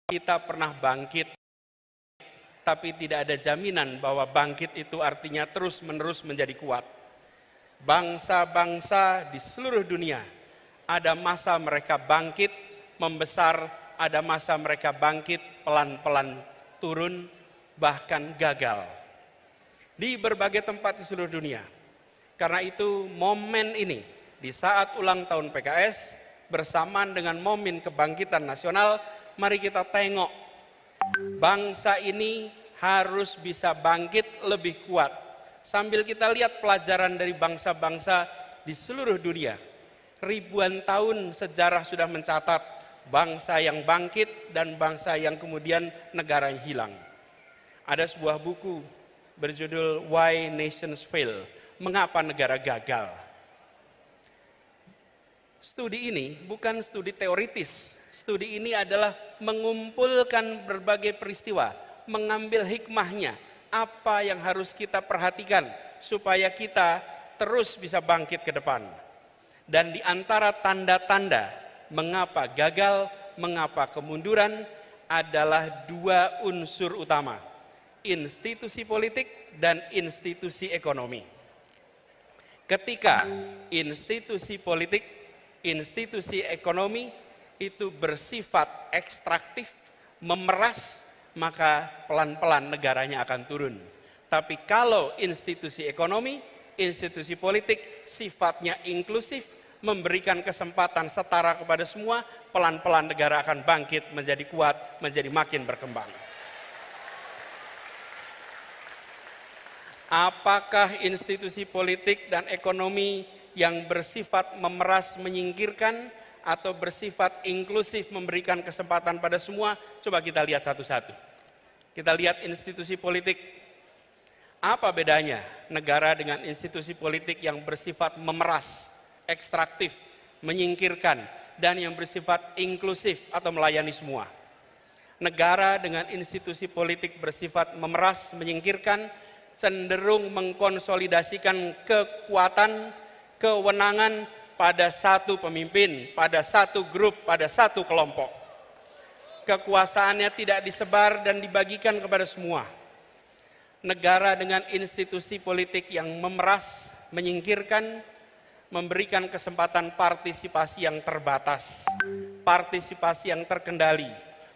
kita pernah bangkit, tapi tidak ada jaminan bahwa bangkit itu artinya terus-menerus menjadi kuat. Bangsa-bangsa di seluruh dunia ada masa mereka bangkit, membesar, ada masa mereka bangkit, pelan-pelan turun, bahkan gagal. Di berbagai tempat di seluruh dunia. Karena itu momen ini, di saat ulang tahun PKS, bersamaan dengan momen kebangkitan nasional, mari kita tengok, bangsa ini harus bisa bangkit lebih kuat. Sambil kita lihat pelajaran dari bangsa-bangsa di seluruh dunia. Ribuan tahun sejarah sudah mencatat bangsa yang bangkit dan bangsa yang kemudian negara yang hilang. Ada sebuah buku berjudul Why Nations Fail, Mengapa Negara Gagal. Studi ini bukan studi teoritis. Studi ini adalah mengumpulkan berbagai peristiwa, mengambil hikmahnya, apa yang harus kita perhatikan supaya kita terus bisa bangkit ke depan. Dan di antara tanda-tanda mengapa gagal, mengapa kemunduran adalah dua unsur utama, institusi politik dan institusi ekonomi. Ketika institusi politik, institusi ekonomi itu bersifat ekstraktif, memeras, maka pelan-pelan negaranya akan turun. Tapi kalau institusi ekonomi, institusi politik sifatnya inklusif, memberikan kesempatan setara kepada semua, pelan-pelan negara akan bangkit menjadi kuat, menjadi makin berkembang. Apakah institusi politik dan ekonomi yang bersifat memeras, menyingkirkan, atau bersifat inklusif, memberikan kesempatan pada semua? Coba kita lihat satu-satu. Kita lihat institusi politik. Apa bedanya negara dengan institusi politik yang bersifat memeras, ekstraktif, menyingkirkan, dan yang bersifat inklusif atau melayani semua? Negara dengan institusi politik bersifat memeras, menyingkirkan, cenderung mengkonsolidasikan kekuatan, kewenangan pada satu pemimpin, pada satu grup, pada satu kelompok. Kekuasaannya tidak disebar dan dibagikan kepada semua. Negara dengan institusi politik yang memeras, menyingkirkan, memberikan kesempatan partisipasi yang terbatas, partisipasi yang terkendali.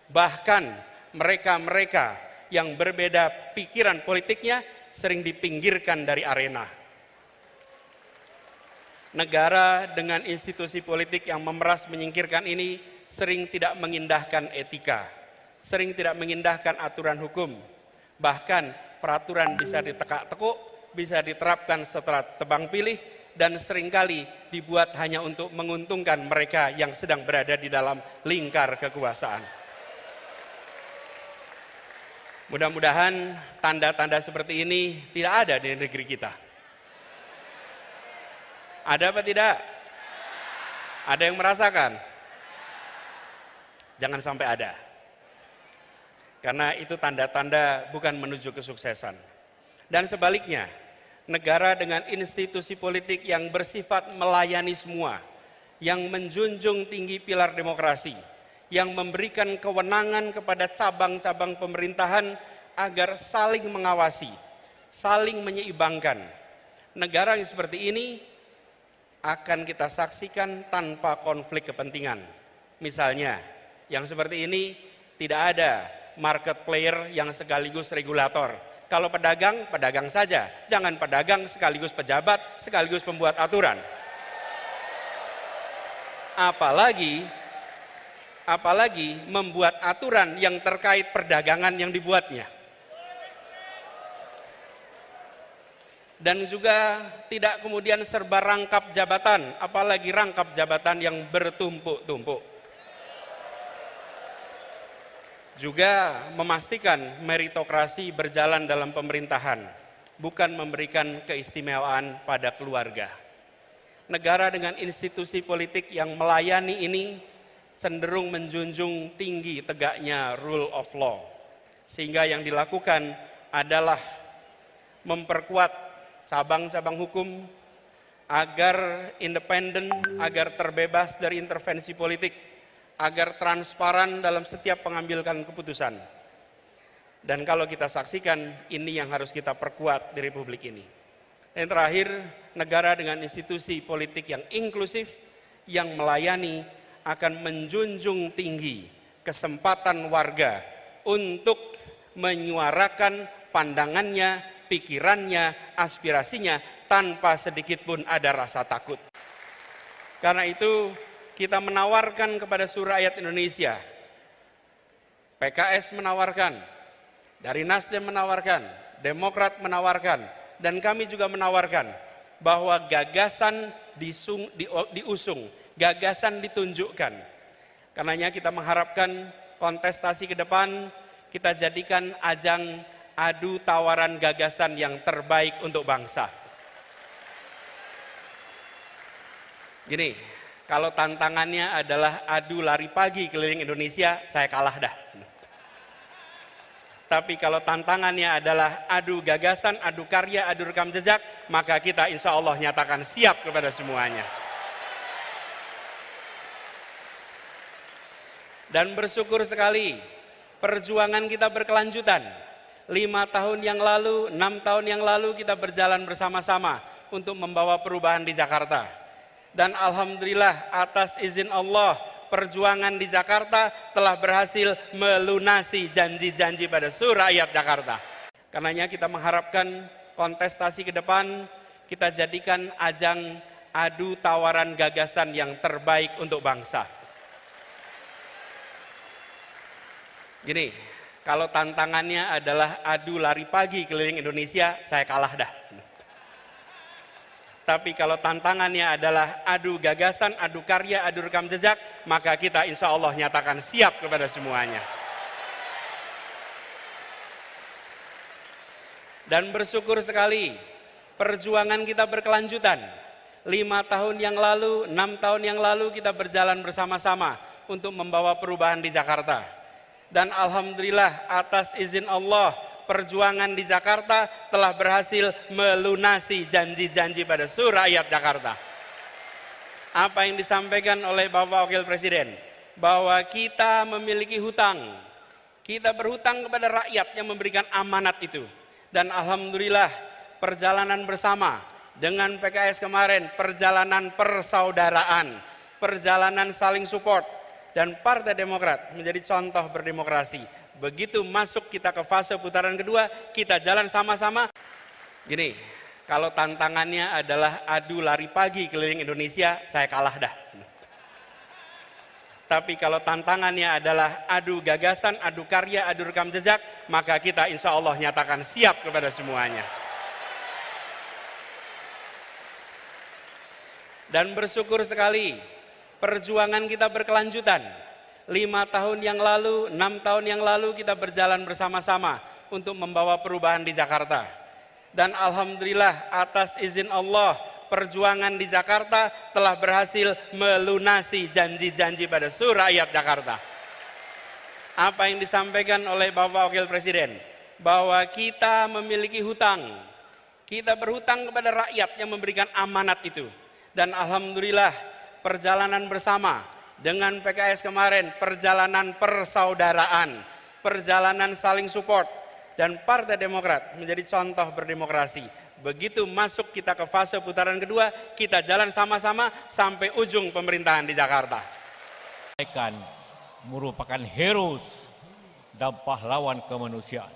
Bahkan mereka-mereka yang berbeda pikiran politiknya sering dipinggirkan dari arena. Negara dengan institusi politik yang memeras, menyingkirkan ini sering tidak mengindahkan etika, sering tidak mengindahkan aturan hukum. Bahkan peraturan bisa ditekak-tekuk, bisa diterapkan setelah tebang pilih, dan seringkali dibuat hanya untuk menguntungkan mereka yang sedang berada di dalam lingkar kekuasaan. Mudah-mudahan tanda-tanda seperti ini tidak ada di negeri kita. Ada apa tidak? Ada yang merasakan? Jangan sampai ada. Karena itu tanda-tanda bukan menuju kesuksesan. Dan sebaliknya, negara dengan institusi politik yang bersifat melayani semua, yang menjunjung tinggi pilar demokrasi, yang memberikan kewenangan kepada cabang-cabang pemerintahan agar saling mengawasi, saling menyeimbangkan. Negara yang seperti ini akan kita saksikan tanpa konflik kepentingan. Misalnya, yang seperti ini tidak ada market player yang sekaligus regulator. Kalau pedagang, pedagang saja. Jangan pedagang sekaligus pejabat, sekaligus pembuat aturan. Apalagi membuat aturan yang terkait perdagangan yang dibuatnya. Dan juga tidak kemudian serba rangkap jabatan, apalagi rangkap jabatan yang bertumpuk-tumpuk. Juga memastikan meritokrasi berjalan dalam pemerintahan, bukan memberikan keistimewaan pada keluarga. Negara dengan institusi politik yang melayani ini cenderung menjunjung tinggi tegaknya rule of law. Sehingga yang dilakukan adalah memperkuat cabang-cabang hukum agar independen, agar terbebas dari intervensi politik, agar transparan dalam setiap pengambilan keputusan. Dan kalau kita saksikan, ini yang harus kita perkuat di Republik ini. Yang terakhir, negara dengan institusi politik yang inklusif, yang melayani, akan menjunjung tinggi kesempatan warga untuk menyuarakan pandangannya, pikirannya, aspirasinya, tanpa sedikit pun ada rasa takut. Karena itu, kita menawarkan kepada seluruh rakyat Indonesia, PKS menawarkan, dari Nasdem menawarkan, Demokrat menawarkan, dan kami juga menawarkan bahwa gagasan diusung, gagasan ditunjukkan. Karenanya kita mengharapkan kontestasi ke depan kita jadikan ajang adu tawaran gagasan yang terbaik untuk bangsa. Gini, kalau tantangannya adalah adu lari pagi keliling Indonesia, saya kalah dah. Tapi kalau tantangannya adalah adu gagasan, adu karya, adu rekam jejak, maka kita insya Allah nyatakan siap kepada semuanya. Dan bersyukur sekali, perjuangan kita berkelanjutan. 5 tahun yang lalu, 6 tahun yang lalu kita berjalan bersama-sama untuk membawa perubahan di Jakarta. Dan alhamdulillah atas izin Allah, perjuangan di Jakarta telah berhasil melunasi janji-janji pada seluruh rakyat Jakarta. Karenanya kita mengharapkan kontestasi ke depan kita jadikan ajang adu tawaran gagasan yang terbaik untuk bangsa. Gini, kalau tantangannya adalah adu lari pagi keliling Indonesia, saya kalah dah. Tapi kalau tantangannya adalah adu gagasan, adu karya, adu rekam jejak, maka kita insya Allah nyatakan siap kepada semuanya. Dan bersyukur sekali, perjuangan kita berkelanjutan. 5 tahun yang lalu, 6 tahun yang lalu kita berjalan bersama-sama untuk membawa perubahan di Jakarta. Dan alhamdulillah atas izin Allah, perjuangan di Jakarta telah berhasil melunasi janji-janji pada seluruh rakyat Jakarta. Apa yang disampaikan oleh Bapak Wakil Presiden, bahwa kita memiliki hutang, kita berhutang kepada rakyat yang memberikan amanat itu. Dan alhamdulillah perjalanan bersama dengan PKS kemarin, perjalanan persaudaraan, perjalanan saling support, dan Partai Demokrat menjadi contoh berdemokrasi. Begitu masuk kita ke fase putaran kedua, kita jalan sama-sama. Gini, kalau tantangannya adalah adu lari pagi keliling Indonesia, saya kalah dah. Tapi kalau tantangannya adalah adu gagasan, adu karya, adu rekam jejak, maka kita insya Allah nyatakan siap kepada semuanya. Dan bersyukur sekali, perjuangan kita berkelanjutan. 5 tahun yang lalu, 6 tahun yang lalu kita berjalan bersama-sama untuk membawa perubahan di Jakarta. Dan alhamdulillah atas izin Allah, perjuangan di Jakarta telah berhasil melunasi janji-janji pada seluruh rakyat Jakarta. Apa yang disampaikan oleh Bapak Wakil Presiden, bahwa kita memiliki hutang, kita berhutang kepada rakyat yang memberikan amanat itu. Dan alhamdulillah perjalanan bersama dengan PKS kemarin, perjalanan persaudaraan, perjalanan saling support, dan Partai Demokrat menjadi contoh berdemokrasi. Begitu masuk kita ke fase putaran kedua, kita jalan sama-sama sampai ujung pemerintahan di Jakarta. Merupakan heroes dan pahlawan kemanusiaan.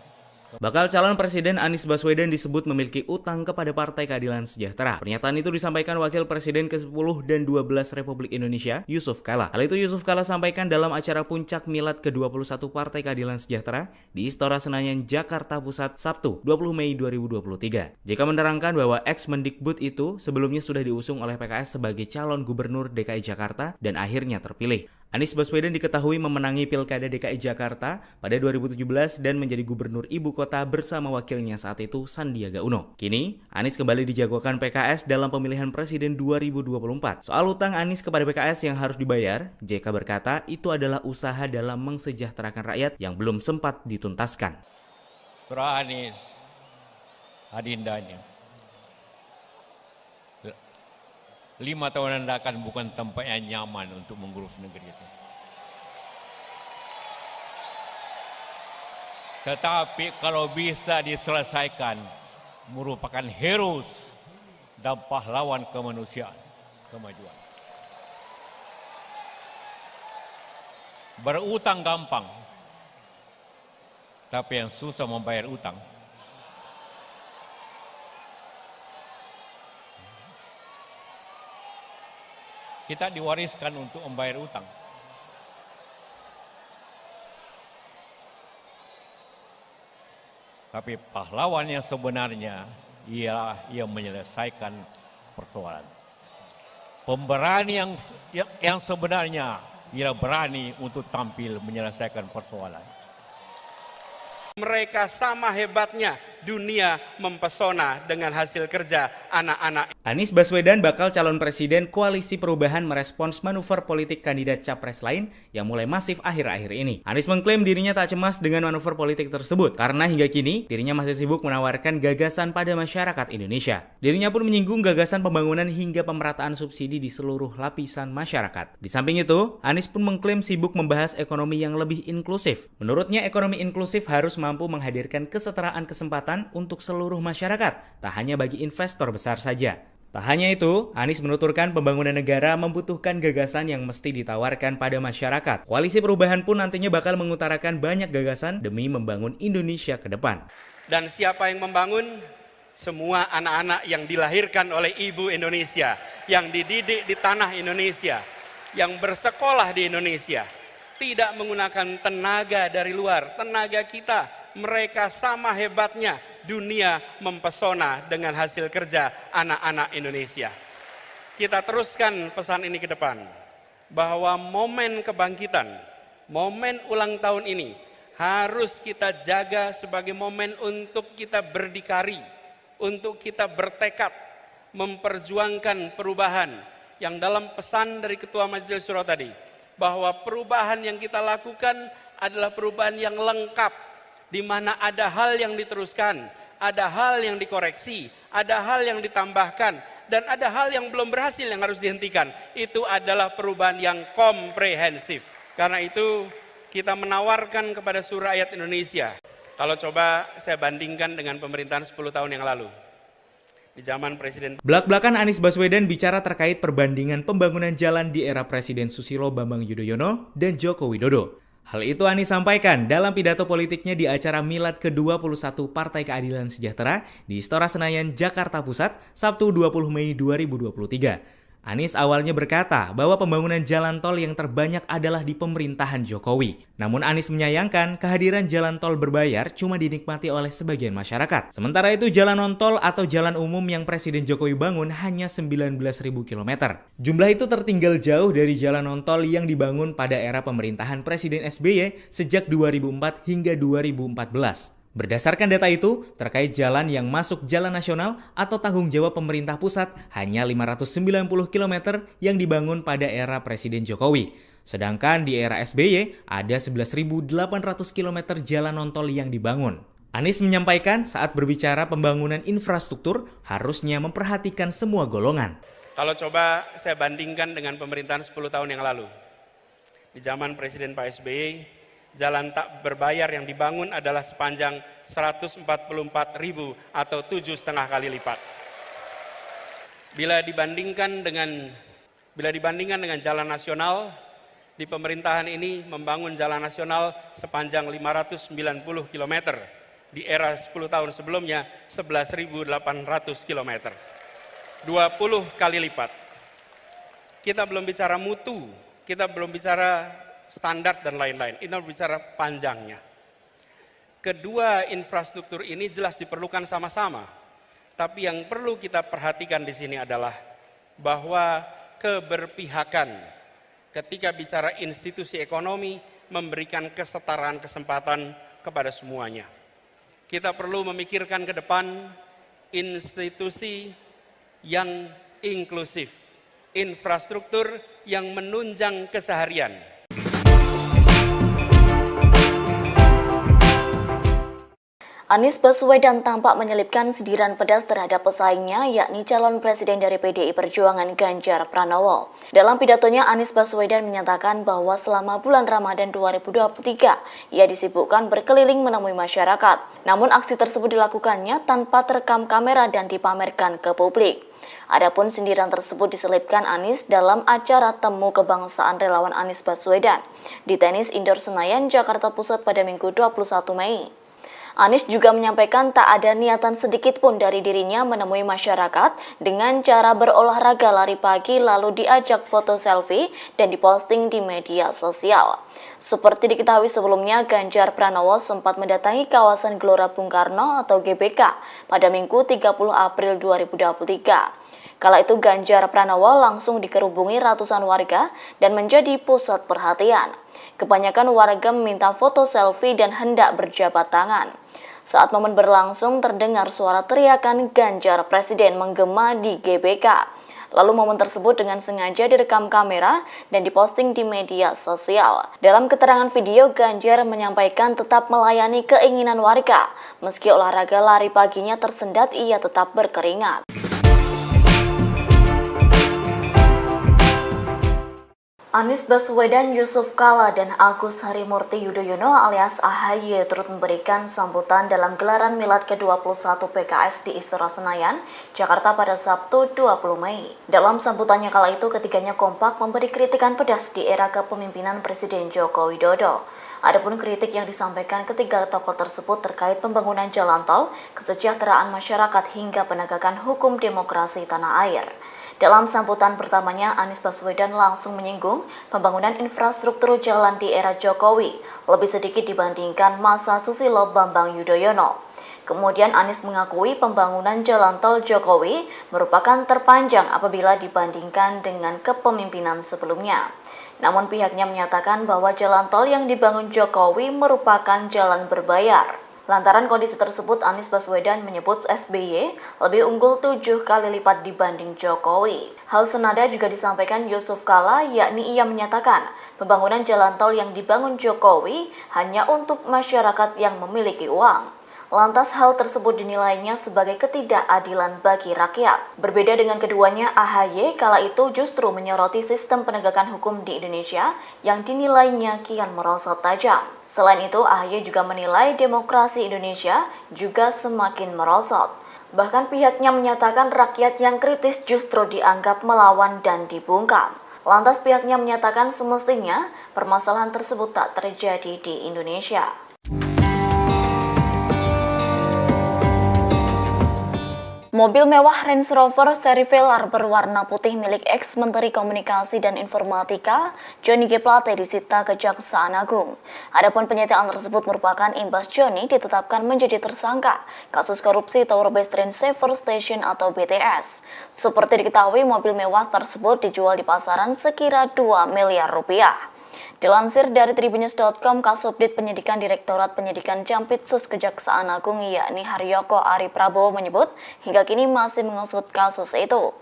Bakal calon Presiden Anies Baswedan disebut memiliki utang kepada Partai Keadilan Sejahtera. Pernyataan itu disampaikan Wakil Presiden ke-10 dan 12 Republik Indonesia, Yusuf Kala. Hal itu Yusuf Kala sampaikan dalam acara puncak milad ke-21 Partai Keadilan Sejahtera di Istora Senayan, Jakarta Pusat, Sabtu 20 Mei 2023. JK menerangkan bahwa ex-Mendikbud itu sebelumnya sudah diusung oleh PKS sebagai calon gubernur DKI Jakarta dan akhirnya terpilih. Anies Baswedan diketahui memenangi Pilkada DKI Jakarta pada 2017 dan menjadi gubernur ibu kota bersama wakilnya saat itu Sandiaga Uno. Kini, Anies kembali dijagokan PKS dalam pemilihan presiden 2024. Soal utang Anies kepada PKS yang harus dibayar, JK berkata itu adalah usaha dalam mensejahterakan rakyat yang belum sempat dituntaskan. Saudara Anies, adindanya, 5 tahun Anda akan bukan tempatnya nyaman untuk mengurus negeri itu. Tetapi kalau bisa diselesaikan, merupakan heroes dan pahlawan kemanusiaan, kemajuan. Berutang gampang, tapi yang susah membayar utang. Kita diwariskan untuk membayar utang. Tapi pahlawan yang sebenarnya ialah yang menyelesaikan persoalan. Pemberani yang sebenarnya ialah berani untuk tampil menyelesaikan persoalan. Mereka sama hebatnya, dunia mempesona dengan hasil kerja anak-anak. Anies Baswedan bakal calon presiden Koalisi Perubahan merespons manuver politik kandidat capres lain yang mulai masif akhir-akhir ini. Anies mengklaim dirinya tak cemas dengan manuver politik tersebut karena hingga kini dirinya masih sibuk menawarkan gagasan pada masyarakat Indonesia. Dirinya pun menyinggung gagasan pembangunan hingga pemerataan subsidi di seluruh lapisan masyarakat. Di samping itu, Anies pun mengklaim sibuk membahas ekonomi yang lebih inklusif. Menurutnya, ekonomi inklusif harus mampu menghadirkan kesetaraan kesempatan untuk seluruh masyarakat, tak hanya bagi investor besar saja. Tak hanya itu, Anies menuturkan pembangunan negara membutuhkan gagasan yang mesti ditawarkan pada masyarakat. Koalisi Perubahan pun nantinya bakal mengutarakan banyak gagasan demi membangun Indonesia ke depan. Dan siapa yang membangun? Semua anak-anak yang dilahirkan oleh ibu Indonesia, yang dididik di tanah Indonesia, yang bersekolah di Indonesia, tidak menggunakan tenaga dari luar, tenaga kita. Mereka sama hebatnya, dunia mempesona dengan hasil kerja anak-anak Indonesia. Kita teruskan pesan ini ke depan, bahwa momen kebangkitan, momen ulang tahun ini harus kita jaga sebagai momen untuk kita berdikari, untuk kita bertekad memperjuangkan perubahan yang dalam pesan dari Ketua Majelis Syuro tadi, bahwa perubahan yang kita lakukan adalah perubahan yang lengkap, di mana ada hal yang diteruskan, ada hal yang dikoreksi, ada hal yang ditambahkan, dan ada hal yang belum berhasil yang harus dihentikan. Itu adalah perubahan yang komprehensif. Karena itu kita menawarkan kepada seluruh rakyat Indonesia. Kalau coba saya bandingkan dengan pemerintahan 10 tahun yang lalu. Di zaman Presiden Belak-belakan Anies Baswedan bicara terkait perbandingan pembangunan jalan di era Presiden Susilo Bambang Yudhoyono dan Joko Widodo. Hal itu Anies sampaikan dalam pidato politiknya di acara Milad ke-21 Partai Keadilan Sejahtera di Istora Senayan, Jakarta Pusat, Sabtu 20 Mei 2023. Anies awalnya berkata bahwa pembangunan jalan tol yang terbanyak adalah di pemerintahan Jokowi. Namun Anies menyayangkan kehadiran jalan tol berbayar cuma dinikmati oleh sebagian masyarakat. Sementara itu jalan non-tol atau jalan umum yang Presiden Jokowi bangun hanya 19.000 km. Jumlah itu tertinggal jauh dari jalan non-tol yang dibangun pada era pemerintahan Presiden SBY sejak 2004 hingga 2014. Berdasarkan data itu, terkait jalan yang masuk jalan nasional atau tanggung jawab pemerintah pusat hanya 590 km yang dibangun pada era Presiden Jokowi. Sedangkan di era SBY ada 11.800 km jalan non-tol yang dibangun. Anies menyampaikan saat berbicara pembangunan infrastruktur harusnya memperhatikan semua golongan. Kalau coba saya bandingkan dengan pemerintahan 10 tahun yang lalu. Di zaman Presiden Pak SBY, jalan tak berbayar yang dibangun adalah sepanjang 144.000 atau 7,5 kali lipat. Bila dibandingkan dengan jalan nasional, di pemerintahan ini membangun jalan nasional sepanjang 590 km. Di era 10 tahun sebelumnya 11.800 km. 20 kali lipat. Kita belum bicara mutu, kita belum bicara standar dan lain-lain. Ini bicara panjangnya. Kedua infrastruktur ini jelas diperlukan sama-sama. Tapi yang perlu kita perhatikan di sini adalah bahwa keberpihakan ketika bicara institusi ekonomi memberikan kesetaraan kesempatan kepada semuanya. Kita perlu memikirkan ke depan institusi yang inklusif, infrastruktur yang menunjang keseharian. Anies Baswedan tampak menyelipkan sindiran pedas terhadap pesaingnya, yakni calon presiden dari PDI Perjuangan Ganjar Pranowo. Dalam pidatonya, Anies Baswedan menyatakan bahwa selama bulan Ramadan 2023, ia disibukkan berkeliling menemui masyarakat. Namun aksi tersebut dilakukannya tanpa terekam kamera dan dipamerkan ke publik. Adapun sindiran tersebut diselipkan Anies dalam acara temu kebangsaan relawan Anies Baswedan di Tenis Indoor Senayan, Jakarta Pusat pada Minggu 21 Mei. Anies juga menyampaikan tak ada niatan sedikit pun dari dirinya menemui masyarakat dengan cara berolahraga lari pagi lalu diajak foto selfie dan diposting di media sosial. Seperti diketahui sebelumnya, Ganjar Pranowo sempat mendatangi kawasan Gelora Bung Karno atau GBK pada Minggu 30 April 2023. Kala itu Ganjar Pranowo langsung dikerubungi ratusan warga dan menjadi pusat perhatian. Kebanyakan warga meminta foto selfie dan hendak berjabat tangan. Saat momen berlangsung terdengar suara teriakan Ganjar Presiden menggema di GBK. Lalu momen tersebut dengan sengaja direkam kamera dan diposting di media sosial. Dalam keterangan video, Ganjar menyampaikan tetap melayani keinginan warga. Meski olahraga lari paginya tersendat, ia tetap berkeringat. Anies Baswedan, Yusuf Kala, dan Agus Harimurti Yudhoyono alias AHY turut memberikan sambutan dalam gelaran Milad ke-21 PKS di Istora Senayan, Jakarta pada Sabtu 20 Mei. Dalam sambutannya kala itu, ketiganya kompak memberi kritikan pedas di era kepemimpinan Presiden Joko Widodo. Adapun kritik yang disampaikan ketiga tokoh tersebut terkait pembangunan jalan tol, kesejahteraan masyarakat hingga penegakan hukum demokrasi tanah air. Dalam sambutan pertamanya, Anies Baswedan langsung menyinggung pembangunan infrastruktur jalan di era Jokowi lebih sedikit dibandingkan masa Susilo Bambang Yudhoyono. Kemudian Anies mengakui pembangunan jalan tol Jokowi merupakan terpanjang apabila dibandingkan dengan kepemimpinan sebelumnya. Namun pihaknya menyatakan bahwa jalan tol yang dibangun Jokowi merupakan jalan berbayar. Lantaran kondisi tersebut, Anies Baswedan menyebut SBY lebih unggul 7 kali lipat dibanding Jokowi. Hal senada juga disampaikan Yusuf Kala, yakni ia menyatakan pembangunan jalan tol yang dibangun Jokowi hanya untuk masyarakat yang memiliki uang. Lantas hal tersebut dinilainya sebagai ketidakadilan bagi rakyat. Berbeda dengan keduanya, AHY kala itu justru menyoroti sistem penegakan hukum di Indonesia yang dinilainya kian merosot tajam. Selain itu, AHY juga menilai demokrasi Indonesia juga semakin merosot. Bahkan pihaknya menyatakan rakyat yang kritis justru dianggap melawan dan dibungkam. Lantas pihaknya menyatakan semestinya permasalahan tersebut tak terjadi di Indonesia. Mobil mewah Range Rover seri Velar berwarna putih milik ex-Menteri Komunikasi dan Informatika Johnny G. Plate disita Kejaksaan Agung. Adapun penyitaan tersebut merupakan imbas Johnny ditetapkan menjadi tersangka kasus korupsi Tower Base Train Saver Station atau BTS. Seperti diketahui, mobil mewah tersebut dijual di pasaran sekira 2 miliar rupiah. Dilansir dari Tribunnews.com, Kasubdit Penyidikan Direktorat Penyidikan Jampitsus Kejaksaan Agung yakni Haryoko Ari Prabowo menyebut hingga kini masih mengusut kasus itu.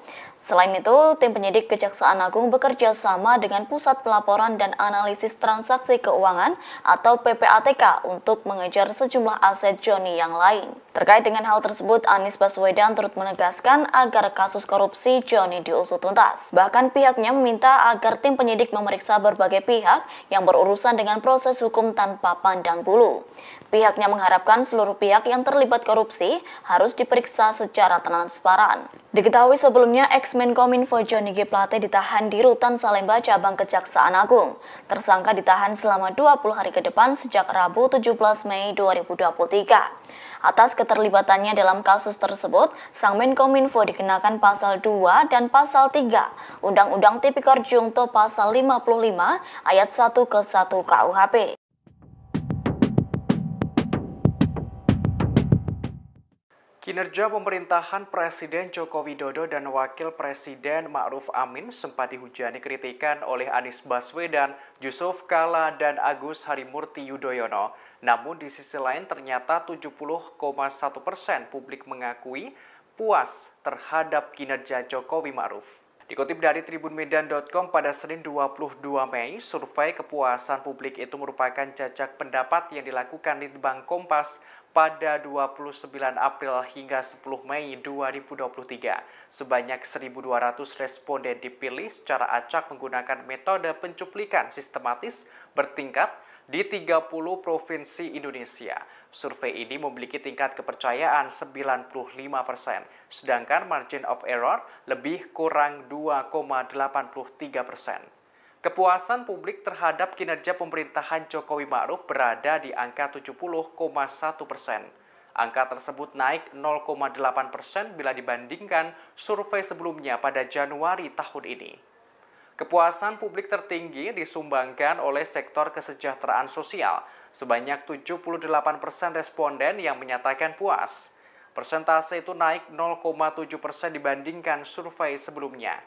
Selain itu, tim penyidik Kejaksaan Agung bekerja sama dengan Pusat Pelaporan dan Analisis Transaksi Keuangan atau PPATK untuk mengejar sejumlah aset Johnny yang lain. Terkait dengan hal tersebut, Anies Baswedan turut menegaskan agar kasus korupsi Johnny diusut tuntas. Bahkan pihaknya meminta agar tim penyidik memeriksa berbagai pihak yang berurusan dengan proses hukum tanpa pandang bulu. Pihaknya mengharapkan seluruh pihak yang terlibat korupsi harus diperiksa secara transparan. Diketahui sebelumnya, ex-Menkominfo Johnny G. Plate ditahan di Rutan Salemba Cabang Kejaksaan Agung. Tersangka ditahan selama 20 hari ke depan sejak Rabu 17 Mei 2023. Atas keterlibatannya dalam kasus tersebut, sang Menkominfo dikenakan pasal 2 dan pasal 3 Undang-Undang Tipikor Junto pasal 55 ayat 1 ke 1 KUHP. Kinerja pemerintahan Presiden Joko Widodo dan Wakil Presiden Ma'ruf Amin sempat dihujani kritikan oleh Anies Baswedan, Yusuf Kala, dan Agus Harimurti Yudhoyono. Namun di sisi lain ternyata 70,1% publik mengakui puas terhadap kinerja Jokowi Ma'ruf. Dikutip dari tribunmedan.com pada Senin 22 Mei, survei kepuasan publik itu merupakan jajak pendapat yang dilakukan Litbang Kompas pada 29 April hingga 10 Mei 2023. Sebanyak 1.200 responden dipilih secara acak menggunakan metode pencuplikan sistematis bertingkat di 30 provinsi Indonesia. Survei ini memiliki tingkat kepercayaan 95%, sedangkan margin of error lebih kurang 2,83%. Kepuasan publik terhadap kinerja pemerintahan Jokowi Ma'ruf berada di angka 70,1%. Angka tersebut naik 0,8% bila dibandingkan survei sebelumnya pada Januari tahun ini. Kepuasan publik tertinggi disumbangkan oleh sektor kesejahteraan sosial. Sebanyak 78% responden yang menyatakan puas. Persentase itu naik 0,7% dibandingkan survei sebelumnya.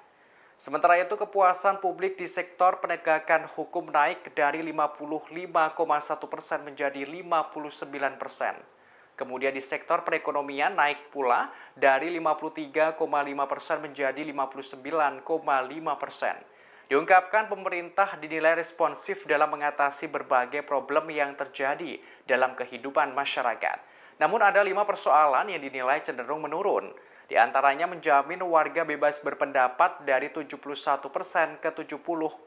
Sementara itu, kepuasan publik di sektor penegakan hukum naik dari 55,1% menjadi 59%. Kemudian di sektor perekonomian naik pula dari 53,5% menjadi 59,5%. Diungkapkan pemerintah dinilai responsif dalam mengatasi berbagai problem yang terjadi dalam kehidupan masyarakat. Namun ada 5 persoalan yang dinilai cenderung menurun. Di antaranya menjamin warga bebas berpendapat dari 71% ke 70,5%.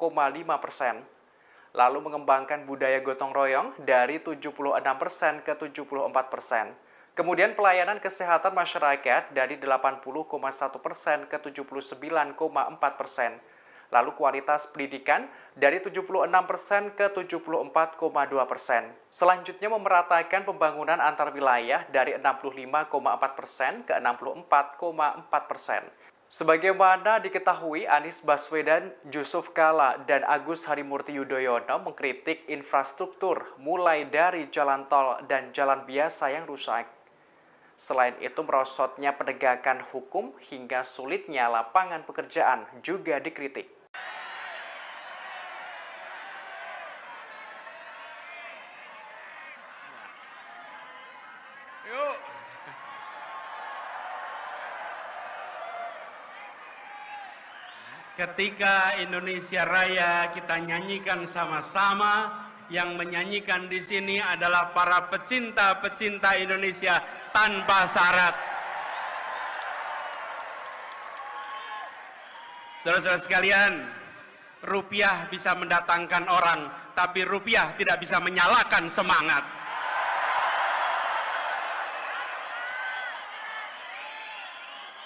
Lalu mengembangkan budaya gotong royong dari 76% ke 74%. Kemudian pelayanan kesehatan masyarakat dari 80,1% ke 79,4%. Lalu kualitas pendidikan dari 76% ke 74,2%. Selanjutnya memeratakan pembangunan antar wilayah dari 65,4% ke 64,4%. Sebagaimana diketahui, Anies Baswedan, Yusuf Kala, dan Agus Harimurti Yudhoyono mengkritik infrastruktur mulai dari jalan tol dan jalan biasa yang rusak. Selain itu, merosotnya penegakan hukum hingga sulitnya lapangan pekerjaan juga dikritik. Ketika Indonesia Raya kita nyanyikan sama-sama, yang menyanyikan di sini adalah para pecinta-pecinta Indonesia tanpa syarat. Saudara-saudara sekalian, rupiah bisa mendatangkan orang, tapi rupiah tidak bisa menyalakan semangat.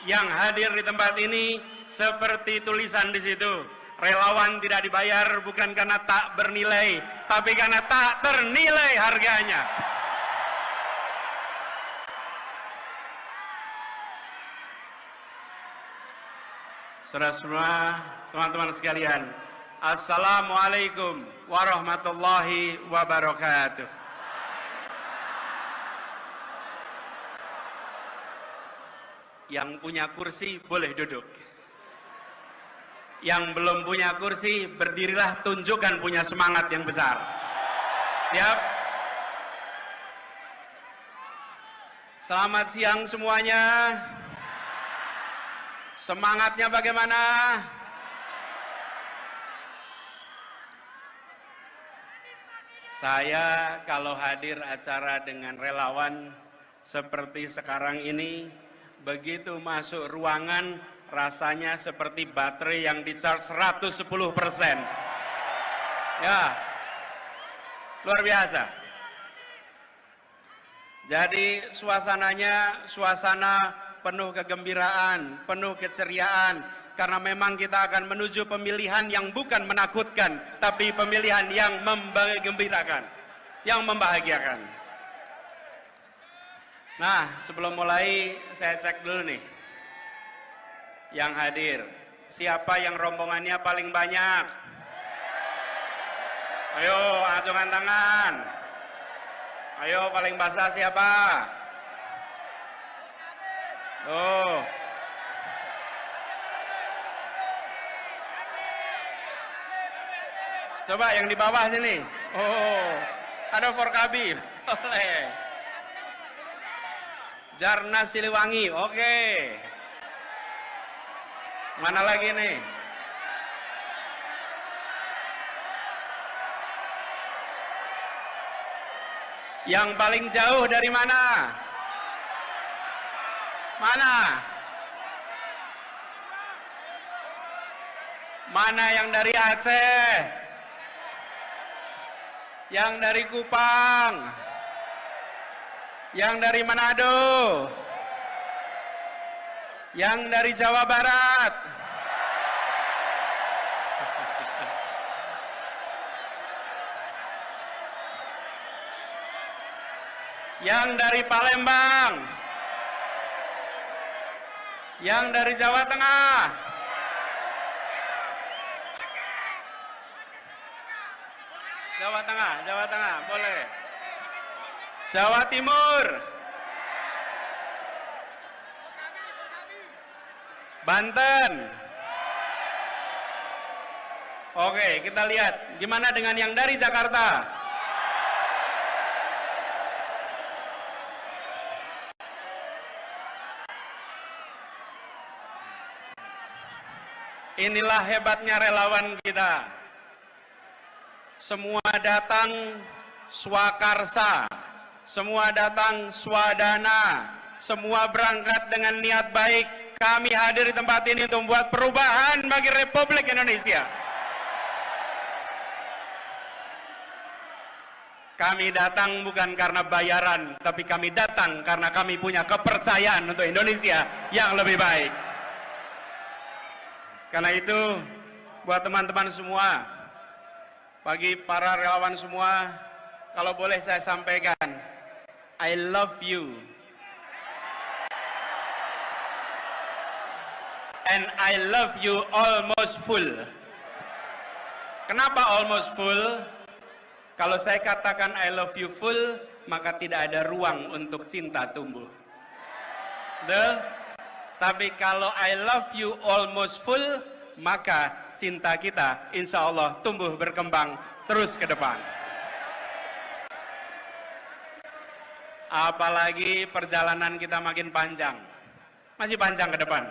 Yang hadir di tempat ini seperti tulisan di situ, relawan tidak dibayar bukan karena tak bernilai, tapi karena tak ternilai harganya. Saudara semua, teman-teman sekalian, Assalamualaikum warahmatullahi wabarakatuh. Yang punya kursi boleh duduk. Yang belum punya kursi, berdirilah, tunjukkan punya semangat yang besar. Siap? Selamat siang semuanya. Semangatnya bagaimana? Saya kalau hadir acara dengan relawan seperti sekarang ini, begitu masuk ruangan, rasanya seperti baterai yang di-charge 110%. Ya, luar biasa. Jadi suasananya, suasana penuh kegembiraan, penuh keceriaan, karena memang kita akan menuju pemilihan yang bukan menakutkan, tapi pemilihan yang menggembirakan, yang membahagiakan. Nah, sebelum mulai, saya cek dulu nih. Yang hadir, siapa yang rombongannya paling banyak? Ayo, acungkan tangan. Ayo, paling basah siapa? Oh. Coba yang di bawah sini. Oh, ada Forkabi. Oleh. Jarnas Siliwangi, oke. Mana lagi nih? Yang paling jauh dari mana? Mana? Mana yang dari Aceh? Yang dari Kupang? Yang dari Manado? Yang dari Jawa Barat? Yang dari Palembang? Yang dari Jawa Tengah? Jawa Tengah, boleh. Jawa Timur? Banten? Oke, kita lihat gimana dengan yang dari Jakarta? Inilah hebatnya relawan kita. Semua datang swakarsa, semua datang swadana, semua berangkat dengan niat baik. Kami hadir di tempat ini untuk membuat perubahan bagi Republik Indonesia. Kami datang bukan karena bayaran, tapi kami datang karena kami punya kepercayaan untuk Indonesia yang lebih baik. Karena itu, buat teman-teman semua, bagi para relawan semua, kalau boleh saya sampaikan, I love you. And I love you almost full. Kenapa almost full? Kalau saya katakan I love you full, maka tidak ada ruang untuk cinta tumbuh. Betul? Tapi kalau I love you almost full, maka cinta kita insya Allah tumbuh berkembang terus ke depan. Apalagi perjalanan kita makin panjang, masih panjang ke depan.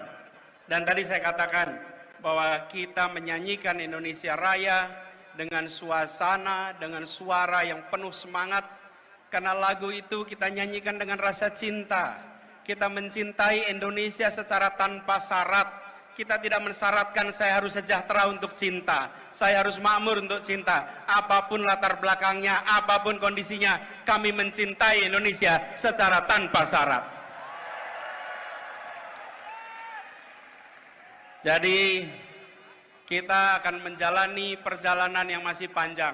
Dan tadi saya katakan bahwa kita menyanyikan Indonesia Raya dengan suasana, dengan suara yang penuh semangat. Karena lagu itu kita nyanyikan dengan rasa cinta. Kita mencintai Indonesia secara tanpa syarat. Kita tidak mensyaratkan saya harus sejahtera untuk cinta, saya harus makmur untuk cinta. Apapun latar belakangnya, apapun kondisinya, kami mencintai Indonesia secara tanpa syarat. Jadi kita akan menjalani perjalanan yang masih panjang.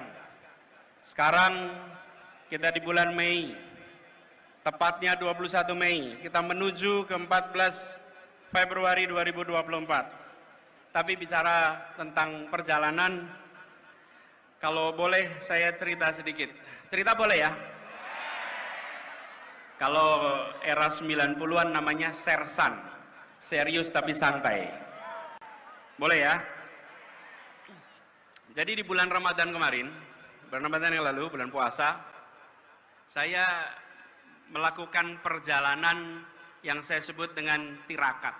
Sekarang kita di bulan Mei, tepatnya 21 Mei, kita menuju ke 14 Februari 2024. Tapi bicara tentang perjalanan, kalau boleh saya cerita sedikit. Cerita boleh ya? Kalau era 90-an namanya sersan, serius tapi santai. Boleh ya? Jadi di bulan Ramadan kemarin, bulan Ramadan yang lalu, bulan puasa, saya melakukan perjalanan yang saya sebut dengan tirakat.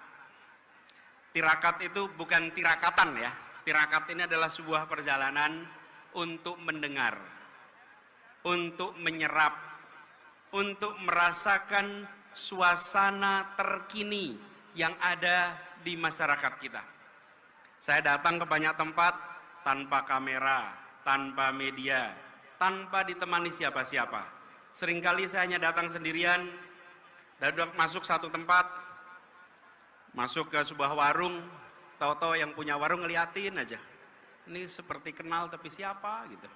Tirakat itu bukan tirakatan ya. Tirakat ini adalah sebuah perjalanan untuk mendengar, untuk menyerap, untuk merasakan suasana terkini yang ada di masyarakat kita. Saya datang ke banyak tempat tanpa kamera, tanpa media, tanpa ditemani siapa-siapa. Seringkali saya hanya datang sendirian, dan masuk satu tempat, masuk ke sebuah warung, tahu-tahu yang punya warung ngeliatin aja. Ini seperti kenal tapi siapa gitu.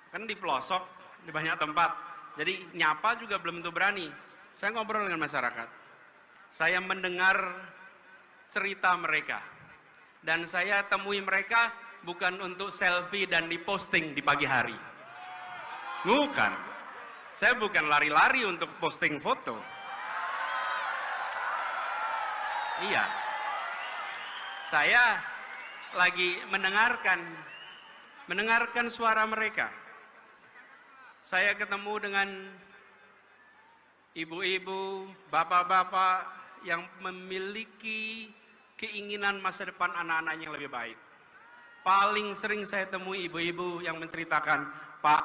Kan di pelosok, di banyak tempat. Jadi nyapa juga belum tentu berani. Saya ngobrol dengan masyarakat. Saya mendengar cerita mereka. Dan saya temui mereka bukan untuk selfie dan diposting di pagi hari. Bukan. Saya bukan lari-lari untuk posting foto. Iya. Saya lagi mendengarkan suara mereka. Saya ketemu dengan ibu-ibu, bapak-bapak yang memiliki keinginan masa depan anak-anaknya yang lebih baik. Paling sering saya temui ibu-ibu yang menceritakan, Pak,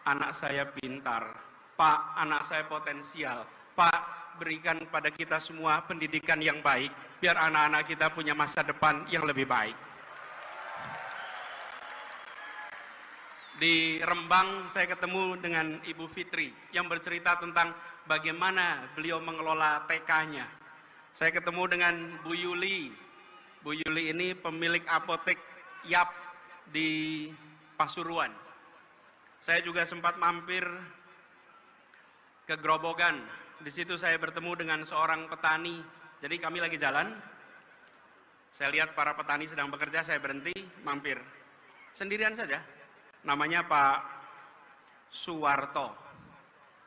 anak saya pintar, Pak, anak saya potensial, Pak, berikan pada kita semua pendidikan yang baik, biar anak-anak kita punya masa depan yang lebih baik. Di Rembang saya ketemu dengan Ibu Fitri yang bercerita tentang bagaimana beliau mengelola TK-nya. Saya ketemu dengan Bu Yuli. Bu Yuli ini pemilik apotek Yap di Pasuruan. Saya juga sempat mampir ke Grobogan. Di situ saya bertemu dengan seorang petani. Jadi kami lagi jalan. Saya lihat para petani sedang bekerja, saya berhenti, mampir. Sendirian saja. Namanya Pak Suwarto.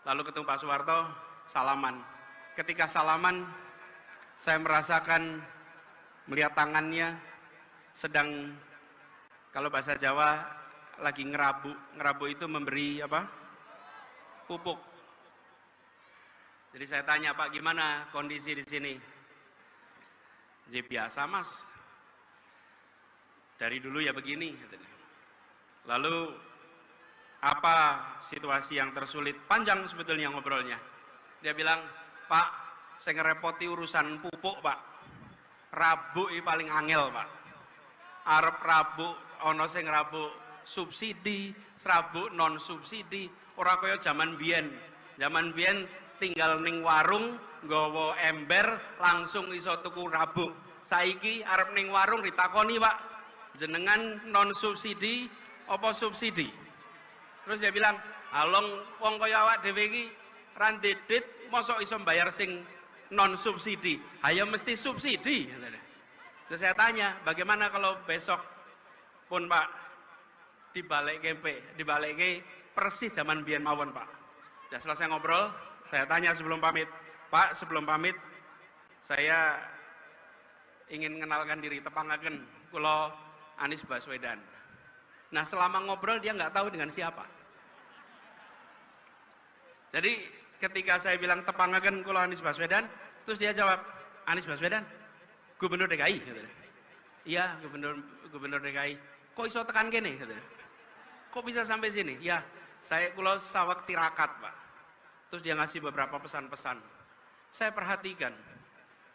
Lalu ketemu Pak Suwarto, salaman. Ketika salaman, saya merasakan melihat tangannya sedang, kalau bahasa Jawa, lagi ngerabu. Ngerabu itu memberi apa? Pupuk. Jadi saya tanya, Pak, gimana kondisi di sini? Jadi biasa, Mas. Dari dulu ya begini. Lalu apa situasi yang tersulit? Panjang sebetulnya ngobrolnya. Dia bilang, Pak, saya ngerepoti urusan pupuk, Pak. Rabu paling angel, Pak. Arep rabu, ono sing rabu subsidi, rabu non subsidi. Ora kaya zaman biyen. Zaman biyen tinggal ning warung, nggawa ember, langsung iso tuku rabu. Saiki arep ning warung ditakoni, Pak, jenengan non subsidi apa subsidi? Terus dia bilang, along wong kaya awak dhewe iki ra ndedit mosok iso bayar sing non subsidi. Hayo mesti subsidi. Terus saya tanya, bagaimana kalau besok pun Pak dibalik persis zaman biyen mawon, Pak. Sudah selesai ngobrol, saya tanya sebelum pamit, Pak, sebelum pamit saya ingin mengenalkan diri, tepangaken kula Anies Baswedan. Nah, selama ngobrol dia nggak tahu dengan siapa. Jadi ketika saya bilang tepangaken kula Anies Baswedan, terus dia jawab, Anies Baswedan, Gubernur DKI. Iya, Gubernur DKI. Kok iso tekan kene? Kok bisa sampai sini? Ya, saya kula saweg tirakat, Pak. Terus dia ngasih beberapa pesan-pesan. Saya perhatikan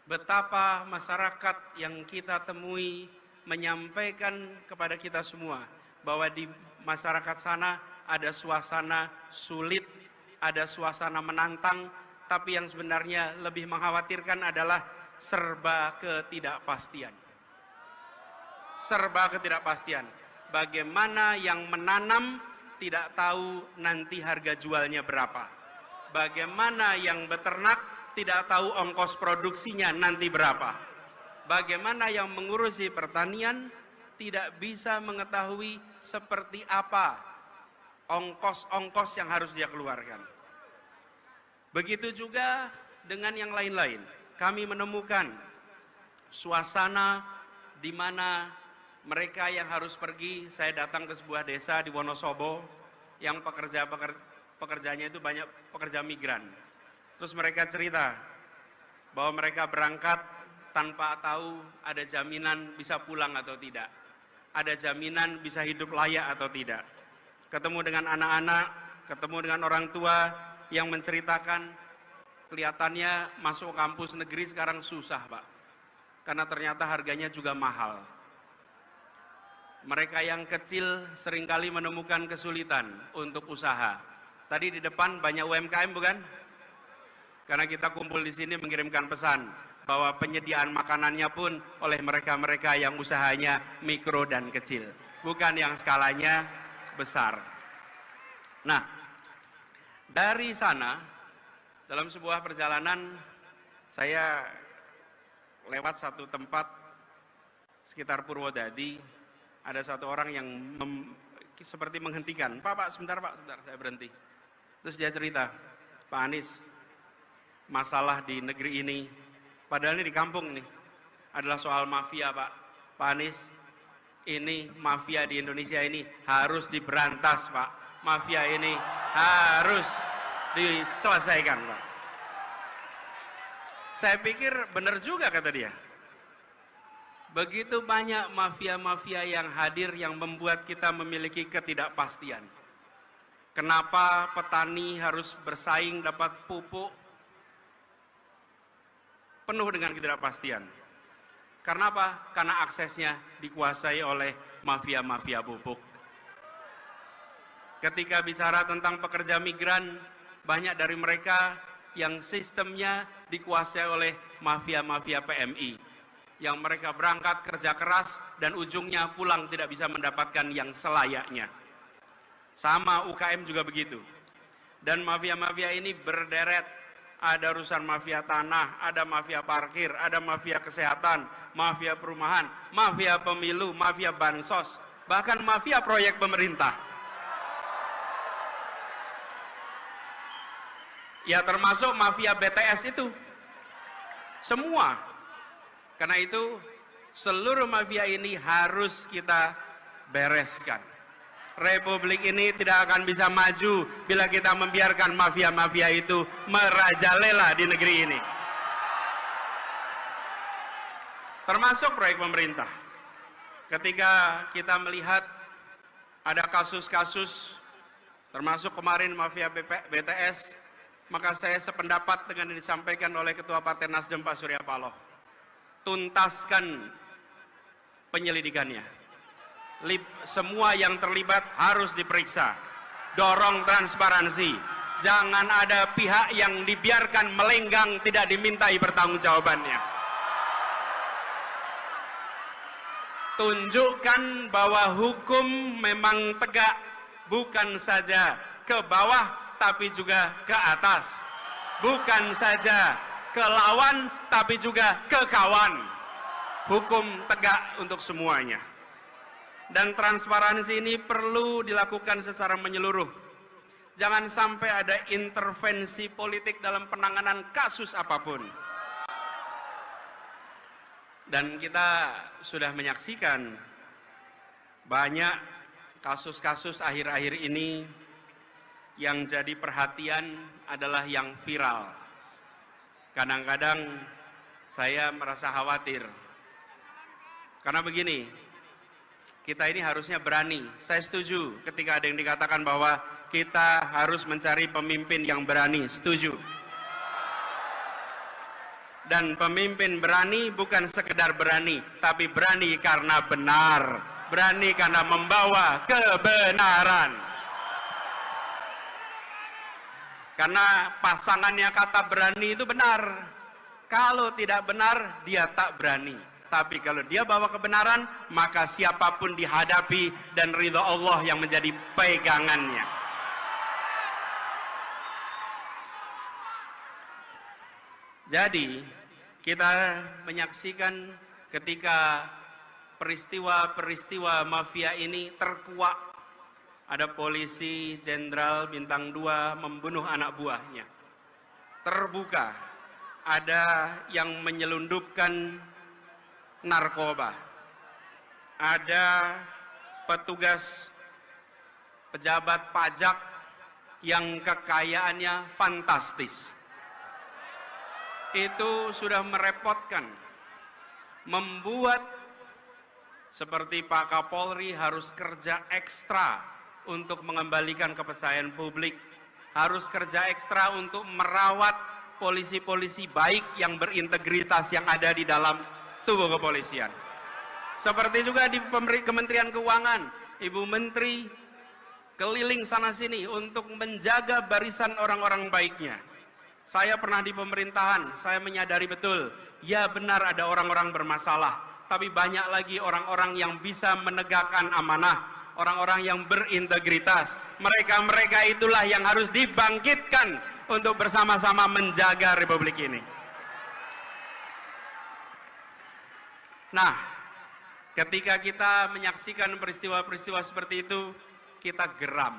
betapa masyarakat yang kita temui menyampaikan kepada kita semua bahwa di masyarakat sana ada suasana sulit, ada suasana menantang, tapi yang sebenarnya lebih mengkhawatirkan adalah serba ketidakpastian. Serba ketidakpastian. Bagaimana yang menanam tidak tahu nanti harga jualnya berapa. Bagaimana yang beternak tidak tahu ongkos produksinya nanti berapa. Bagaimana yang mengurusi pertanian tidak bisa mengetahui seperti apa ongkos-ongkos yang harus dia keluarkan. Begitu juga dengan yang lain-lain. Kami menemukan suasana di mana mereka yang harus pergi, saya datang ke sebuah desa di Wonosobo yang pekerjanya itu banyak pekerja migran. Terus mereka cerita bahwa mereka berangkat tanpa tahu ada jaminan bisa pulang atau tidak. Ada jaminan bisa hidup layak atau tidak. Ketemu dengan anak-anak, ketemu dengan orang tua yang menceritakan kelihatannya masuk kampus negeri sekarang susah, Pak. Karena ternyata harganya juga mahal. Mereka yang kecil seringkali menemukan kesulitan untuk usaha. Tadi di depan banyak UMKM bukan? Karena kita kumpul di sini mengirimkan pesan bahwa penyediaan makanannya pun oleh mereka-mereka yang usahanya mikro dan kecil, bukan yang skalanya besar. Nah, dari sana, dalam sebuah perjalanan, saya lewat satu tempat sekitar Purwodadi, ada satu orang yang seperti menghentikan, Pak, sebentar, saya berhenti. Terus dia cerita, Pak Anies, masalah di negeri ini, padahal ini di kampung nih, adalah soal mafia, Pak. Pak Anies, ini mafia di Indonesia ini harus diberantas, Pak. Mafia ini harus diselesaikan, Pak. Saya pikir benar juga kata dia. Begitu banyak mafia-mafia yang hadir yang membuat kita memiliki ketidakpastian. Kenapa petani harus bersaing dapat pupuk? Penuh dengan ketidakpastian. Karena apa? Karena aksesnya dikuasai oleh mafia-mafia pupuk. Ketika bicara tentang pekerja migran, banyak dari mereka yang sistemnya dikuasai oleh mafia-mafia PMI. Yang mereka berangkat kerja keras dan ujungnya pulang tidak bisa mendapatkan yang selayaknya. Sama UKM juga begitu. Dan mafia-mafia ini berderet. Ada urusan mafia tanah, ada mafia parkir, ada mafia kesehatan, mafia perumahan, mafia pemilu, mafia bansos, bahkan mafia proyek pemerintah. Ya termasuk mafia BTS itu. Semua. Karena itu seluruh mafia ini harus kita bereskan. Republik ini tidak akan bisa maju bila kita membiarkan mafia-mafia itu merajalela di negeri ini. Termasuk proyek pemerintah. Ketika kita melihat ada kasus-kasus, termasuk kemarin mafia BTS, maka saya sependapat dengan yang disampaikan oleh Ketua Partai Nasdem Pak Surya Paloh. Tuntaskan penyelidikannya. Semua yang terlibat harus diperiksa. Dorong transparansi. Jangan ada pihak yang dibiarkan melenggang tidak dimintai pertanggungjawabannya. Tunjukkan bahwa hukum memang tegak, bukan saja ke bawah tapi juga ke atas. Bukan saja ke lawan tapi juga ke kawan. Hukum tegak untuk semuanya. Dan transparansi ini perlu dilakukan secara menyeluruh. Jangan sampai ada intervensi politik dalam penanganan kasus apapun. Dan kita sudah menyaksikan banyak kasus-kasus akhir-akhir ini yang jadi perhatian adalah yang viral. Kadang-kadang saya merasa khawatir. Karena begini, kita ini harusnya berani. Saya setuju ketika ada yang dikatakan bahwa kita harus mencari pemimpin yang berani. Setuju. Dan pemimpin berani bukan sekedar berani, tapi berani karena benar. Berani karena membawa kebenaran. Karena pasangannya kata berani itu benar. Kalau tidak benar, dia tak berani. Tapi kalau dia bawa kebenaran, maka siapapun dihadapi dan ridha Allah yang menjadi pegangannya. Jadi, kita menyaksikan ketika peristiwa-peristiwa mafia ini terkuak. Ada polisi jenderal bintang 2 membunuh anak buahnya. Terbuka. Ada yang menyelundupkan narkoba. Ada petugas pejabat pajak yang kekayaannya fantastis. Itu sudah merepotkan, membuat seperti Pak Kapolri harus kerja ekstra untuk mengembalikan kepercayaan publik, harus kerja ekstra untuk merawat polisi-polisi baik yang berintegritas yang ada di dalam tubuh kepolisian. Seperti juga di Kementerian Keuangan, Ibu Menteri keliling sana sini untuk menjaga barisan orang-orang baiknya. Saya pernah di pemerintahan, saya menyadari betul, ya benar ada orang-orang bermasalah, tapi banyak lagi orang-orang yang bisa menegakkan amanah, orang-orang yang berintegritas. Mereka-mereka itulah yang harus dibangkitkan untuk bersama-sama menjaga Republik ini. Nah, ketika kita menyaksikan peristiwa-peristiwa seperti itu, kita geram.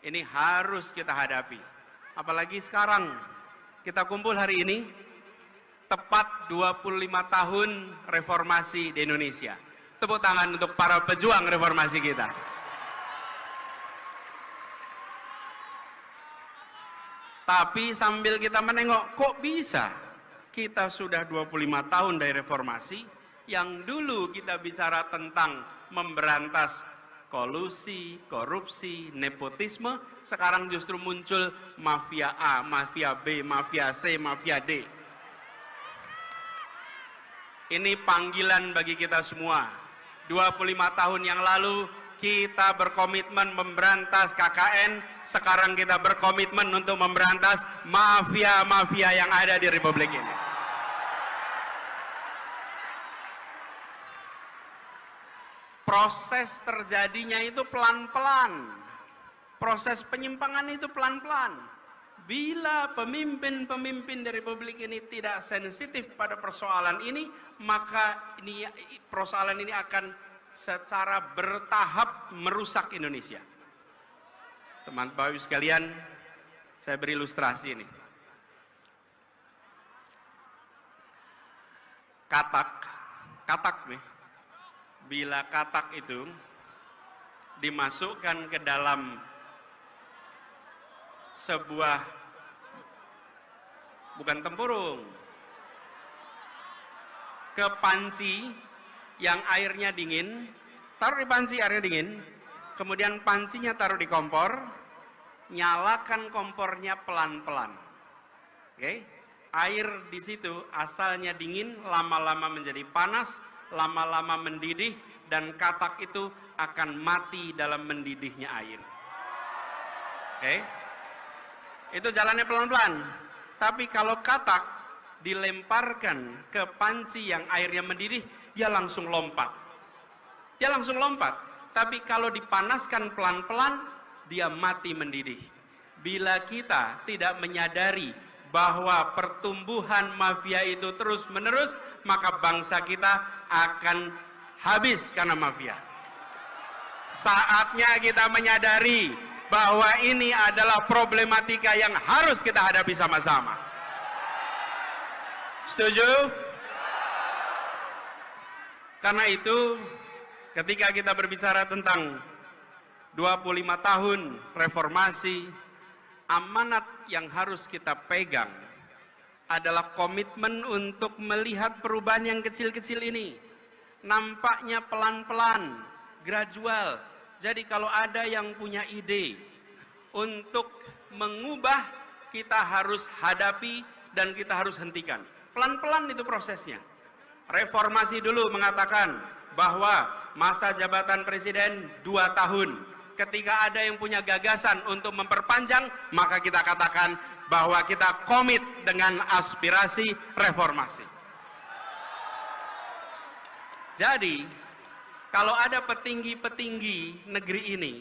Ini harus kita hadapi. Apalagi sekarang, kita kumpul hari ini, tepat 25 tahun reformasi di Indonesia. Tepuk tangan untuk para pejuang reformasi kita. Tapi sambil kita menengok, kok bisa? Kita sudah 25 tahun dari reformasi, Yang dulu kita bicara tentang memberantas kolusi, korupsi, nepotisme, sekarang justru muncul mafia A, mafia B, mafia C, mafia D. Ini panggilan bagi kita semua. 25 tahun yang lalu kita berkomitmen memberantas KKN, sekarang kita berkomitmen untuk memberantas mafia-mafia yang ada di Republik ini. Proses terjadinya itu pelan-pelan. Proses penyimpangan itu pelan-pelan. Bila pemimpin-pemimpin di Republik ini tidak sensitif pada persoalan ini, maka persoalan ini akan secara bertahap merusak Indonesia. Teman-teman sekalian, saya beri ilustrasi ini. Katak nih. Bila katak itu dimasukkan ke dalam sebuah, bukan tempurung, ke panci yang airnya dingin, taruh di panci airnya dingin, kemudian pancinya taruh di kompor, nyalakan kompornya pelan-pelan. Oke? Air di situ asalnya dingin, lama-lama menjadi panas, lama-lama mendidih, dan katak itu akan mati dalam mendidihnya air. Oke? Itu jalannya pelan-pelan. Tapi kalau katak dilemparkan ke panci yang airnya mendidih, dia langsung lompat. Dia langsung lompat. Tapi kalau dipanaskan pelan-pelan, dia mati mendidih. Bila kita tidak menyadari bahwa pertumbuhan mafia itu terus-menerus, maka bangsa kita akan habis karena mafia. Saatnya kita menyadari bahwa ini adalah problematika yang harus kita hadapi sama-sama. Setuju? Karena itu, ketika kita berbicara tentang 25 tahun reformasi, amanat yang harus kita pegang adalah komitmen untuk melihat perubahan yang kecil-kecil ini. Nampaknya pelan-pelan, gradual. Jadi kalau ada yang punya ide untuk mengubah, kita harus hadapi dan kita harus hentikan. Pelan-pelan itu prosesnya. Reformasi dulu mengatakan bahwa masa jabatan presiden 2 tahun. Ketika ada yang punya gagasan untuk memperpanjang, maka kita katakan bahwa kita komit dengan aspirasi reformasi. Jadi, kalau ada petinggi-petinggi negeri ini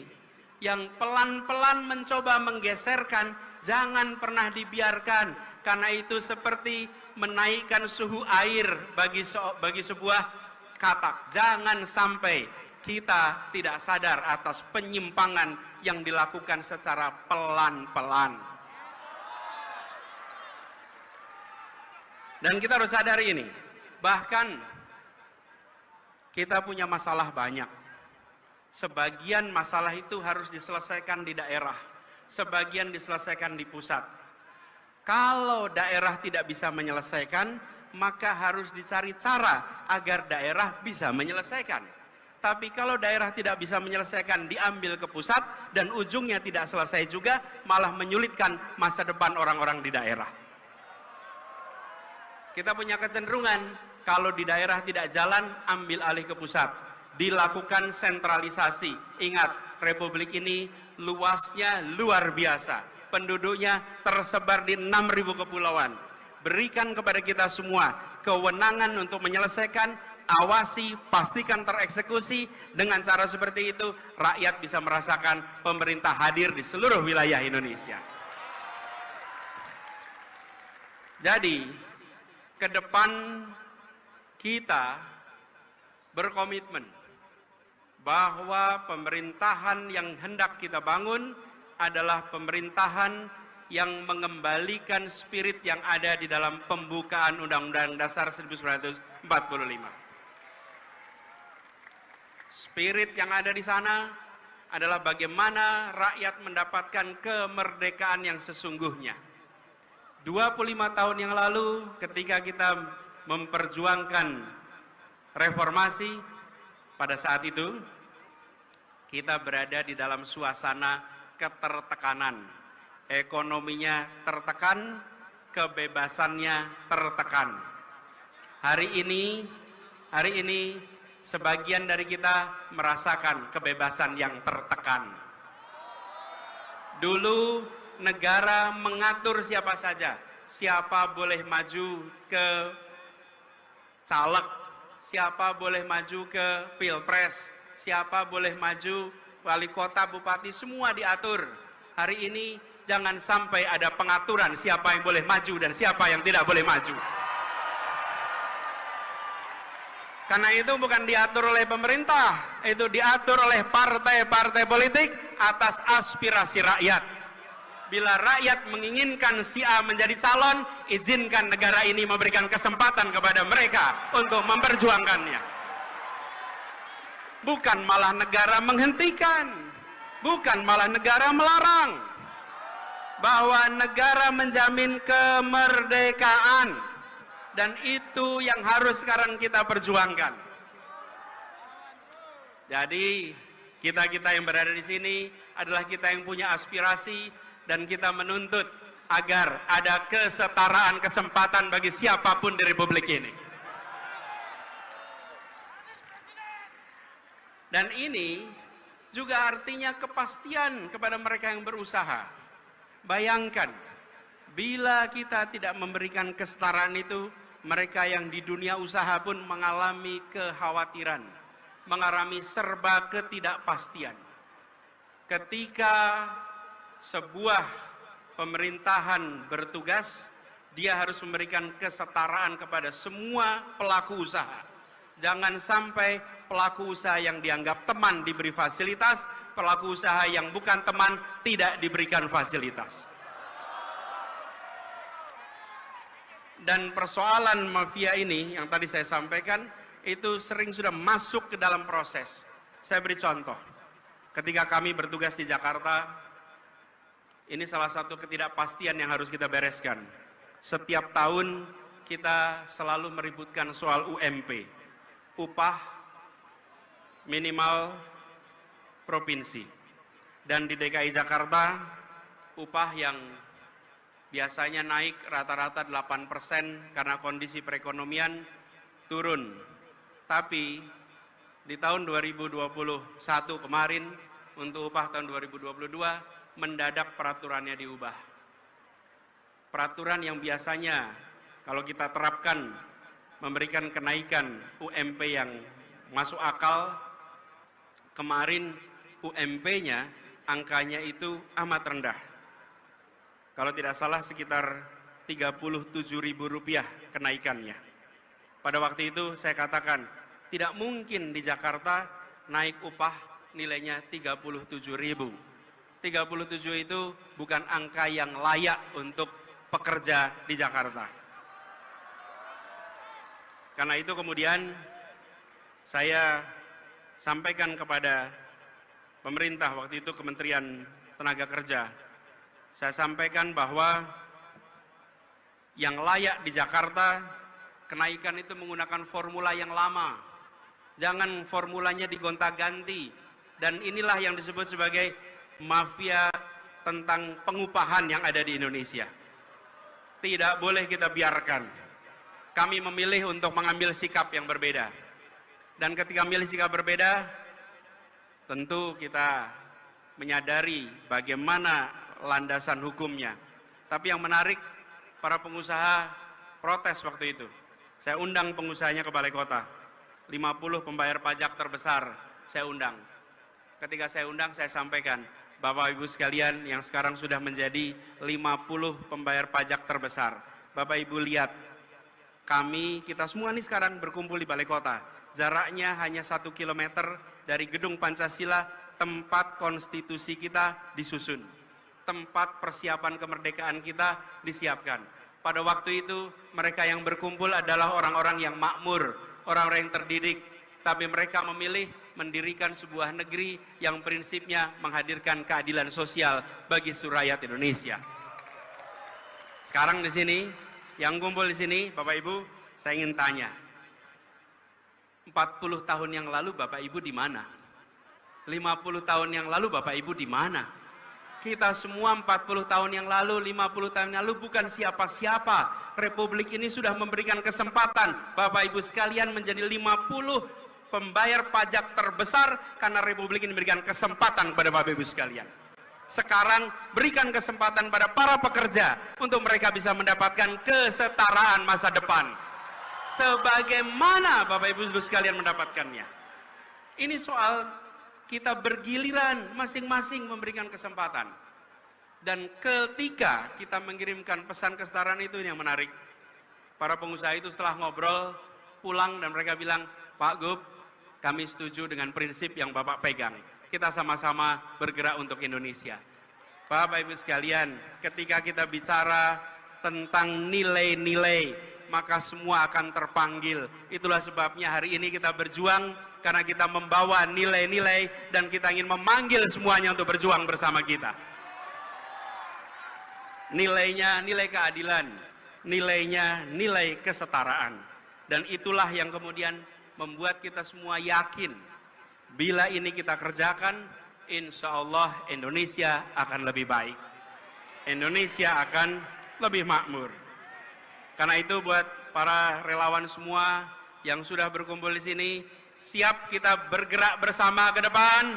yang pelan-pelan mencoba menggeserkan, jangan pernah dibiarkan. Karena itu seperti menaikkan suhu air bagi sebuah katak. Jangan sampai kita tidak sadar atas penyimpangan yang dilakukan secara pelan-pelan. Dan kita harus sadari ini. Bahkan kita punya masalah banyak. Sebagian masalah itu harus diselesaikan di daerah. Sebagian diselesaikan di pusat. Kalau daerah tidak bisa menyelesaikan, maka harus dicari cara agar daerah bisa menyelesaikan. Tapi kalau daerah tidak bisa menyelesaikan, diambil ke pusat, dan ujungnya tidak selesai juga, malah menyulitkan masa depan orang-orang di daerah. Kita punya kecenderungan, kalau di daerah tidak jalan, ambil alih ke pusat. Dilakukan sentralisasi. Ingat, Republik ini luasnya luar biasa. Penduduknya tersebar di 6.000 kepulauan. Berikan kepada kita semua kewenangan untuk menyelesaikan, awasi, pastikan tereksekusi. Dengan cara seperti itu, rakyat bisa merasakan pemerintah hadir di seluruh wilayah Indonesia. Jadi, ke depan kita berkomitmen bahwa pemerintahan yang hendak kita bangun adalah pemerintahan yang mengembalikan spirit yang ada di dalam pembukaan Undang-Undang Dasar 1945. Spirit yang ada di sana adalah bagaimana rakyat mendapatkan kemerdekaan yang sesungguhnya. 25 tahun yang lalu ketika kita memperjuangkan reformasi, pada saat itu kita berada di dalam suasana ketertekanan. Ekonominya tertekan, kebebasannya tertekan. Hari ini sebagian dari kita merasakan kebebasan yang tertekan. Dulu negara mengatur siapa saja, siapa boleh maju ke caleg, siapa boleh maju ke pilpres, siapa boleh maju wali kota, bupati, semua diatur. Hari ini jangan sampai ada pengaturan siapa yang boleh maju dan siapa yang tidak boleh maju. Karena itu bukan diatur oleh pemerintah, itu diatur oleh partai-partai politik atas aspirasi rakyat. Bila rakyat menginginkan si A menjadi calon, izinkan negara ini memberikan kesempatan kepada mereka untuk memperjuangkannya. Bukan malah negara menghentikan, bukan malah negara melarang. Bahwa negara menjamin kemerdekaan, dan itu yang harus sekarang kita perjuangkan. Jadi kita yang berada di sini adalah kita yang punya aspirasi, dan kita menuntut agar ada kesetaraan kesempatan bagi siapapun di Republik ini. Dan ini juga artinya kepastian kepada mereka yang berusaha. Bayangkan, bila kita tidak memberikan kesetaraan itu, mereka yang di dunia usaha pun mengalami kekhawatiran, mengalami serba ketidakpastian. Ketika sebuah pemerintahan bertugas, dia harus memberikan kesetaraan kepada semua pelaku usaha. Jangan sampai pelaku usaha yang dianggap teman diberi fasilitas, pelaku usaha yang bukan teman tidak diberikan fasilitas. Dan persoalan mafia ini yang tadi saya sampaikan, itu sering sudah masuk ke dalam proses. Saya beri contoh. Ketika kami bertugas di Jakarta, ini salah satu ketidakpastian yang harus kita bereskan. Setiap tahun kita selalu meributkan soal UMP, upah minimal provinsi. Dan di DKI Jakarta, upah yang biasanya naik rata-rata 8% karena kondisi perekonomian turun. Tapi di tahun 2021 kemarin, untuk upah tahun 2022, mendadak peraturannya diubah. Peraturan yang biasanya kalau kita terapkan memberikan kenaikan UMP yang masuk akal, kemarin UMP-nya angkanya itu amat rendah. Kalau tidak salah sekitar Rp37.000 kenaikannya. Pada waktu itu saya katakan, tidak mungkin di Jakarta naik upah nilainya 37.000. 37 itu bukan angka yang layak untuk pekerja di Jakarta. Karena itu kemudian saya sampaikan kepada pemerintah waktu itu, Kementerian Tenaga Kerja, saya sampaikan bahwa yang layak di Jakarta kenaikan itu menggunakan formula yang lama. Jangan formulanya digonta-ganti. Dan inilah yang disebut sebagai mafia tentang pengupahan yang ada di Indonesia. Tidak boleh kita biarkan. Kami memilih untuk mengambil sikap yang berbeda. Dan ketika memilih sikap berbeda, tentu kita menyadari bagaimana landasan hukumnya. Tapi yang menarik, para pengusaha protes waktu itu. Saya undang pengusahanya ke Balai Kota. 50 pembayar pajak terbesar saya undang. Ketika saya undang, saya sampaikan, Bapak Ibu sekalian yang sekarang sudah menjadi 50 pembayar pajak terbesar. Bapak Ibu lihat, kita semua ini sekarang berkumpul di Balai Kota. Jaraknya hanya 1 kilometer dari Gedung Pancasila, tempat konstitusi kita disusun. Tempat persiapan kemerdekaan kita disiapkan. Pada waktu itu mereka yang berkumpul adalah orang-orang yang makmur, orang-orang yang terdidik. Tapi mereka memilih mendirikan sebuah negeri yang prinsipnya menghadirkan keadilan sosial bagi seluruh rakyat Indonesia. Sekarang di sini, yang kumpul di sini, Bapak Ibu, saya ingin tanya. 40 tahun yang lalu Bapak Ibu di mana? 50 tahun yang lalu Bapak Ibu di mana? Kita semua 40 tahun yang lalu, 50 tahun yang lalu bukan siapa-siapa. Republik ini sudah memberikan kesempatan Bapak Ibu sekalian menjadi 50 pembayar pajak terbesar karena Republik ini memberikan kesempatan kepada Bapak Ibu sekalian. Sekarang berikan kesempatan pada para pekerja untuk mereka bisa mendapatkan kesetaraan masa depan. Sebagaimana Bapak Ibu sekalian mendapatkannya. Ini soal kita bergiliran masing-masing memberikan kesempatan. Dan ketika kita mengirimkan pesan kesetaraan itu yang menarik. Para pengusaha itu setelah ngobrol pulang dan mereka bilang, Pak Gub, kami setuju dengan prinsip yang Bapak pegang. Kita sama-sama bergerak untuk Indonesia. Bapak Ibu sekalian, ketika kita bicara tentang nilai-nilai, maka semua akan terpanggil. Itulah sebabnya hari ini kita berjuang, karena kita membawa nilai-nilai dan kita ingin memanggil semuanya untuk berjuang bersama kita. Nilainya nilai keadilan, nilainya nilai kesetaraan. Dan itulah yang kemudian membuat kita semua yakin, bila ini kita kerjakan, insya Allah Indonesia akan lebih baik. Indonesia akan lebih makmur. Karena itu buat para relawan semua yang sudah berkumpul di sini, siap kita bergerak bersama ke depan?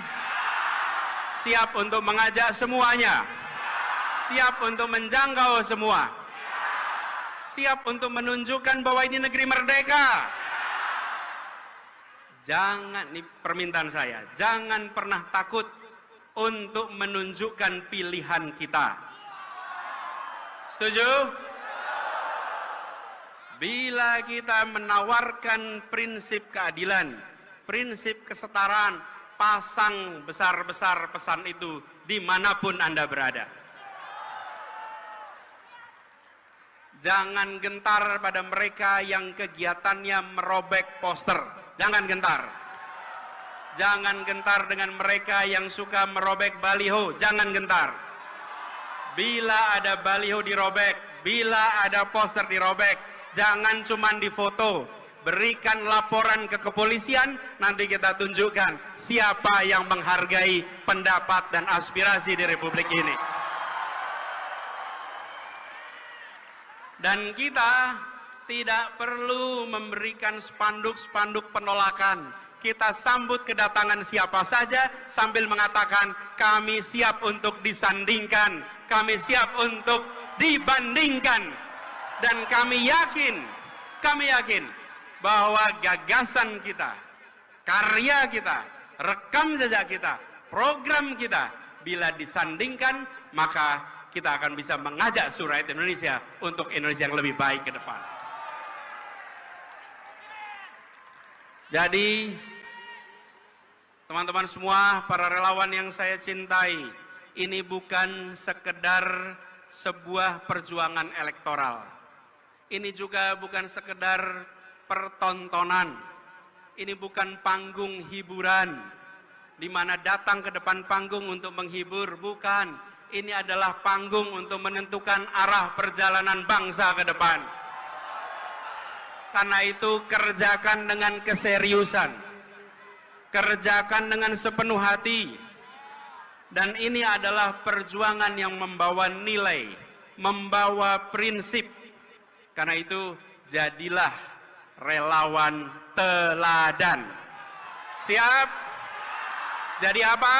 Siap untuk mengajak semuanya? Siap untuk menjangkau semua? Siap untuk menunjukkan bahwa ini negeri merdeka? Jangan, ini permintaan saya, jangan pernah takut untuk menunjukkan pilihan kita. Setuju? Bila kita menawarkan prinsip keadilan, prinsip kesetaraan, pasang besar-besar pesan itu dimanapun Anda berada. Jangan gentar pada mereka yang kegiatannya merobek poster. Jangan gentar. Jangan gentar dengan mereka yang suka merobek baliho. Jangan gentar. Bila ada baliho dirobek, bila ada poster dirobek, jangan cuma difoto, berikan laporan ke kepolisian, nanti kita tunjukkan siapa yang menghargai pendapat dan aspirasi di Republik ini. Dan kita tidak perlu memberikan spanduk-spanduk penolakan. Kita sambut kedatangan siapa saja sambil mengatakan kami siap untuk disandingkan, kami siap untuk dibandingkan. Dan kami yakin bahwa gagasan kita, karya kita, rekam jejak kita, program kita, bila disandingkan, maka kita akan bisa mengajak rakyat Indonesia untuk Indonesia yang lebih baik ke depan. Jadi, teman-teman semua, para relawan yang saya cintai, ini bukan sekedar sebuah perjuangan elektoral. Ini juga bukan sekedar pertontonan. Ini bukan panggung hiburan, di mana datang ke depan panggung untuk menghibur, bukan. Ini adalah panggung untuk menentukan arah perjalanan bangsa ke depan. Karena itu kerjakan dengan keseriusan, kerjakan dengan sepenuh hati. Dan ini adalah perjuangan yang membawa nilai, membawa prinsip. Karena itu jadilah relawan teladan. Siap? Jadi apa?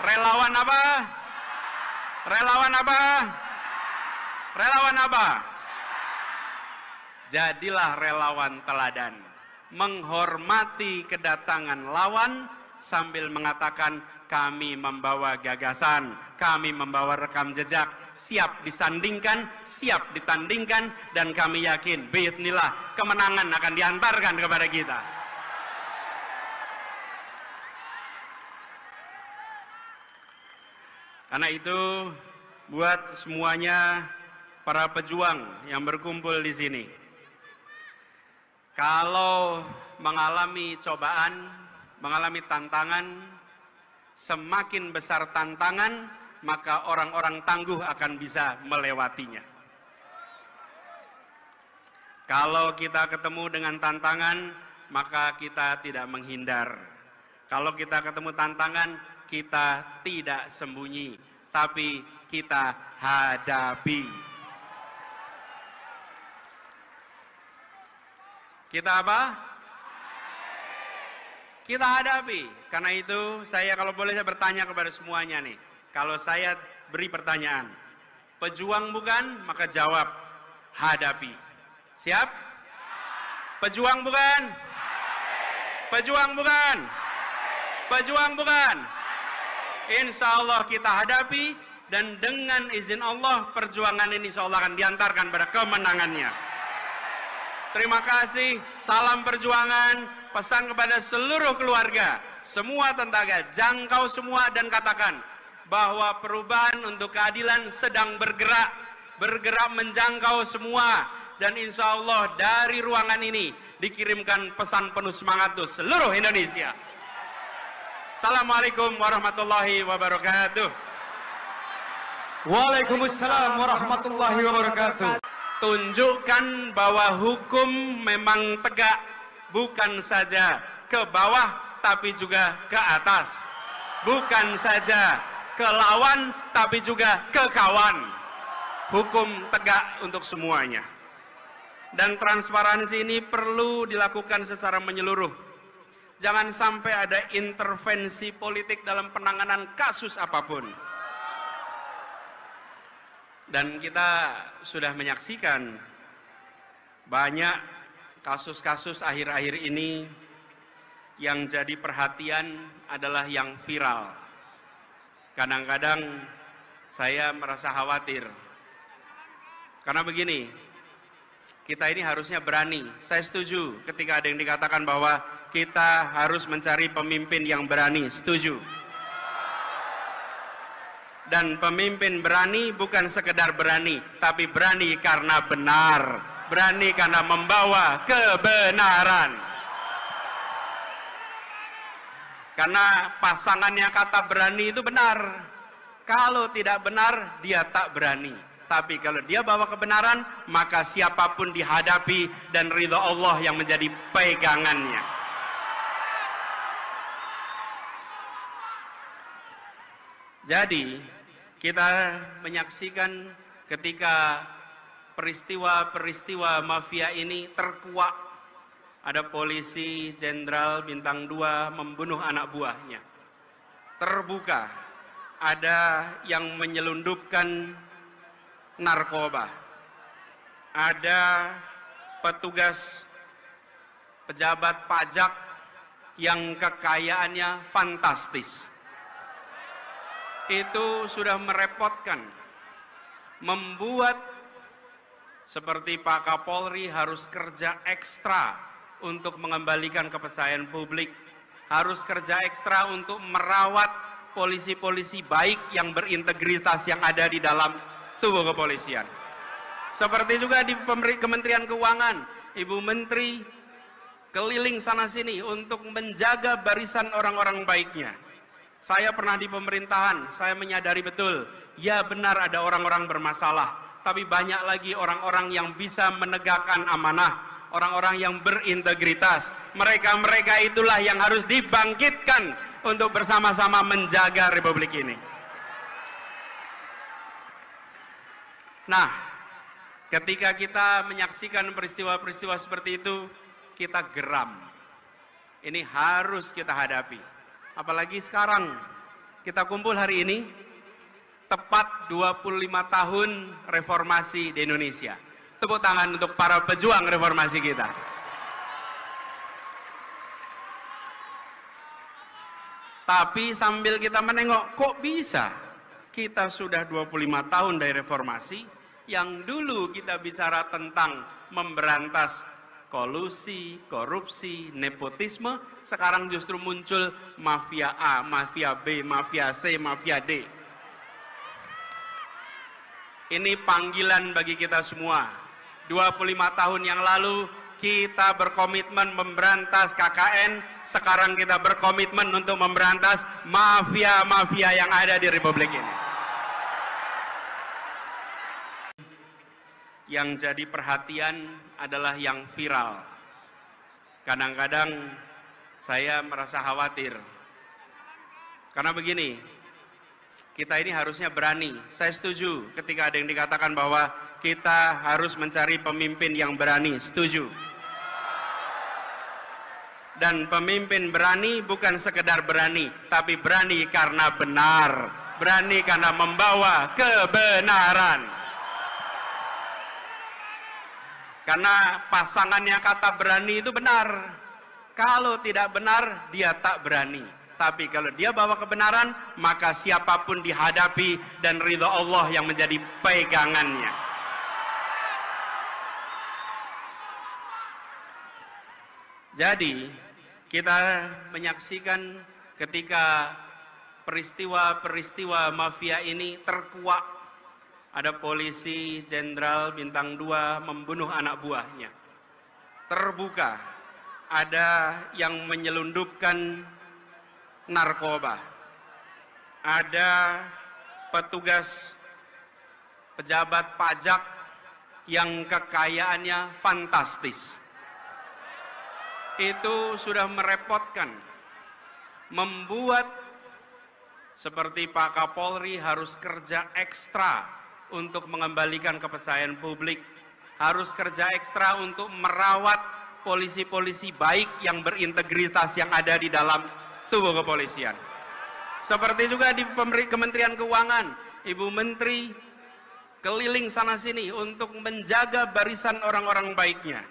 Relawan apa? Relawan apa? Relawan apa? Jadilah relawan teladan. Menghormati kedatangan lawan sambil mengatakan kami membawa gagasan, kami membawa rekam jejak, siap disandingkan, siap ditandingkan, dan kami yakin biidznillah kemenangan akan diantarkan kepada kita. Karena itu buat semuanya para pejuang yang berkumpul di sini, kalau mengalami cobaan, mengalami tantangan, semakin besar tantangan, maka orang-orang tangguh akan bisa melewatinya. Kalau kita ketemu dengan tantangan, maka kita tidak menghindar. Kalau kita ketemu tantangan, kita tidak sembunyi, tapi kita hadapi. Kita apa? Kita hadapi. Karena itu saya kalau boleh saya bertanya kepada semuanya nih. Kalau saya beri pertanyaan, pejuang bukan? Maka jawab, hadapi. Siap? Pejuang bukan? Pejuang bukan? Pejuang bukan? Insya Allah kita hadapi, dan dengan izin Allah perjuangan ini insya Allah akan diantarkan pada kemenangannya. Terima kasih, salam perjuangan, pesan kepada seluruh keluarga, semua tentaga, jangkau semua dan katakan bahwa perubahan untuk keadilan sedang bergerak menjangkau semua, dan insya Allah dari ruangan ini dikirimkan pesan penuh semangat untuk seluruh Indonesia. Assalamualaikum warahmatullahi wabarakatuh. Waalaikumsalam warahmatullahi wabarakatuh. Tunjukkan bahwa hukum memang tegak, bukan saja ke bawah tapi juga ke atas, bukan saja ke lawan tapi juga ke kawan. Hukum tegak untuk semuanya, dan transparansi ini perlu dilakukan secara menyeluruh. Jangan sampai ada intervensi politik dalam penanganan kasus apapun. Dan kita sudah menyaksikan banyak kasus-kasus akhir-akhir ini yang jadi perhatian adalah yang viral. Kadang-kadang saya merasa khawatir. Karena begini, kita ini harusnya berani. Saya setuju ketika ada yang dikatakan bahwa kita harus mencari pemimpin yang berani. Setuju. Dan pemimpin berani bukan sekedar berani, tapi berani karena benar, berani karena membawa kebenaran. Karena pasangannya kata berani itu benar. Kalau tidak benar, dia tak berani. Tapi kalau dia bawa kebenaran, maka siapapun dihadapi dan ridha Allah yang menjadi pegangannya. Jadi, kita menyaksikan ketika peristiwa-peristiwa mafia ini terkuak. Ada polisi jenderal bintang 2 membunuh anak buahnya. Terbuka, ada yang menyelundupkan narkoba. Ada petugas pejabat pajak yang kekayaannya fantastis. Itu sudah merepotkan, membuat seperti Pak Kapolri harus kerja ekstra untuk mengembalikan kepercayaan publik, harus kerja ekstra untuk merawat polisi-polisi baik yang berintegritas yang ada di dalam tubuh kepolisian. Seperti juga di Kementerian Keuangan, Ibu Menteri keliling sana sini untuk menjaga barisan orang-orang baiknya. Saya pernah di pemerintahan, saya menyadari betul, ya benar ada orang-orang bermasalah, tapi banyak lagi orang-orang yang bisa menegakkan amanah, orang-orang yang berintegritas. Mereka-mereka itulah yang harus dibangkitkan untuk bersama-sama menjaga Republik ini. Nah, ketika kita menyaksikan peristiwa-peristiwa seperti itu, kita geram. Ini harus kita hadapi. Apalagi sekarang kita kumpul hari ini tepat 25 tahun reformasi di Indonesia. Tepuk tangan untuk para pejuang reformasi kita. Tapi sambil kita menengok, kok bisa kita sudah 25 tahun dari reformasi, yang dulu kita bicara tentang memberantas kolusi, korupsi, nepotisme, sekarang justru muncul mafia A, mafia B, mafia C, mafia D. Ini panggilan bagi kita semua. 25 tahun yang lalu kita berkomitmen memberantas KKN, sekarang kita berkomitmen untuk memberantas mafia-mafia yang ada di Republik ini. Yang jadi perhatian adalah yang viral. Kadang-kadang saya merasa khawatir. Karena begini, kita ini harusnya berani. Saya setuju ketika ada yang dikatakan bahwa kita harus mencari pemimpin yang berani. Setuju. Dan pemimpin berani bukan sekedar berani, tapi berani karena benar. Berani karena membawa kebenaran. Karena pasangannya kata berani itu benar. Kalau tidak benar, dia tak berani. Tapi kalau dia bawa kebenaran, maka siapapun dihadapi dan ridha Allah yang menjadi pegangannya. Jadi, kita menyaksikan ketika peristiwa-peristiwa mafia ini terkuak. Ada polisi jenderal bintang 2 membunuh anak buahnya. Terbuka, ada yang menyelundupkan narkoba. Ada petugas pejabat pajak yang kekayaannya fantastis. Itu sudah merepotkan, membuat seperti Pak Kapolri harus kerja ekstra untuk mengembalikan kepercayaan publik, harus kerja ekstra untuk merawat polisi-polisi baik yang berintegritas yang ada di dalam tubuh kepolisian. Seperti juga di Kementerian Keuangan, Ibu Menteri keliling sana sini untuk menjaga barisan orang-orang baiknya.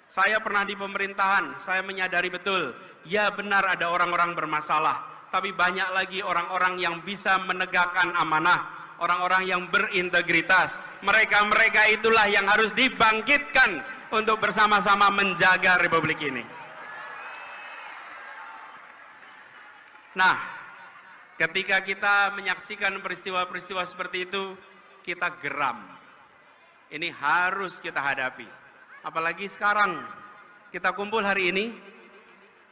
Saya pernah di pemerintahan, saya menyadari betul, ya benar ada orang-orang bermasalah, tapi banyak lagi orang-orang yang bisa menegakkan amanah, orang-orang yang berintegritas. Mereka-mereka itulah yang harus dibangkitkan untuk bersama-sama menjaga Republik ini. Nah, ketika kita menyaksikan peristiwa-peristiwa seperti itu, kita geram. Ini harus kita hadapi. Apalagi sekarang, kita kumpul hari ini,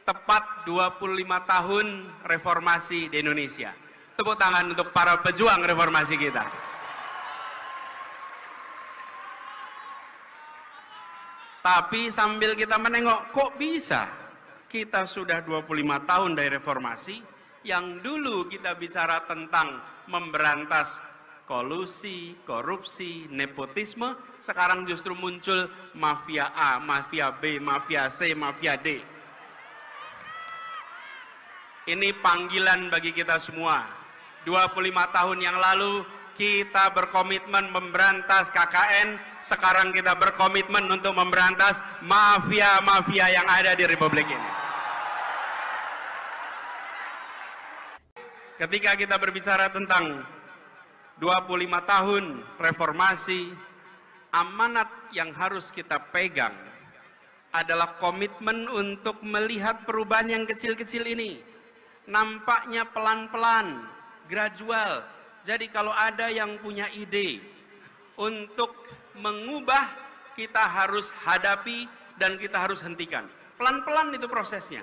tepat 25 tahun reformasi di Indonesia. Tepuk tangan untuk para pejuang reformasi kita. Tapi sambil kita menengok, kok bisa kita sudah 25 tahun dari reformasi, yang dulu kita bicara tentang memberantas kolusi, korupsi, nepotisme, sekarang justru muncul mafia A, mafia B, mafia C, mafia D. Ini panggilan bagi kita semua. 25 tahun yang lalu kita berkomitmen memberantas KKN, sekarang kita berkomitmen untuk memberantas mafia-mafia yang ada di Republik ini. Ketika kita berbicara tentang 25 tahun reformasi, amanat yang harus kita pegang adalah komitmen untuk melihat perubahan yang kecil-kecil ini. Nampaknya pelan-pelan, gradual. Jadi kalau ada yang punya ide untuk mengubah, kita harus hadapi dan kita harus hentikan. Pelan-pelan itu prosesnya.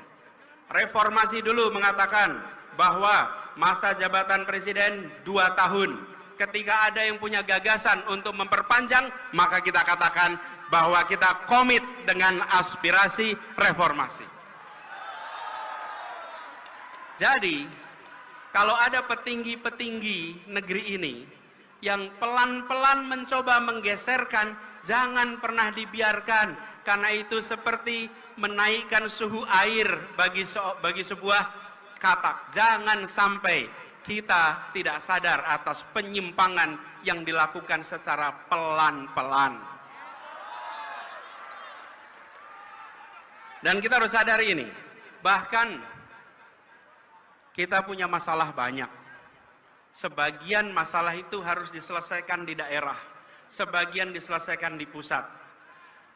Reformasi dulu mengatakan bahwa masa jabatan presiden 2 tahun. Ketika ada yang punya gagasan untuk memperpanjang, maka kita katakan bahwa kita komit dengan aspirasi reformasi. Jadi, kalau ada petinggi-petinggi negeri ini yang pelan-pelan mencoba menggeserkan, jangan pernah dibiarkan, karena itu seperti menaikkan suhu air bagi sebuah katak. Jangan sampai kita tidak sadar atas penyimpangan yang dilakukan secara pelan-pelan. Dan kita harus sadari ini, bahkan kita punya masalah banyak. Sebagian masalah itu harus diselesaikan di daerah, sebagian diselesaikan di pusat.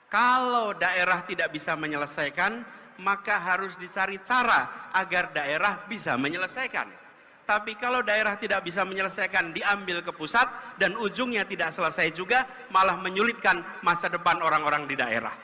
Kalau daerah tidak bisa menyelesaikan, maka harus dicari cara agar daerah bisa menyelesaikan. Tapi kalau daerah tidak bisa menyelesaikan, diambil ke pusat dan ujungnya tidak selesai juga, malah menyulitkan masa depan orang-orang di daerah.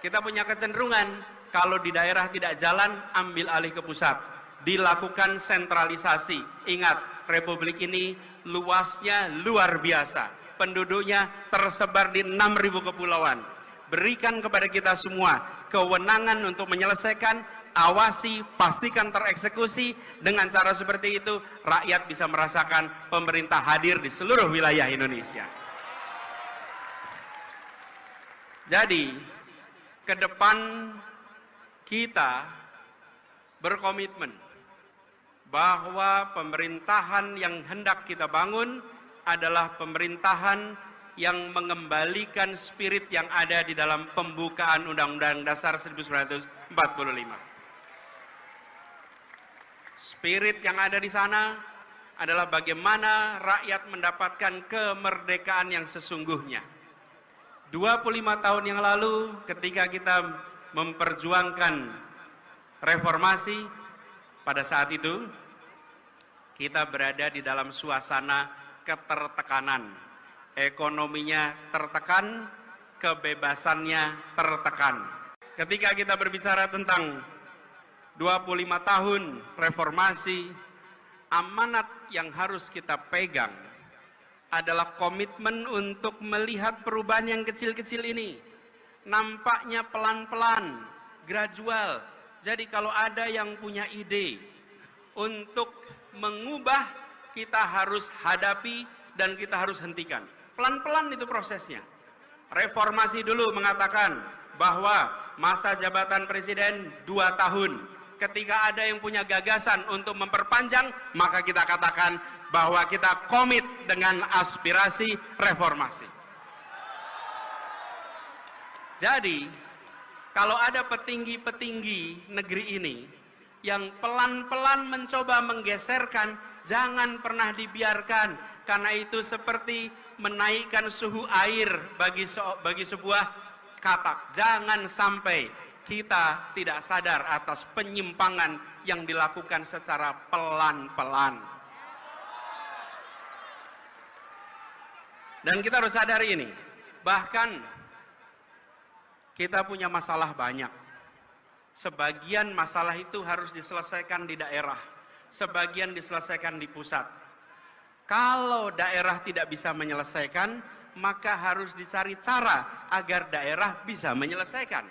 Kita punya kecenderungan, kalau di daerah tidak jalan, ambil alih ke pusat. Dilakukan sentralisasi. Ingat, Republik ini luasnya luar biasa. Penduduknya tersebar di 6.000 kepulauan. berikan kepada kita semua kewenangan untuk menyelesaikan, awasi, pastikan tereksekusi. Dengan cara seperti itu, rakyat bisa merasakan pemerintah hadir di seluruh wilayah Indonesia. Jadi, ke depan kita berkomitmen bahwa pemerintahan yang hendak kita bangun adalah pemerintahan yang mengembalikan spirit yang ada di dalam pembukaan Undang-Undang Dasar 1945. Spirit yang ada di sana adalah bagaimana rakyat mendapatkan kemerdekaan yang sesungguhnya. 25 tahun yang lalu ketika kita memperjuangkan reformasi, pada saat itu kita berada di dalam suasana ketertekanan. Ekonominya tertekan, kebebasannya tertekan. Ketika kita berbicara tentang 25 tahun reformasi, amanat yang harus kita pegang adalah komitmen untuk melihat perubahan yang kecil-kecil ini. Nampaknya pelan-pelan, gradual. Jadi kalau ada yang punya ide untuk mengubah, kita harus hadapi dan kita harus hentikan. Pelan-pelan itu prosesnya. Reformasi dulu mengatakan bahwa masa jabatan presiden 2 tahun. Ketika ada yang punya gagasan untuk memperpanjang, maka kita katakan bahwa kita komit dengan aspirasi reformasi. Jadi, kalau ada petinggi-petinggi negeri ini yang pelan-pelan mencoba menggeserkan, jangan pernah dibiarkan, karena itu seperti menaikkan suhu air bagi sebuah katak. Jangan sampai kita tidak sadar atas penyimpangan yang dilakukan secara pelan-pelan. Dan kita harus sadari ini, bahkan kita punya masalah banyak. Sebagian masalah itu harus diselesaikan di daerah, sebagian diselesaikan di pusat. Kalau daerah tidak bisa menyelesaikan, maka harus dicari cara agar daerah bisa menyelesaikan.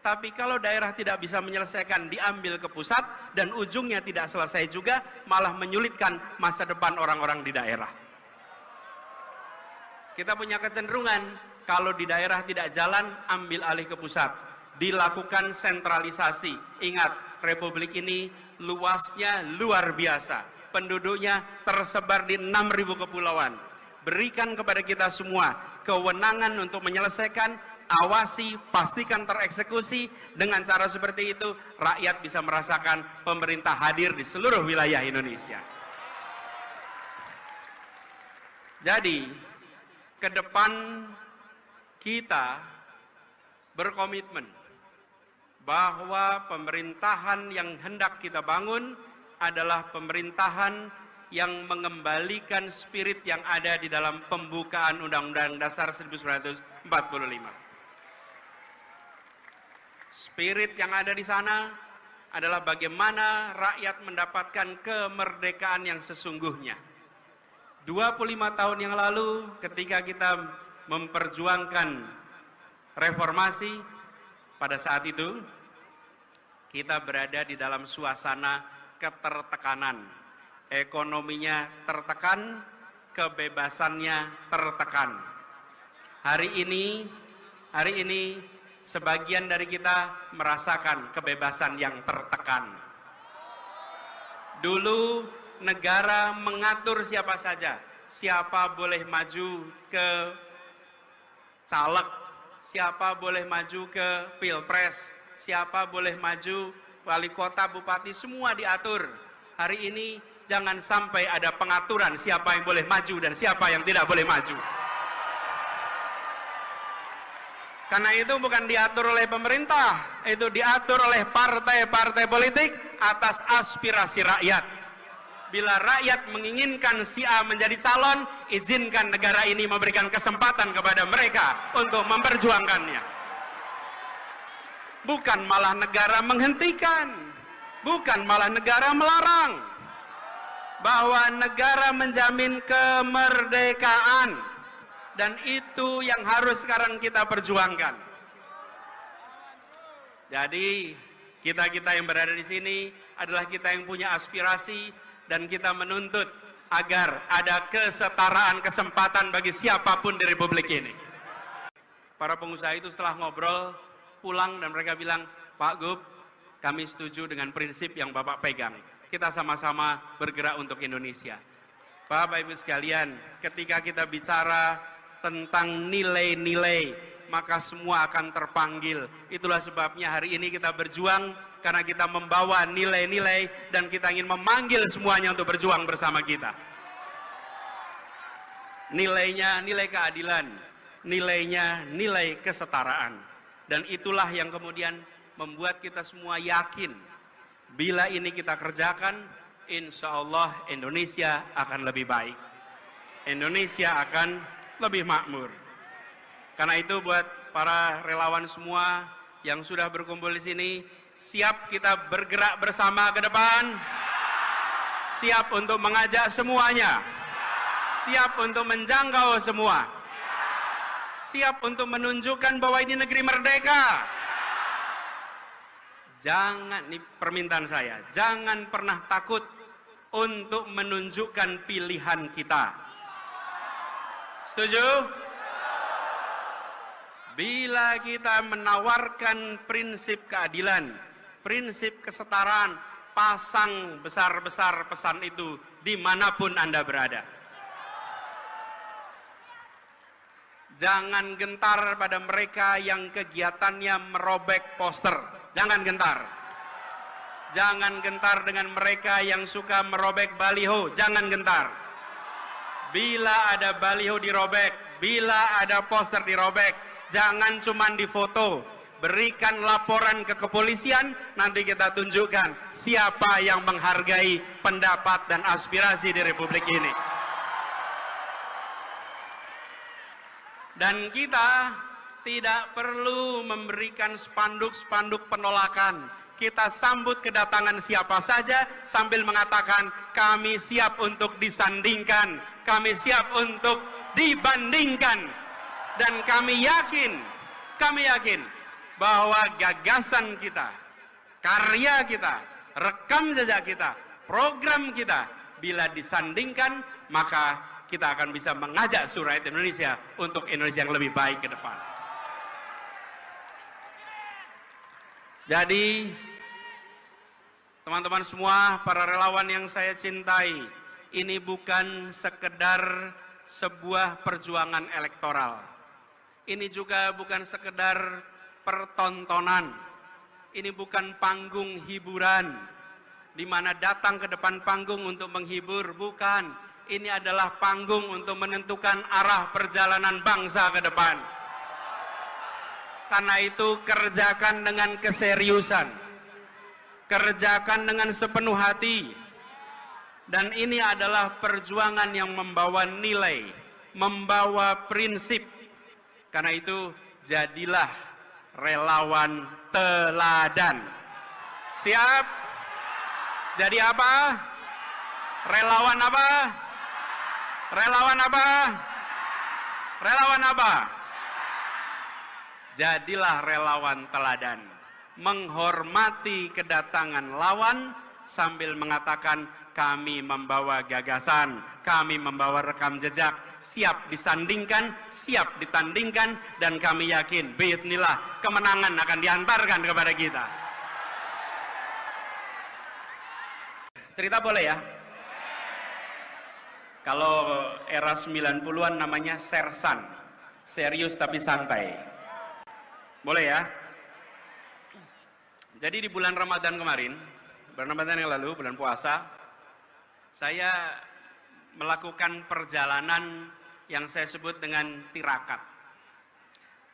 Tapi kalau daerah tidak bisa menyelesaikan, diambil ke pusat, dan ujungnya tidak selesai juga, malah menyulitkan masa depan orang-orang di daerah. Kita punya kecenderungan, kalau di daerah tidak jalan, ambil alih ke pusat. Dilakukan sentralisasi. Ingat, Republik ini luasnya luar biasa. Penduduknya tersebar di 6.000 kepulauan. Berikan kepada kita semua kewenangan untuk menyelesaikan, awasi, pastikan tereksekusi. Dengan cara seperti itu, rakyat bisa merasakan pemerintah hadir di seluruh wilayah Indonesia. Jadi, ke depan kita berkomitmen bahwa pemerintahan yang hendak kita bangun adalah pemerintahan yang mengembalikan spirit yang ada di dalam pembukaan Undang-Undang Dasar 1945. Spirit yang ada di sana adalah bagaimana rakyat mendapatkan kemerdekaan yang sesungguhnya. 25 tahun yang lalu ketika kita memperjuangkan reformasi, pada saat itu kita berada di dalam suasana ketertekanan. Ekonominya tertekan, kebebasannya tertekan. Hari ini sebagian dari kita merasakan kebebasan yang tertekan. Dulu negara mengatur siapa saja, siapa boleh maju ke caleg, siapa boleh maju ke pilpres, siapa boleh maju wali kota, bupati, semua diatur. Hari ini jangan sampai ada pengaturan siapa yang boleh maju dan siapa yang tidak boleh maju. Karena itu bukan diatur oleh pemerintah, itu diatur oleh partai-partai politik atas aspirasi rakyat. Bila rakyat menginginkan si A menjadi calon, izinkan negara ini memberikan kesempatan kepada mereka untuk memperjuangkannya. Bukan malah negara menghentikan, bukan malah negara melarang. Bahwa negara menjamin kemerdekaan, dan itu yang harus sekarang kita perjuangkan. Jadi kita-kita yang berada di sini adalah kita yang punya aspirasi dan kita menuntut agar ada kesetaraan kesempatan bagi siapapun di Republik ini. Para pengusaha itu setelah ngobrol pulang dan mereka bilang, Pak Gub, kami setuju dengan prinsip yang Bapak pegang. Kita sama-sama bergerak untuk Indonesia. Bapak Ibu sekalian, ketika kita bicara tentang nilai-nilai, maka semua akan terpanggil. Itulah sebabnya hari ini kita berjuang, karena kita membawa nilai-nilai dan kita ingin memanggil semuanya untuk berjuang bersama kita. Nilainya nilai keadilan, nilainya nilai kesetaraan. Dan itulah yang kemudian membuat kita semua yakin, bila ini kita kerjakan, insya Allah Indonesia akan lebih baik. Indonesia akan lebih makmur. Karena itu buat para relawan semua yang sudah berkumpul di sini, siap kita bergerak bersama ke depan? Siap untuk mengajak semuanya? Siap untuk menjangkau semua? Siap untuk menunjukkan bahwa ini negeri merdeka? Jangan, ini permintaan saya, jangan pernah takut untuk menunjukkan pilihan kita. Setuju? Bila kita menawarkan prinsip keadilan, prinsip kesetaraan, pasang besar-besar pesan itu dimanapun Anda berada. Jangan gentar pada mereka yang kegiatannya merobek poster. Jangan gentar. Jangan gentar dengan mereka yang suka merobek baliho. Jangan gentar. Bila ada baliho dirobek, bila ada poster dirobek, jangan cuman difoto. Berikan laporan ke kepolisian, nanti kita tunjukkan siapa yang menghargai pendapat dan aspirasi di Republik ini. Dan kita tidak perlu memberikan spanduk-spanduk penolakan. Kita sambut kedatangan siapa saja sambil mengatakan kami siap untuk disandingkan, kami siap untuk dibandingkan. Dan kami yakin bahwa gagasan kita, karya kita, rekam jejak kita, program kita, bila disandingkan, maka kita akan bisa mengajak rakyat Indonesia untuk Indonesia yang lebih baik ke depan. Jadi, teman-teman semua, para relawan yang saya cintai, ini bukan sekedar sebuah perjuangan elektoral. Ini juga bukan sekedar pertontonan. Ini bukan panggung hiburan, di mana datang ke depan panggung untuk menghibur, bukan. Ini adalah panggung untuk menentukan arah perjalanan bangsa ke depan. Karena itu kerjakan dengan keseriusan, kerjakan dengan sepenuh hati. Dan ini adalah perjuangan yang membawa nilai, membawa prinsip. Karena itu jadilah relawan teladan. Siap? Jadi apa? Relawan apa? Relawan apa? Relawan apa? Jadilah relawan teladan. Menghormati kedatangan lawan sambil mengatakan kami membawa gagasan, kami membawa rekam jejak, siap disandingkan, siap ditandingkan, dan kami yakin biidznillah kemenangan akan diantarkan kepada kita. Cerita boleh ya? Kalau era 90-an namanya sersan, serius tapi santai. Boleh ya? Jadi di bulan Ramadan kemarin, bulan Ramadan yang lalu, bulan puasa, saya melakukan perjalanan yang saya sebut dengan tirakat.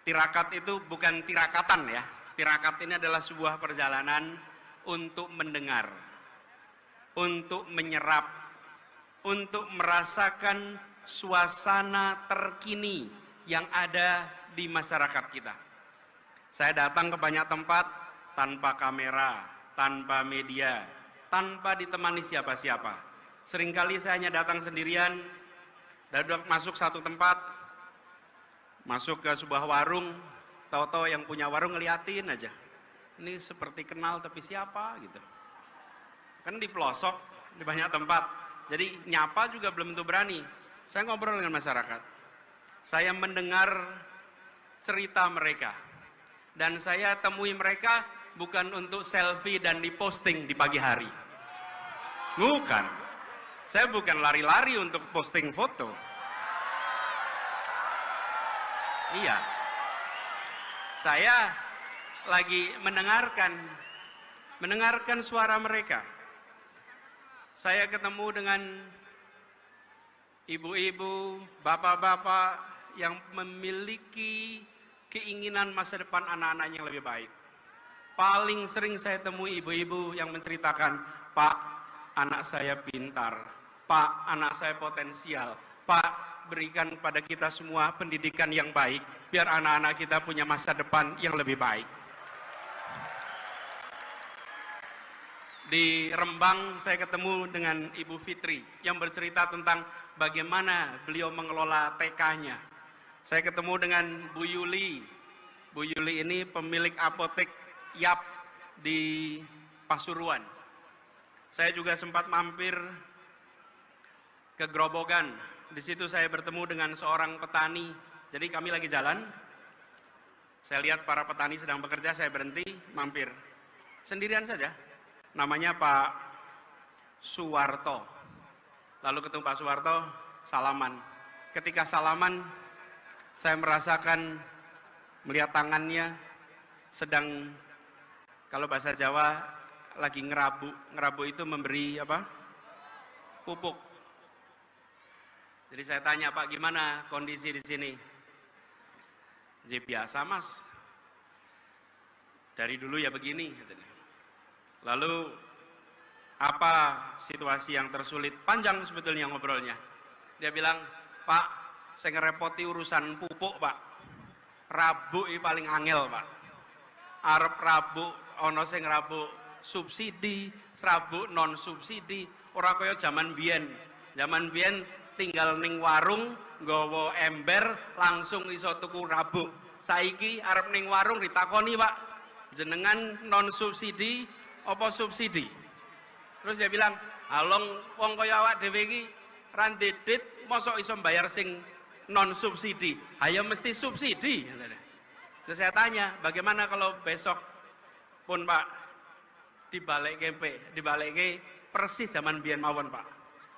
Tirakat itu bukan tirakatan ya. Tirakat ini adalah sebuah perjalanan untuk mendengar, untuk menyerap, untuk merasakan suasana terkini yang ada di masyarakat kita. Saya datang ke banyak tempat tanpa kamera, tanpa media, tanpa ditemani siapa-siapa. Seringkali saya hanya datang sendirian, dan masuk satu tempat, masuk ke sebuah warung, tahu-tahu yang punya warung ngeliatin aja. Ini seperti kenal tapi siapa gitu. Kan di pelosok, di banyak tempat. Jadi nyapa juga belum tentu berani. Saya ngobrol dengan masyarakat. Saya mendengar cerita mereka. Dan saya temui mereka bukan untuk selfie dan diposting di pagi hari. Bukan. Saya bukan lari-lari untuk posting foto. Iya. Saya lagi mendengarkan suara mereka. Saya ketemu dengan ibu-ibu, bapak-bapak yang memiliki keinginan masa depan anak-anaknya yang lebih baik. Paling sering saya temui ibu-ibu yang menceritakan, Pak, anak saya pintar, Pak, anak saya potensial, Pak, berikan pada kita semua pendidikan yang baik, biar anak-anak kita punya masa depan yang lebih baik. Di Rembang saya ketemu dengan Ibu Fitri yang bercerita tentang bagaimana beliau mengelola TK-nya. Saya ketemu dengan Bu Yuli. Bu Yuli ini pemilik apotek Yap di Pasuruan. Saya juga sempat mampir ke Grobogan. Di situ saya bertemu dengan seorang petani. Jadi kami lagi jalan. Saya lihat para petani sedang bekerja, saya berhenti, mampir. Sendirian saja. Namanya Pak Suwarto. Lalu ketemu Pak Suwarto, salaman. Ketika salaman, saya merasakan melihat tangannya sedang, kalau bahasa Jawa, lagi ngerabu. Ngerabu itu memberi apa? Pupuk. Jadi saya tanya, Pak, gimana kondisi di sini? Jadi biasa, Mas. Dari dulu ya begini. Lalu apa situasi yang tersulit? Panjang sebetulnya ngobrolnya. Dia bilang, Pak, saya ngerepoti urusan pupuk, Pak. Rabu ini paling angel, Pak. Arep rabu, ono sing rabu subsidi, rabu non subsidi. Ora kaya zaman biyen. Zaman biyen tinggal ning warung, nggawa ember, langsung iso tuku rabu. Saiki arep ning warung ditakoni, Pak, jenengan non subsidi apa subsidi? Terus dia bilang, along wong kaya awak dhewe iki ra ndedit mosok iso bayar sing non subsidi. Ayo mesti subsidi. Terus saya tanya, bagaimana kalau besok pun Pak dibalik persis zaman biyen mawon, Pak.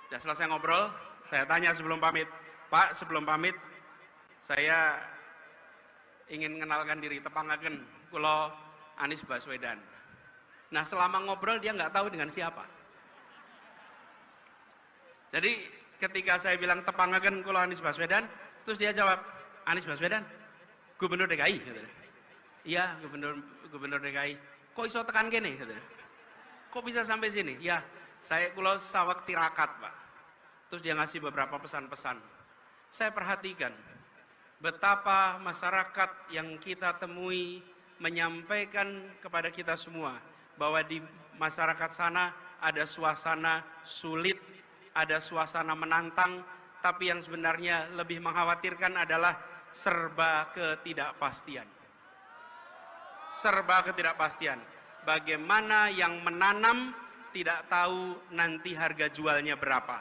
Udah selesai ngobrol, saya tanya sebelum pamit, Pak, sebelum pamit saya ingin mengenalkan diri, tepangaken kula Anies Baswedan. Nah, selama ngobrol dia nggak tahu dengan siapa. Jadi ketika saya bilang tepangaken kula Anies Baswedan, terus dia jawab, Anies Baswedan, Gubernur DKI. Iya, Gubernur DKI. Kok iso tekan kene? Kok bisa sampai sini? Ya, saya kula saweg tirakat, Pak. Terus dia ngasih beberapa pesan-pesan. Saya perhatikan betapa masyarakat yang kita temui menyampaikan kepada kita semua bahwa di masyarakat sana ada suasana sulit, ada suasana menantang, tapi yang sebenarnya lebih mengkhawatirkan adalah serba ketidakpastian. Serba ketidakpastian. Bagaimana yang menanam tidak tahu nanti harga jualnya berapa.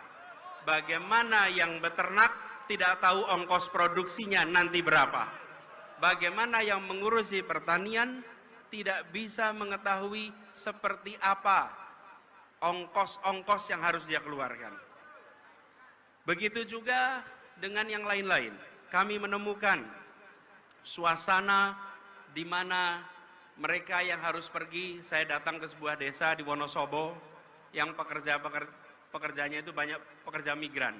Bagaimana yang beternak tidak tahu ongkos produksinya nanti berapa. Bagaimana yang mengurusi pertanian tidak bisa mengetahui seperti apa ongkos-ongkos yang harus dia keluarkan. Begitu juga dengan yang lain-lain. Kami menemukan suasana di mana mereka yang harus pergi, saya datang ke sebuah desa di Wonosobo yang pekerjanya itu banyak pekerja migran.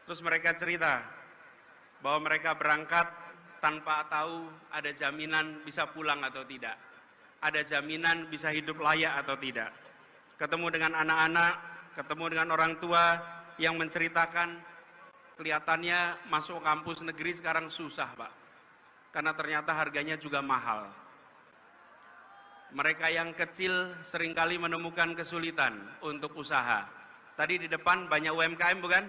Terus mereka cerita bahwa mereka berangkat tanpa tahu ada jaminan bisa pulang atau tidak. Ada jaminan bisa hidup layak atau tidak. Ketemu dengan anak-anak, ketemu dengan orang tua yang menceritakan kelihatannya masuk kampus negeri sekarang susah, Pak. Karena ternyata harganya juga mahal. Mereka yang kecil seringkali menemukan kesulitan untuk usaha. Tadi di depan banyak UMKM bukan?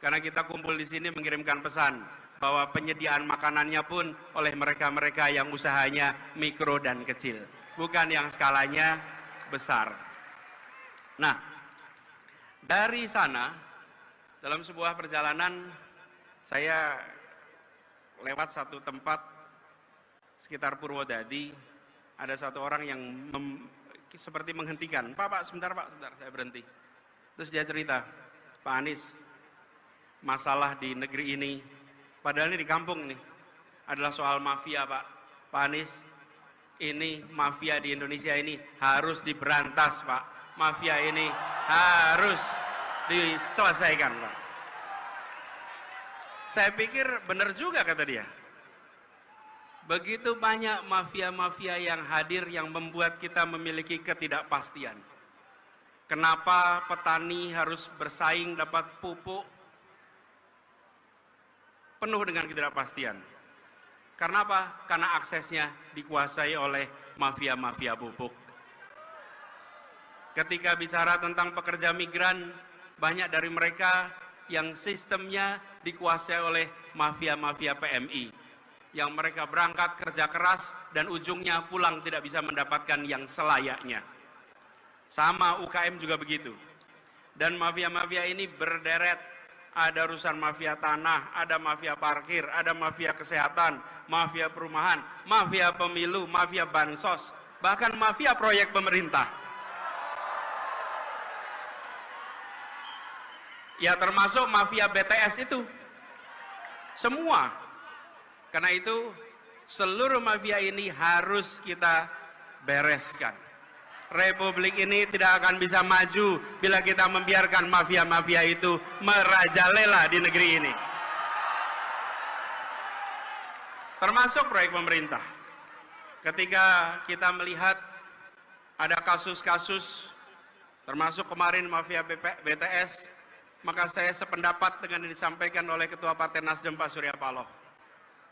Karena kita kumpul di sini mengirimkan pesan. bahwa penyediaan makanannya pun oleh mereka-mereka yang usahanya mikro dan kecil, bukan yang skalanya besar. Nah, dari sana, dalam sebuah perjalanan, saya lewat satu tempat sekitar Purwodadi, ada satu orang yang seperti menghentikan, Pak, sebentar, saya berhenti. Terus dia cerita, Pak Anies, masalah di negeri ini, padahal ini di kampung nih, adalah soal mafia, Pak Anies, ini mafia di Indonesia ini harus diberantas, Pak. Mafia ini harus diselesaikan, Pak. Saya pikir benar juga kata dia. Begitu banyak mafia-mafia yang hadir yang membuat kita memiliki ketidakpastian. Kenapa petani harus bersaing dapat pupuk penuh dengan ketidakpastian? Karena apa? Karena aksesnya dikuasai oleh mafia-mafia pupuk. Ketika bicara tentang pekerja migran, banyak dari mereka yang sistemnya dikuasai oleh mafia-mafia PMI. Yang mereka berangkat kerja keras dan ujungnya pulang tidak bisa mendapatkan yang selayaknya. Sama UKM juga begitu. Dan mafia-mafia ini berderet. Ada urusan mafia tanah, ada mafia parkir, ada mafia kesehatan, mafia perumahan, mafia pemilu, mafia bansos, bahkan mafia proyek pemerintah. Ya termasuk mafia BTS itu. Semua. Karena itu seluruh mafia ini harus kita bereskan. Republik ini tidak akan bisa maju bila kita membiarkan mafia-mafia itu merajalela di negeri ini. Termasuk proyek pemerintah. Ketika kita melihat ada kasus-kasus, termasuk kemarin mafia BTS, maka saya sependapat dengan yang disampaikan oleh Ketua Partai Nasdem Pak Surya Paloh.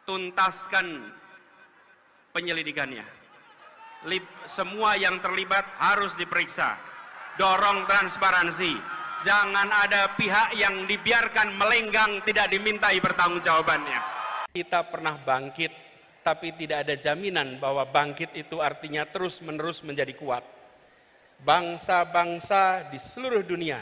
Tuntaskan penyelidikannya. Semua yang terlibat harus diperiksa. Dorong transparansi. Jangan ada pihak yang dibiarkan melenggang tidak dimintai pertanggungjawabannya. Kita pernah bangkit, tapi tidak ada jaminan bahwa bangkit itu artinya terus-menerus menjadi kuat. Bangsa-bangsa di seluruh dunia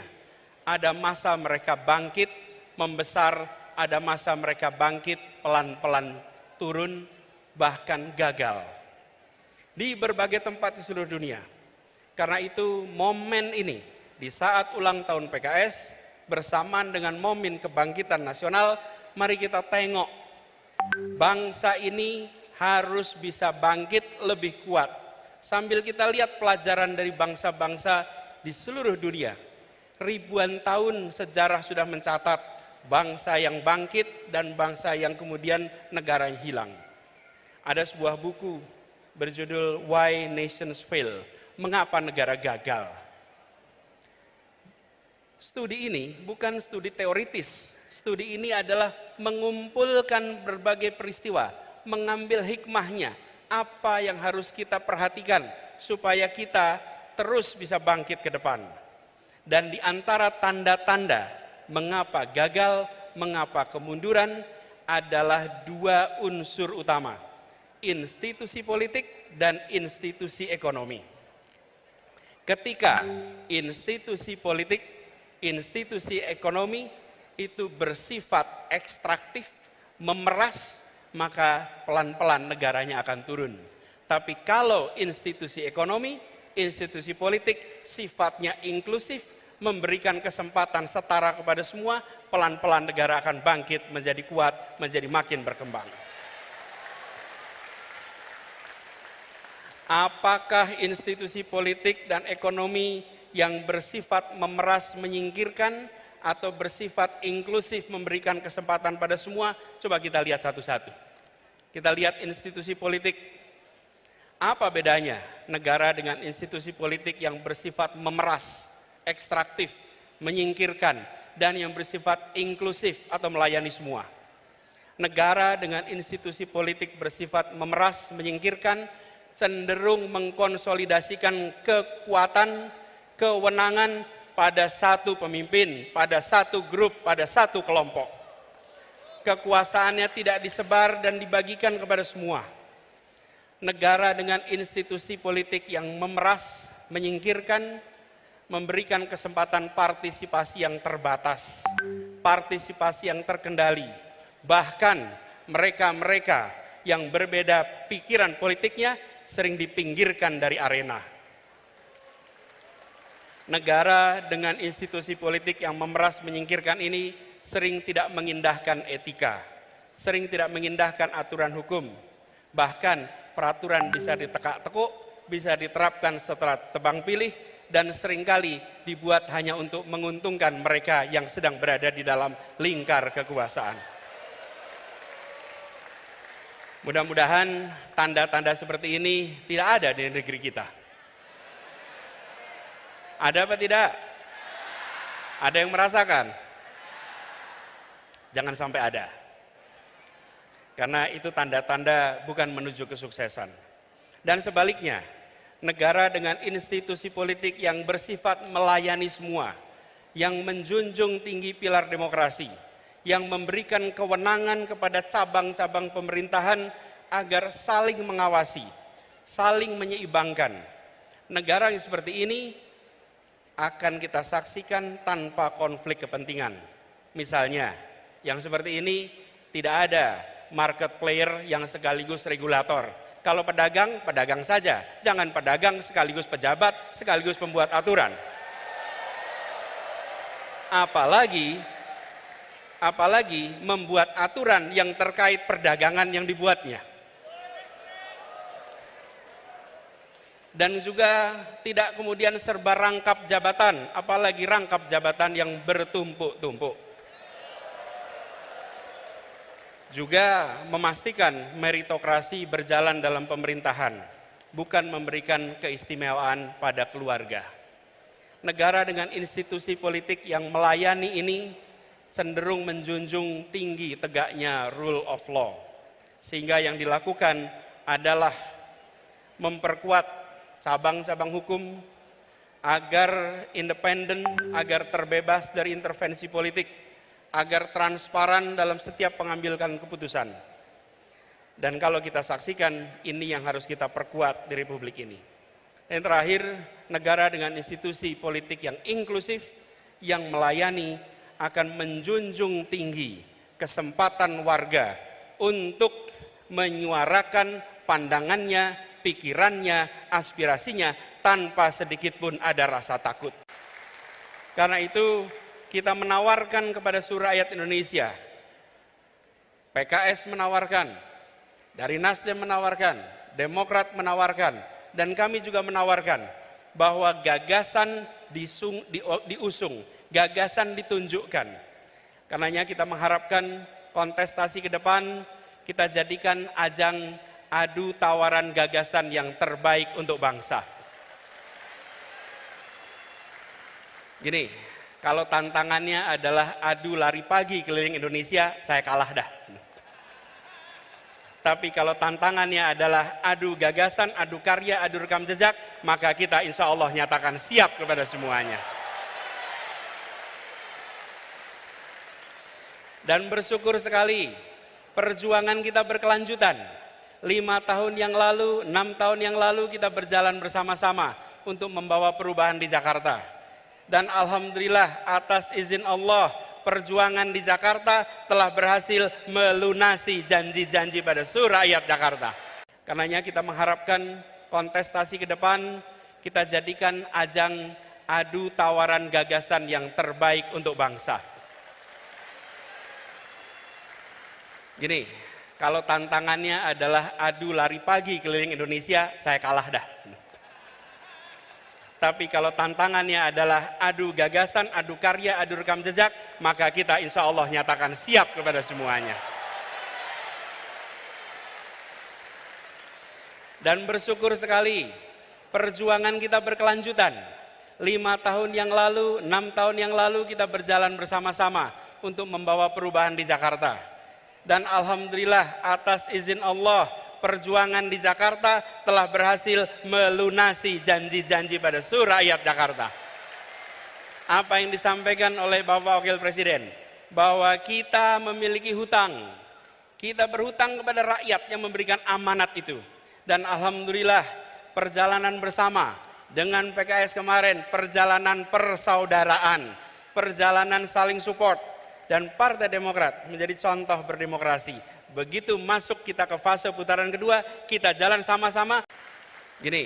ada masa mereka bangkit, membesar, ada masa mereka bangkit, pelan-pelan turun, bahkan gagal. Di berbagai tempat di seluruh dunia. Karena itu momen ini, di saat ulang tahun PKS, bersamaan dengan momen kebangkitan nasional, mari kita tengok, bangsa ini harus bisa bangkit lebih kuat. Sambil kita lihat pelajaran dari bangsa-bangsa di seluruh dunia. Ribuan tahun sejarah sudah mencatat bangsa yang bangkit dan bangsa yang kemudian negaranya hilang. Ada sebuah buku berjudul Why Nations Fail, Mengapa Negara Gagal. Studi ini bukan studi teoritis, studi ini adalah mengumpulkan berbagai peristiwa, mengambil hikmahnya, apa yang harus kita perhatikan supaya kita terus bisa bangkit ke depan. Dan di antara tanda-tanda mengapa gagal, mengapa kemunduran adalah dua unsur utama. Institusi politik dan institusi ekonomi. Ketika institusi politik, institusi ekonomi itu bersifat ekstraktif, memeras, maka pelan-pelan negaranya akan turun. Tapi kalau institusi ekonomi, institusi politik sifatnya inklusif, memberikan kesempatan setara kepada semua, pelan-pelan negara akan bangkit menjadi kuat, menjadi makin berkembang. Apakah institusi politik dan ekonomi yang bersifat memeras menyingkirkan atau bersifat inklusif memberikan kesempatan pada semua? Coba kita lihat satu-satu. Kita lihat institusi politik. Apa bedanya negara dengan institusi politik yang bersifat memeras, ekstraktif, menyingkirkan, dan yang bersifat inklusif atau melayani semua? Negara dengan institusi politik bersifat memeras, menyingkirkan, cenderung mengkonsolidasikan kekuatan, kewenangan pada satu pemimpin, pada satu grup, pada satu kelompok. kekuasaannya tidak disebar dan dibagikan kepada semua. Negara dengan institusi politik yang memeras, menyingkirkan, memberikan kesempatan partisipasi yang terbatas, partisipasi yang terkendali. Bahkan mereka-mereka yang berbeda pikiran politiknya sering dipinggirkan dari arena. Negara dengan institusi politik yang memeras, menyingkirkan ini sering tidak mengindahkan etika, sering tidak mengindahkan aturan hukum. Bahkan peraturan bisa ditekak-tekuk, bisa diterapkan setelah tebang pilih, dan seringkali dibuat hanya untuk menguntungkan mereka yang sedang berada di dalam lingkar kekuasaan. Mudah-mudahan tanda-tanda seperti ini tidak ada di negeri kita. Ada apa tidak? Ada yang merasakan? Jangan sampai ada. Karena itu tanda-tanda bukan menuju kesuksesan. Dan sebaliknya, negara dengan institusi politik yang bersifat melayani semua, yang menjunjung tinggi pilar demokrasi, yang memberikan kewenangan kepada cabang-cabang pemerintahan agar saling mengawasi, saling menyeimbangkan. Negara yang seperti ini akan kita saksikan tanpa konflik kepentingan. Misalnya, yang seperti ini tidak ada market player yang sekaligus regulator. Kalau pedagang, pedagang saja. Jangan pedagang sekaligus pejabat, sekaligus pembuat aturan. Apalagi membuat aturan yang terkait perdagangan yang dibuatnya. Dan juga tidak kemudian serba rangkap jabatan, apalagi rangkap jabatan yang bertumpuk-tumpuk. Juga memastikan meritokrasi berjalan dalam pemerintahan, bukan memberikan keistimewaan pada keluarga. Negara dengan institusi politik yang melayani ini cenderung menjunjung tinggi tegaknya rule of law. Sehingga yang dilakukan adalah memperkuat cabang-cabang hukum agar independen, agar terbebas dari intervensi politik, agar transparan dalam setiap pengambilan keputusan. Dan kalau kita saksikan, ini yang harus kita perkuat di Republik ini. Yang terakhir, negara dengan institusi politik yang inklusif, yang melayani, akan menjunjung tinggi kesempatan warga untuk menyuarakan pandangannya, pikirannya, aspirasinya, tanpa sedikit pun ada rasa takut. Karena itu, kita menawarkan kepada seluruh rakyat Indonesia, PKS menawarkan, dari Nasdem menawarkan, Demokrat menawarkan, dan kami juga menawarkan bahwa gagasan diusung, gagasan ditunjukkan. Karenanya kita mengharapkan kontestasi ke depan kita jadikan ajang adu tawaran gagasan yang terbaik untuk bangsa. Gini, kalau tantangannya adalah adu lari pagi keliling Indonesia, saya kalah dah. Tapi kalau tantangannya adalah adu gagasan, adu karya, adu rekam jejak, maka kita insya Allah nyatakan siap kepada semuanya. Dan bersyukur sekali, perjuangan kita berkelanjutan. 5 tahun yang lalu, 6 tahun yang lalu kita berjalan bersama-sama untuk membawa perubahan di Jakarta. Dan alhamdulillah atas izin Allah, perjuangan di Jakarta telah berhasil melunasi janji-janji pada seluruh rakyat Jakarta. Karenanya kita mengharapkan kontestasi ke depan kita jadikan ajang adu tawaran gagasan yang terbaik untuk bangsa. Gini, kalau tantangannya adalah adu lari pagi keliling Indonesia, saya kalah dah. Tapi kalau tantangannya adalah adu gagasan, adu karya, adu rekam jejak, maka kita insya Allah nyatakan siap kepada semuanya. Dan bersyukur sekali, perjuangan kita berkelanjutan. 5 tahun yang lalu, 6 tahun yang lalu kita berjalan bersama-sama untuk membawa perubahan di Jakarta. Dan alhamdulillah atas izin Allah, perjuangan di Jakarta telah berhasil melunasi janji-janji pada seluruh rakyat Jakarta. Apa yang disampaikan oleh Bapak Wakil Presiden, bahwa kita memiliki hutang. Kita berhutang kepada rakyat yang memberikan amanat itu. Dan alhamdulillah perjalanan bersama dengan PKS kemarin, perjalanan persaudaraan, perjalanan saling support, dan Partai Demokrat menjadi contoh berdemokrasi. Begitu masuk kita ke fase putaran kedua, kita jalan sama-sama. Gini,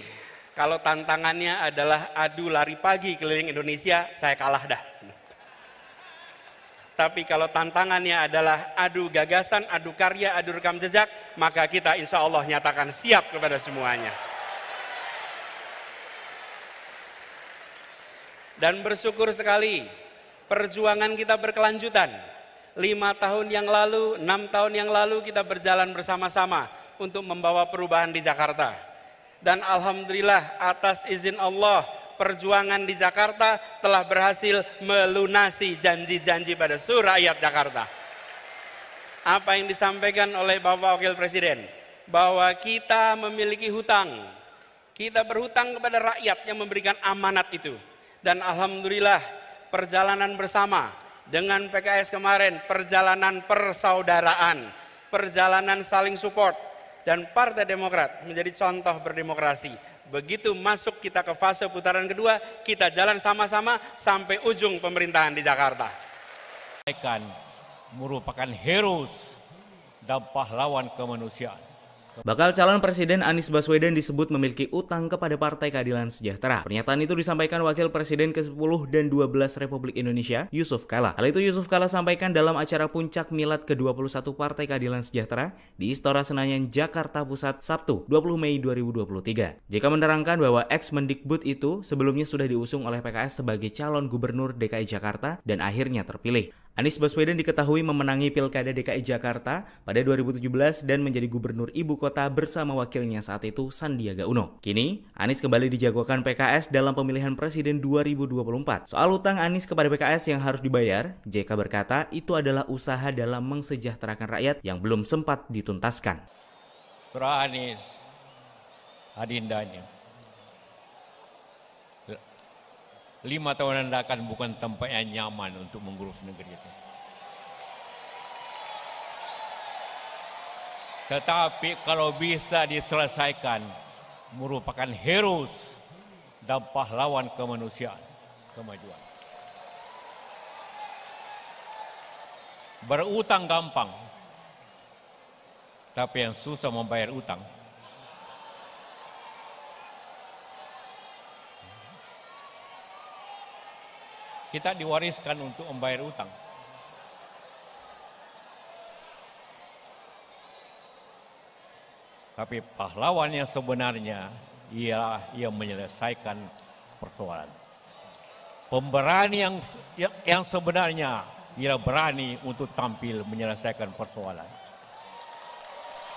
kalau tantangannya adalah adu lari pagi keliling Indonesia, saya kalah dah. Tapi kalau tantangannya adalah adu gagasan, adu karya, adu rekam jejak, maka kita insya Allah nyatakan siap kepada semuanya. Dan bersyukur sekali, perjuangan kita berkelanjutan. 5 tahun yang lalu, 6 tahun yang lalu kita berjalan bersama-sama untuk membawa perubahan di Jakarta. Dan alhamdulillah atas izin Allah, perjuangan di Jakarta telah berhasil melunasi janji-janji pada seluruh rakyat Jakarta. Apa yang disampaikan oleh Bapak Wakil Presiden, bahwa kita memiliki hutang. Kita berhutang kepada rakyat yang memberikan amanat itu. Dan alhamdulillah perjalanan bersama dengan PKS kemarin, perjalanan persaudaraan, perjalanan saling support, dan Partai Demokrat menjadi contoh berdemokrasi. Begitu masuk kita ke fase putaran kedua, kita jalan sama-sama sampai ujung pemerintahan di Jakarta. Merupakan heroes dan pahlawan kemanusiaan. Bakal calon Presiden Anies Baswedan disebut memiliki utang kepada Partai Keadilan Sejahtera. Pernyataan itu disampaikan Wakil Presiden ke-10 dan 12 Republik Indonesia, Yusuf Kala. Hal itu Yusuf Kala sampaikan dalam acara puncak Milad ke-21 Partai Keadilan Sejahtera di Istora Senayan, Jakarta Pusat, Sabtu, 20 Mei 2023. JK menerangkan bahwa ex-Mendikbud itu sebelumnya sudah diusung oleh PKS sebagai calon gubernur DKI Jakarta dan akhirnya terpilih. Anies Baswedan diketahui memenangi Pilkada DKI Jakarta pada 2017 dan menjadi gubernur ibu kota bersama wakilnya saat itu Sandiaga Uno. Kini, Anies kembali dijagokan PKS dalam pemilihan presiden 2024. Soal utang Anies kepada PKS yang harus dibayar, JK berkata itu adalah usaha dalam mensejahterakan rakyat yang belum sempat dituntaskan. Saudara Anies, adindanya, 5 tahun Anda akan bukan tempat yang nyaman untuk mengurus negeri itu. Tetapi kalau bisa diselesaikan, merupakan heroes dan pahlawan kemanusiaan, kemajuan. Berutang gampang, tapi yang susah membayar utang. Kita diwariskan untuk membayar utang. Tapi pahlawan yang sebenarnya ialah yang menyelesaikan persoalan. Pemberani yang sebenarnya ialah berani untuk tampil menyelesaikan persoalan.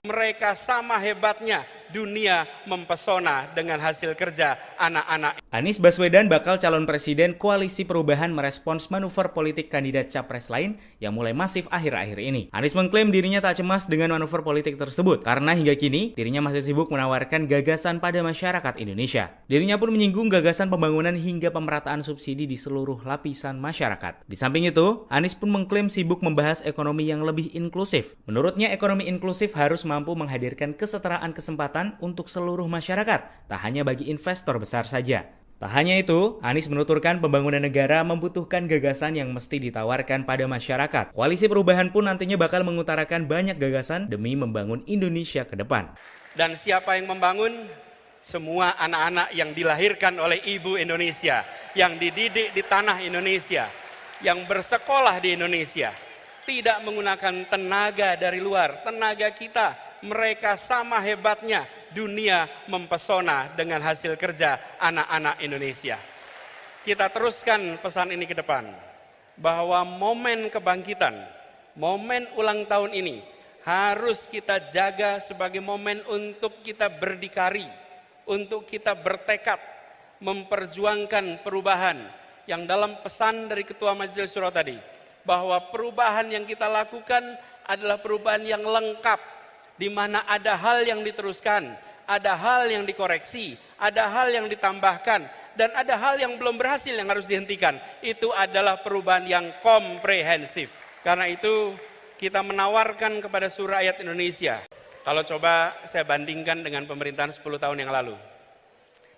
Mereka sama hebatnya, dunia mempesona dengan hasil kerja anak-anak. Anies Baswedan bakal calon presiden Koalisi Perubahan merespons manuver politik kandidat capres lain yang mulai masif akhir-akhir ini. Anies mengklaim dirinya tak cemas dengan manuver politik tersebut karena hingga kini dirinya masih sibuk menawarkan gagasan pada masyarakat Indonesia. Dirinya pun menyinggung gagasan pembangunan hingga pemerataan subsidi di seluruh lapisan masyarakat. Di samping itu, Anies pun mengklaim sibuk membahas ekonomi yang lebih inklusif. Menurutnya, ekonomi inklusif harus mampu menghadirkan kesetaraan kesempatan untuk seluruh masyarakat, tak hanya bagi investor besar saja. Tak hanya itu, Anies menuturkan pembangunan negara membutuhkan gagasan yang mesti ditawarkan pada masyarakat. Koalisi Perubahan pun nantinya bakal mengutarakan banyak gagasan demi membangun Indonesia ke depan. Dan siapa yang membangun? Semua anak-anak yang dilahirkan oleh ibu Indonesia, yang dididik di tanah Indonesia, yang bersekolah di Indonesia, tidak menggunakan tenaga dari luar, tenaga kita. Mereka sama hebatnya, dunia mempesona dengan hasil kerja anak-anak Indonesia. Kita teruskan pesan ini ke depan, bahwa momen kebangkitan, momen ulang tahun ini harus kita jaga sebagai momen untuk kita berdikari, untuk kita bertekad memperjuangkan perubahan yang dalam pesan dari Ketua Majelis Syuro tadi, bahwa perubahan yang kita lakukan adalah perubahan yang lengkap, di mana ada hal yang diteruskan, ada hal yang dikoreksi, ada hal yang ditambahkan, dan ada hal yang belum berhasil yang harus dihentikan. Itu adalah perubahan yang komprehensif. Karena itu kita menawarkan kepada seluruh rakyat Indonesia, kalau coba saya bandingkan dengan pemerintahan 10 tahun yang lalu.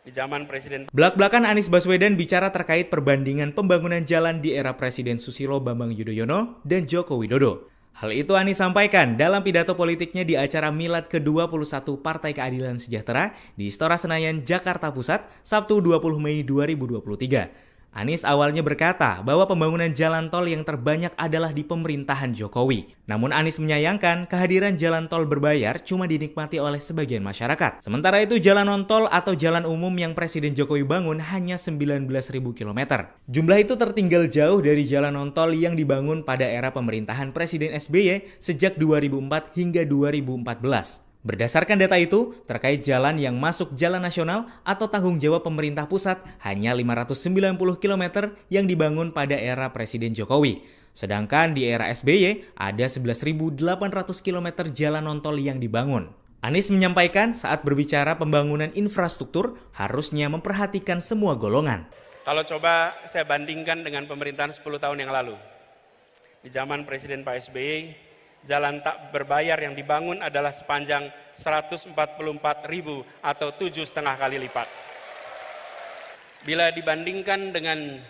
Di zaman Presiden Belak-belakan Anies Baswedan bicara terkait perbandingan pembangunan jalan di era Presiden Susilo Bambang Yudhoyono dan Joko Widodo. Hal itu Anies sampaikan dalam pidato politiknya di acara Milad ke-21 Partai Keadilan Sejahtera di Istora Senayan, Jakarta Pusat, Sabtu 20 Mei 2023. Anies awalnya berkata bahwa pembangunan jalan tol yang terbanyak adalah di pemerintahan Jokowi. Namun Anies menyayangkan kehadiran jalan tol berbayar cuma dinikmati oleh sebagian masyarakat. Sementara itu jalan non-tol atau jalan umum yang Presiden Jokowi bangun hanya 19.000 km. Jumlah itu tertinggal jauh dari jalan non-tol yang dibangun pada era pemerintahan Presiden SBY sejak 2004 hingga 2014. Berdasarkan data itu, terkait jalan yang masuk jalan nasional atau tanggung jawab pemerintah pusat hanya 590 km yang dibangun pada era Presiden Jokowi. Sedangkan di era SBY ada 11.800 km jalan non-tol yang dibangun. Anies menyampaikan saat berbicara pembangunan infrastruktur harusnya memperhatikan semua golongan. Kalau coba saya bandingkan dengan pemerintahan 10 tahun yang lalu. Di zaman Presiden Pak SBY, jalan tak berbayar yang dibangun adalah sepanjang 144.000 atau 7,5 kali lipat. Bila dibandingkan dengan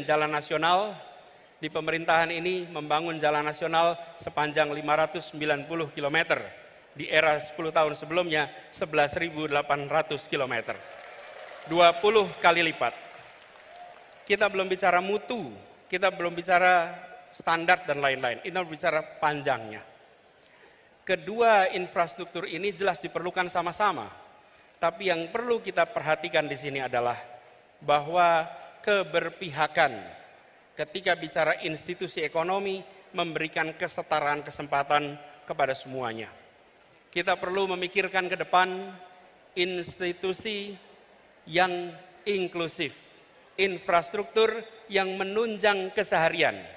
jalan nasional, di pemerintahan ini membangun jalan nasional sepanjang 590 km. Di era 10 tahun sebelumnya 11.800 km. 20 kali lipat. Kita belum bicara mutu, kita belum bicara standar dan lain-lain, ini bicara panjangnya. Kedua infrastruktur ini jelas diperlukan sama-sama, tapi yang perlu kita perhatikan di sini adalah bahwa keberpihakan ketika bicara institusi ekonomi memberikan kesetaraan kesempatan kepada semuanya. Kita perlu memikirkan ke depan institusi yang inklusif, infrastruktur yang menunjang keseharian.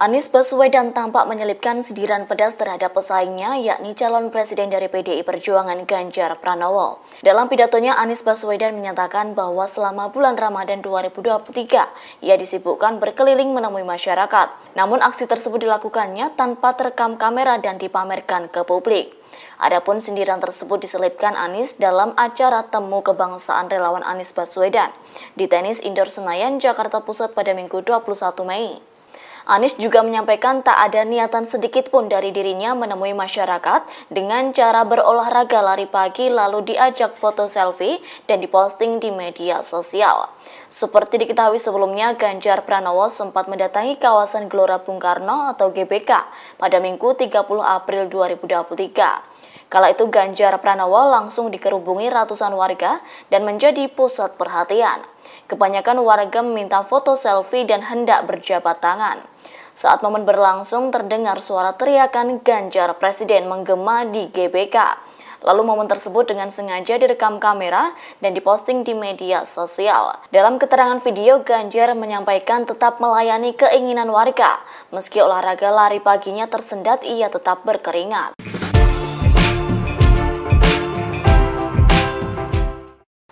Anies Baswedan tampak menyelipkan sindiran pedas terhadap pesaingnya, yakni calon presiden dari PDI Perjuangan Ganjar Pranowo. Dalam pidatonya, Anies Baswedan menyatakan bahwa selama bulan Ramadan 2023, ia disibukkan berkeliling menemui masyarakat. Namun aksi tersebut dilakukannya tanpa terekam kamera dan dipamerkan ke publik. Adapun sindiran tersebut diselipkan Anies dalam acara Temu Kebangsaan Relawan Anies Baswedan di Tenis Indoor Senayan, Jakarta Pusat pada Minggu 21 Mei. Anies juga menyampaikan tak ada niatan sedikit pun dari dirinya menemui masyarakat dengan cara berolahraga lari pagi lalu diajak foto selfie dan diposting di media sosial. Seperti diketahui sebelumnya, Ganjar Pranowo sempat mendatangi kawasan Gelora Bung Karno atau GBK pada Minggu 30 April 2023. Kala itu Ganjar Pranowo langsung dikerubungi ratusan warga dan menjadi pusat perhatian. Kebanyakan warga meminta foto selfie dan hendak berjabat tangan. Saat momen berlangsung terdengar suara teriakan Ganjar Presiden menggema di GBK. Lalu momen tersebut dengan sengaja direkam kamera dan diposting di media sosial. Dalam keterangan video, Ganjar menyampaikan tetap melayani keinginan warga. Meski olahraga lari paginya tersendat, ia tetap berkeringat.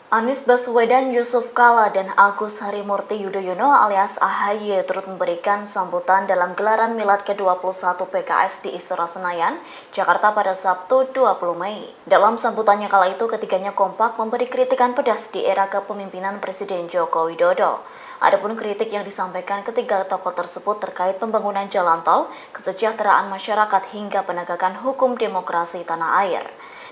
Anies Baswedan, Yusuf Kala, dan Agus Harimurti Yudhoyono alias AHY turut memberikan sambutan dalam gelaran Milad ke-21 PKS di Istora Senayan, Jakarta pada Sabtu 20 Mei. Dalam sambutannya kala itu, ketiganya kompak memberi kritikan pedas di era kepemimpinan Presiden Joko Widodo. Adapun kritik yang disampaikan ketiga tokoh tersebut terkait pembangunan jalan tol, kesejahteraan masyarakat hingga penegakan hukum demokrasi tanah air.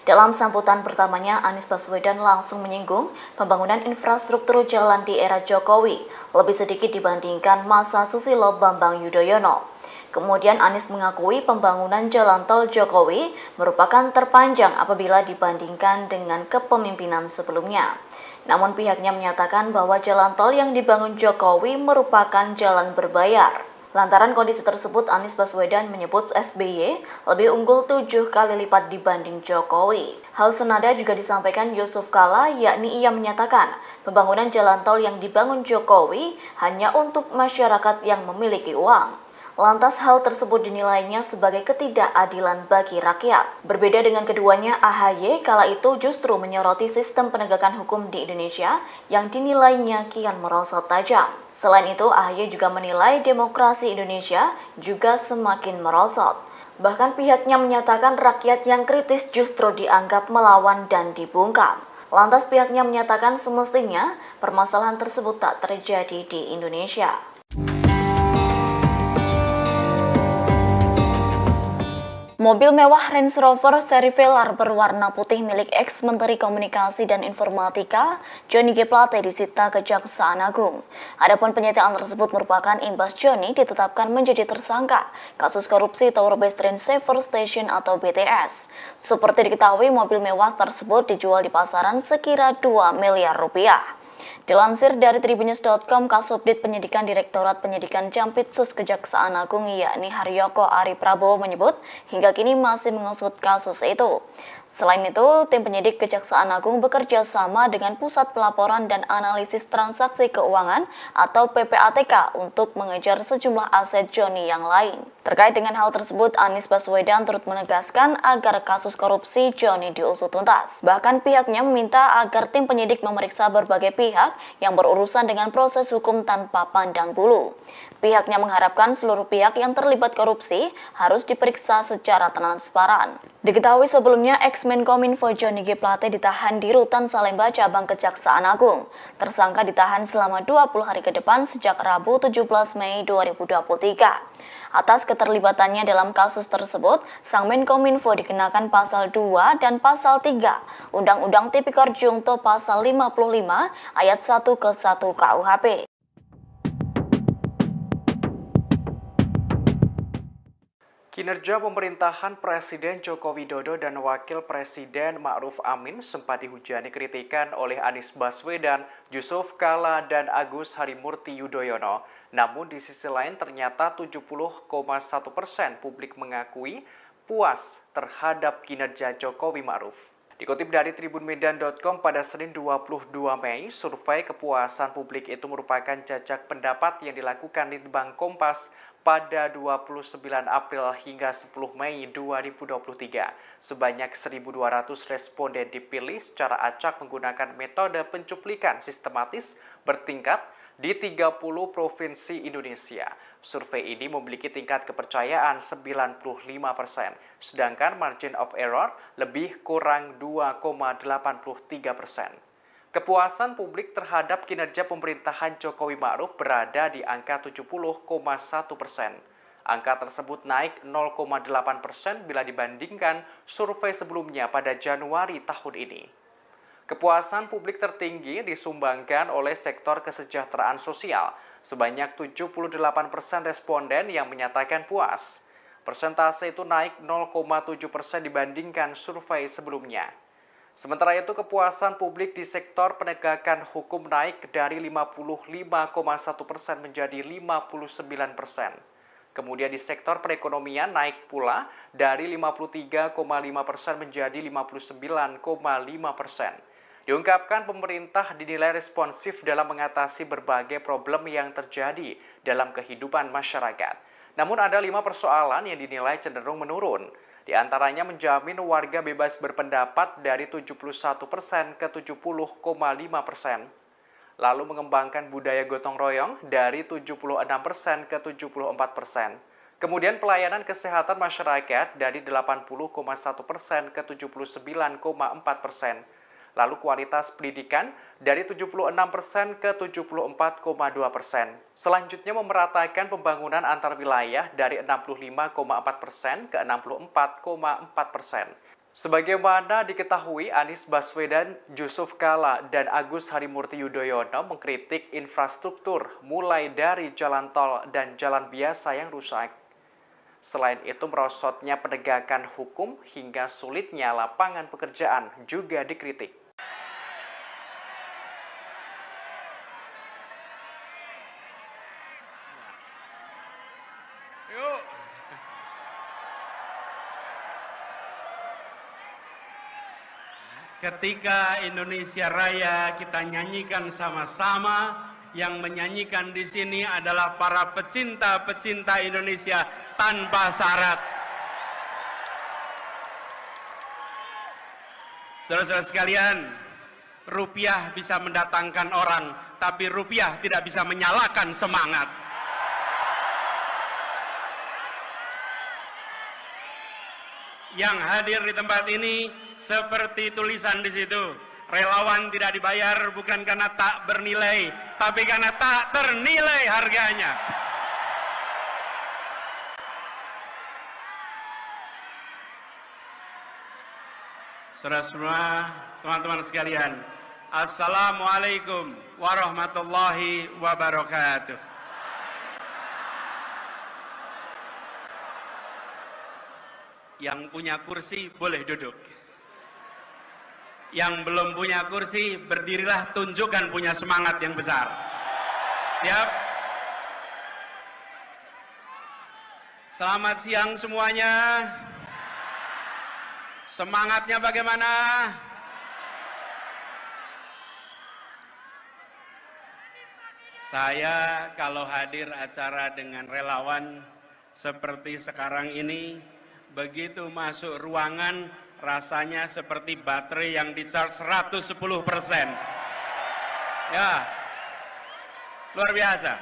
Dalam sambutan pertamanya, Anies Baswedan langsung menyinggung pembangunan infrastruktur jalan di era Jokowi lebih sedikit dibandingkan masa Susilo Bambang Yudhoyono. Kemudian Anies mengakui pembangunan jalan tol Jokowi merupakan terpanjang apabila dibandingkan dengan kepemimpinan sebelumnya. Namun pihaknya menyatakan bahwa jalan tol yang dibangun Jokowi merupakan jalan berbayar. Lantaran kondisi tersebut, Anies Baswedan menyebut SBY lebih unggul 7 kali lipat dibanding Jokowi. Hal senada juga disampaikan Yusuf Kala, yakni ia menyatakan pembangunan jalan tol yang dibangun Jokowi hanya untuk masyarakat yang memiliki uang. Lantas hal tersebut dinilainya sebagai ketidakadilan bagi rakyat. Berbeda dengan keduanya, AHY kala itu justru menyoroti sistem penegakan hukum di Indonesia yang dinilainya kian merosot tajam. Selain itu, AHY juga menilai demokrasi Indonesia juga semakin merosot. Bahkan pihaknya menyatakan rakyat yang kritis justru dianggap melawan dan dibungkam. Lantas pihaknya menyatakan semestinya permasalahan tersebut tak terjadi di Indonesia. Mobil mewah Range Rover seri Velar berwarna putih milik ex-Menteri Komunikasi dan Informatika Johnny G. Plate disita Kejaksaan Agung. Adapun penyitaan tersebut merupakan imbas Johnny ditetapkan menjadi tersangka kasus korupsi Tower Base Transceiver Station atau BTS. Seperti diketahui, mobil mewah tersebut dijual di pasaran sekira 2 miliar rupiah. Dilansir dari tribunnews.com, Kasubdit Penyidikan Direktorat Penyidikan Jampitsus Kejaksaan Agung yakni Haryoko Ari Prabowo menyebut hingga kini masih mengusut kasus itu. Selain itu, tim penyidik Kejaksaan Agung bekerja sama dengan Pusat Pelaporan dan Analisis Transaksi Keuangan atau PPATK untuk mengejar sejumlah aset Johnny yang lain. Terkait dengan hal tersebut, Anies Baswedan turut menegaskan agar kasus korupsi Johnny diusut tuntas. Bahkan pihaknya meminta agar tim penyidik memeriksa berbagai pihak yang berurusan dengan proses hukum tanpa pandang bulu. Pihaknya mengharapkan seluruh pihak yang terlibat korupsi harus diperiksa secara transparan. Diketahui sebelumnya, ex-Menkominfo Johnny G. Plate ditahan di Rutan Salemba Cabang Kejaksaan Agung. Tersangka ditahan selama 20 hari ke depan sejak Rabu 17 Mei 2023. Atas keterlibatannya dalam kasus tersebut, sang Menkominfo dikenakan pasal 2 dan pasal 3 Undang-Undang Tipikor Jungto pasal 55 ayat 1 ke 1 KUHP. Kinerja pemerintahan Presiden Joko Widodo dan Wakil Presiden Ma'ruf Amin sempat dihujani kritikan oleh Anies Baswedan, Yusuf Kala, dan Agus Harimurti Yudhoyono. Namun di sisi lain ternyata 70,1% publik mengakui puas terhadap kinerja Jokowi Ma'ruf. Dikutip dari tribunmedan.com pada Senin 22 Mei, survei kepuasan publik itu merupakan jajak pendapat yang dilakukan Litbang Kompas pada 29 April hingga 10 Mei 2023. Sebanyak 1.200 responden dipilih secara acak menggunakan metode pencuplikan sistematis bertingkat di 30 provinsi Indonesia. Survei ini memiliki tingkat kepercayaan 95%, sedangkan margin of error lebih kurang 2,83%. Kepuasan publik terhadap kinerja pemerintahan Jokowi Ma'ruf berada di angka 70,1%. Angka tersebut naik 0,8% bila dibandingkan survei sebelumnya pada Januari tahun ini. Kepuasan publik tertinggi disumbangkan oleh sektor kesejahteraan sosial. Sebanyak 78% responden yang menyatakan puas. Persentase itu naik 0,7% dibandingkan survei sebelumnya. Sementara itu, kepuasan publik di sektor penegakan hukum naik dari 55,1% menjadi 59%. Kemudian di sektor perekonomian naik pula dari 53,5% menjadi 59,5%. Diungkapkan pemerintah dinilai responsif dalam mengatasi berbagai problem yang terjadi dalam kehidupan masyarakat. Namun ada 5 persoalan yang dinilai cenderung menurun. Di antaranya menjamin warga bebas berpendapat dari 71% ke 70,5%. Lalu mengembangkan budaya gotong royong dari 76% ke 74%. Kemudian pelayanan kesehatan masyarakat dari 80,1% ke 79,4%. Lalu kualitas pendidikan dari 76% ke 74,2%. Selanjutnya memeratakan pembangunan antar wilayah dari 65,4% ke 64,4%. Sebagaimana diketahui, Anies Baswedan, Yusuf Kala, dan Agus Harimurti Yudhoyono mengkritik infrastruktur mulai dari jalan tol dan jalan biasa yang rusak. Selain itu, merosotnya penegakan hukum hingga sulitnya lapangan pekerjaan juga dikritik. Ketika Indonesia Raya kita nyanyikan sama-sama, Yang menyanyikan di sini adalah para pecinta-pecinta Indonesia tanpa syarat. Saudara-saudara sekalian, rupiah bisa mendatangkan orang, tapi rupiah tidak bisa menyalakan semangat. Yang hadir di tempat ini seperti tulisan di situ, relawan tidak dibayar bukan karena tak bernilai, tapi karena tak ternilai harganya. Saudara semua, teman-teman sekalian, Assalamualaikum warahmatullahi wabarakatuh. Yang punya kursi boleh duduk. Yang belum punya kursi, berdirilah, tunjukkan punya semangat yang besar. Siap? Selamat siang semuanya. Semangatnya bagaimana? Saya kalau hadir acara dengan relawan seperti sekarang ini, begitu masuk ruangan rasanya seperti baterai yang di-charge 110%. Ya, luar biasa.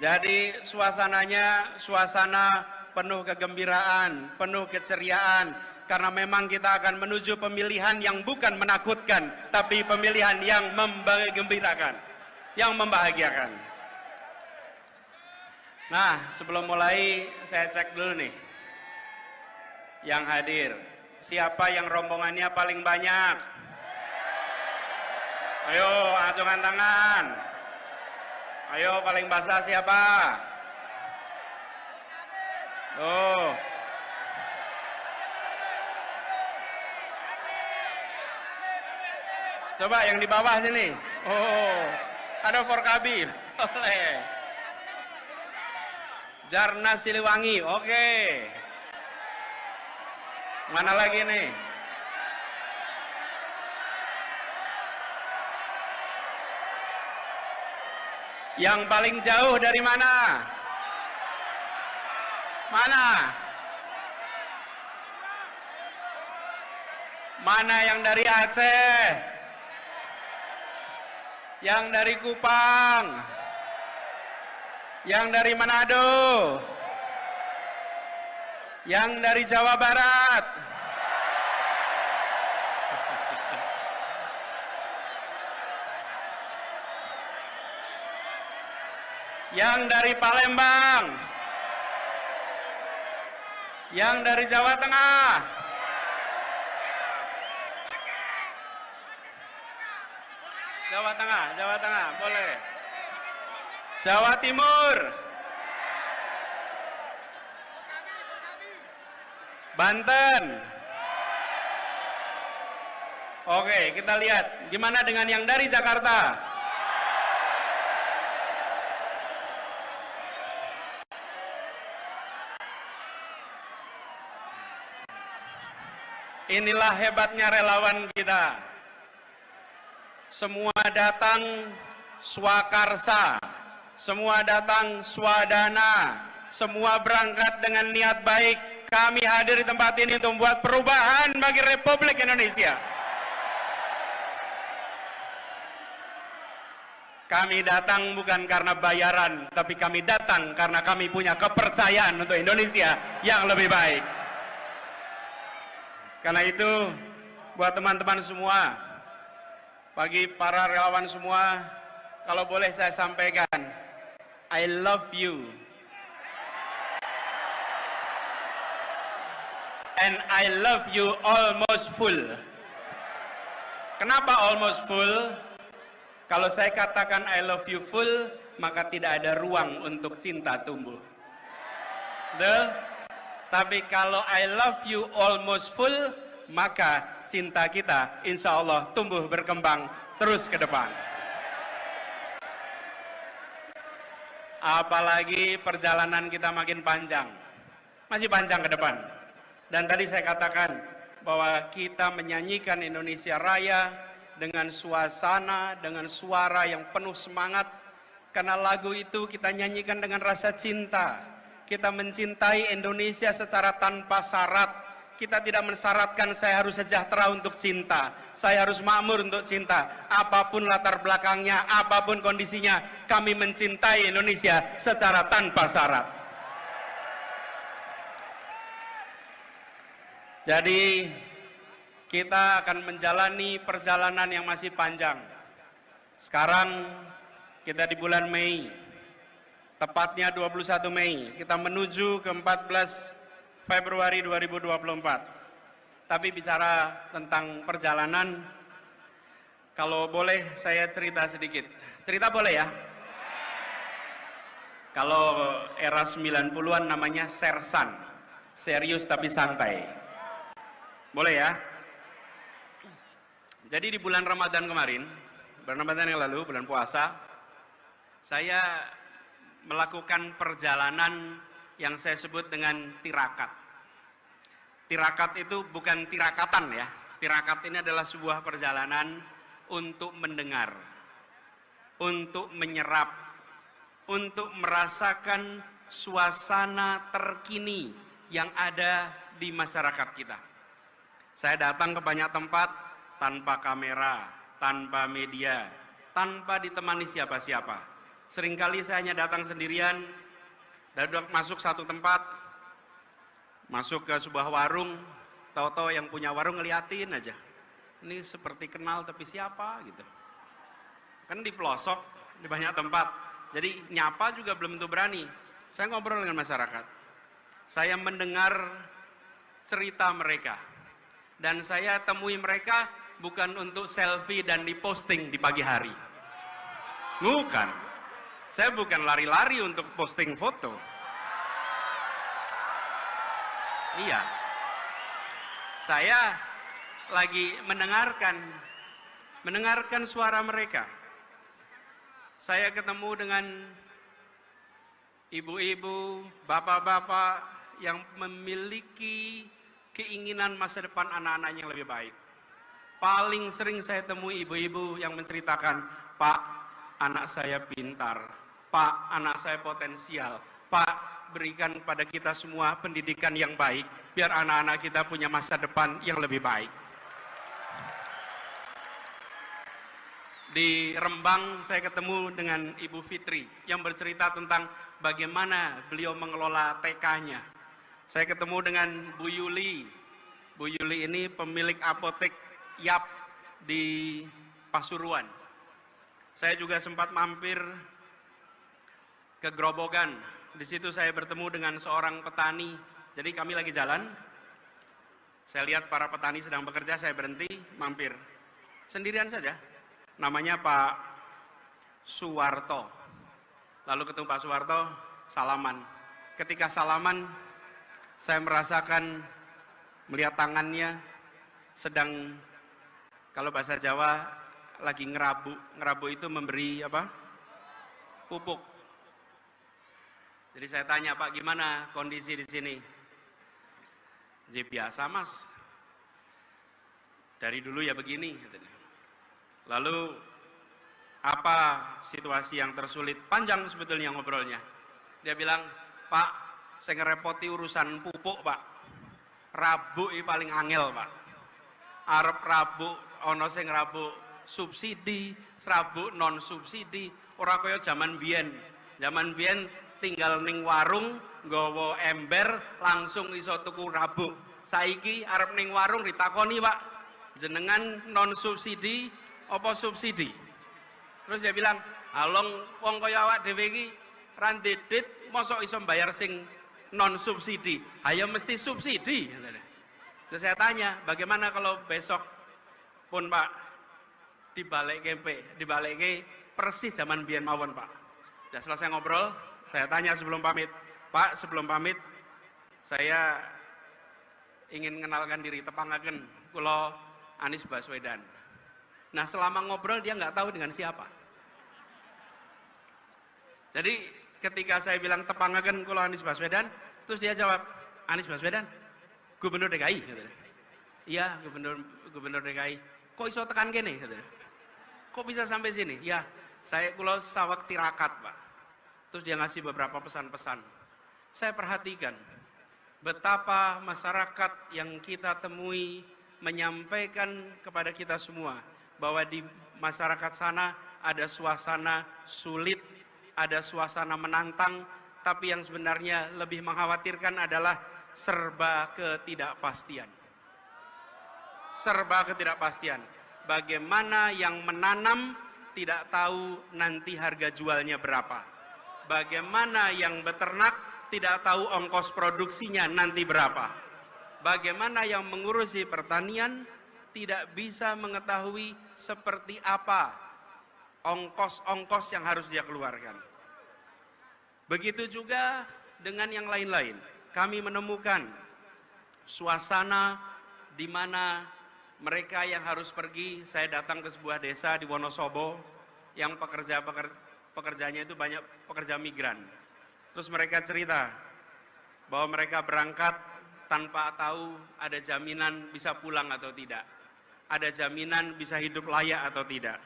Jadi suasananya suasana penuh kegembiraan, penuh keceriaan, karena memang kita akan menuju pemilihan yang bukan menakutkan, tapi pemilihan yang menggembirakan, yang membahagiakan. Nah, sebelum mulai saya cek dulu nih yang hadir. Siapa yang rombongannya paling banyak? Ayo, acungkan tangan. Ayo, paling basah siapa? Oh. Coba yang di bawah sini. Oh, ada Forkabi. Oleh. Jarna Siliwangi, oke. Mana lagi nih? Yang paling jauh dari mana? Mana? Mana yang dari Aceh? Yang dari Kupang? Yang dari Manado? Yang dari Jawa Barat? Yang dari Palembang? Yang dari Jawa Tengah? Jawa Tengah, boleh. Jawa Timur? Banten? Oke, kita lihat gimana dengan yang dari Jakarta? Inilah hebatnya relawan kita. Semua datang swakarsa, semua datang swadana, semua berangkat dengan niat baik. Kami hadir di tempat ini untuk membuat perubahan bagi Republik Indonesia. Kami datang bukan karena bayaran, tapi kami datang karena kami punya kepercayaan untuk Indonesia yang lebih baik. Karena itu, buat teman-teman semua, bagi para relawan semua, kalau boleh saya sampaikan, I love you. And I love you almost full. Kenapa almost full? Kalau saya katakan I love you full, maka tidak ada ruang untuk cinta tumbuh. Betul? Tapi kalau I love you almost full, maka cinta kita insya Allah tumbuh berkembang terus ke depan. Apalagi perjalanan kita makin panjang, masih panjang ke depan. Dan tadi saya katakan bahwa kita menyanyikan Indonesia Raya dengan suasana, dengan suara yang penuh semangat. Karena lagu itu kita nyanyikan dengan rasa cinta. Kita mencintai Indonesia secara tanpa syarat. Kita tidak mensyaratkan saya harus sejahtera untuk cinta, saya harus makmur untuk cinta. Apapun latar belakangnya, apapun kondisinya, kami mencintai Indonesia secara tanpa syarat. Jadi kita akan menjalani perjalanan yang masih panjang. Sekarang kita di bulan Mei, tepatnya 21 Mei, kita menuju ke 14 Februari 2024. Tapi bicara tentang perjalanan, kalau boleh saya cerita sedikit. Cerita boleh ya? Kalau era 90-an namanya sersan. Serius tapi santai. Boleh ya? Jadi di bulan Ramadan kemarin, bulan Ramadan yang lalu, bulan puasa, saya melakukan perjalanan yang saya sebut dengan tirakat. Tirakat itu bukan tirakatan ya. Tirakat ini adalah sebuah perjalanan untuk mendengar, untuk menyerap, untuk merasakan suasana terkini yang ada di masyarakat kita. Saya datang ke banyak tempat tanpa kamera, tanpa media, tanpa ditemani siapa-siapa. Seringkali saya hanya datang sendirian, dan masuk satu tempat, masuk ke sebuah warung, tahu-tahu yang punya warung ngeliatin aja. Ini seperti kenal tapi siapa gitu. Kan di pelosok, di banyak tempat. Jadi nyapa juga belum tentu berani. Saya ngobrol dengan masyarakat. Saya mendengar cerita mereka. Dan saya temui mereka bukan untuk selfie dan diposting di pagi hari. Bukan. Saya bukan lari-lari untuk posting foto. Iya. Saya lagi mendengarkan suara mereka. Saya ketemu dengan ibu-ibu, bapak-bapak yang memiliki keinginan masa depan anak-anaknya yang lebih baik. Paling sering saya temui ibu-ibu yang menceritakan, "Pak, anak saya pintar. Pak, anak saya potensial. Pak, berikan pada kita semua pendidikan yang baik, biar anak-anak kita punya masa depan yang lebih baik." Di Rembang saya ketemu dengan Ibu Fitri yang bercerita tentang bagaimana beliau mengelola TK-nya. Saya ketemu dengan Bu Yuli. Bu Yuli ini pemilik apotek Yap di Pasuruan. Saya juga sempat mampir ke Grobogan. Di situ saya bertemu dengan seorang petani. Jadi kami lagi jalan, saya lihat para petani sedang bekerja, saya berhenti, mampir. Sendirian saja. Namanya Pak Suwarto. Lalu ketemu Pak Suwarto, salaman. Ketika salaman, saya merasakan, melihat tangannya sedang, kalau bahasa Jawa, lagi ngerabu. Ngerabu itu memberi apa? Pupuk. Jadi saya tanya, "Pak, gimana kondisi di sini?" "Jadi biasa, Mas. Dari dulu ya begini." Lalu apa situasi yang tersulit? Panjang sebetulnya ngobrolnya. Dia bilang, "Pak, saya ngerepoti urusan pupuk, Pak. Rabu ini paling angel, Pak. Arep rabu, ono sing rabu subsidi, rabu non subsidi. Ora kaya zaman biyen. Zaman biyen tinggal ning warung, nggawa ember, langsung iso tuku rabu. Saiki arep ning warung ditakoni, Pak, jenengan non subsidi apa subsidi?" Terus dia bilang, "Along wong kaya awak dhewe iki ra ndedit, mosok iso bayar sing non subsidi? Ayo mesti subsidi." Terus saya tanya, "Bagaimana kalau besok pun, Pak, dibalik persis zaman biyen mawon, Pak?" Udah selesai ngobrol, saya tanya sebelum pamit, "Pak, sebelum pamit saya ingin mengenalkan diri, tepangaken kula Anies Baswedan." Nah, selama ngobrol dia nggak tahu dengan siapa. Jadi ketika saya bilang tepangaken kula Anies Baswedan, terus dia jawab, "Anies Baswedan, Gubernur DKI?" "Iya, Gubernur DKI." Kok iso tekan kene? Kok bisa sampai sini? Ya, saya kulo sawak tirakat, Pak. Terus dia ngasih beberapa pesan-pesan. Saya perhatikan betapa masyarakat yang kita temui menyampaikan kepada kita semua bahwa di masyarakat sana ada suasana sulit, ada suasana menantang, tapi yang sebenarnya lebih mengkhawatirkan adalah serba ketidakpastian. Serba ketidakpastian. Bagaimana yang menanam tidak tahu nanti harga jualnya berapa. Bagaimana yang beternak tidak tahu ongkos produksinya nanti berapa. Bagaimana yang mengurusi pertanian tidak bisa mengetahui seperti apa ongkos-ongkos yang harus dia keluarkan. Begitu juga dengan yang lain-lain. Kami menemukan suasana di mana mereka yang harus pergi, saya datang ke sebuah desa di Wonosobo yang pekerjanya itu banyak pekerja migran. Terus mereka cerita bahwa mereka berangkat tanpa tahu ada jaminan bisa pulang atau tidak. Ada jaminan bisa hidup layak atau tidak.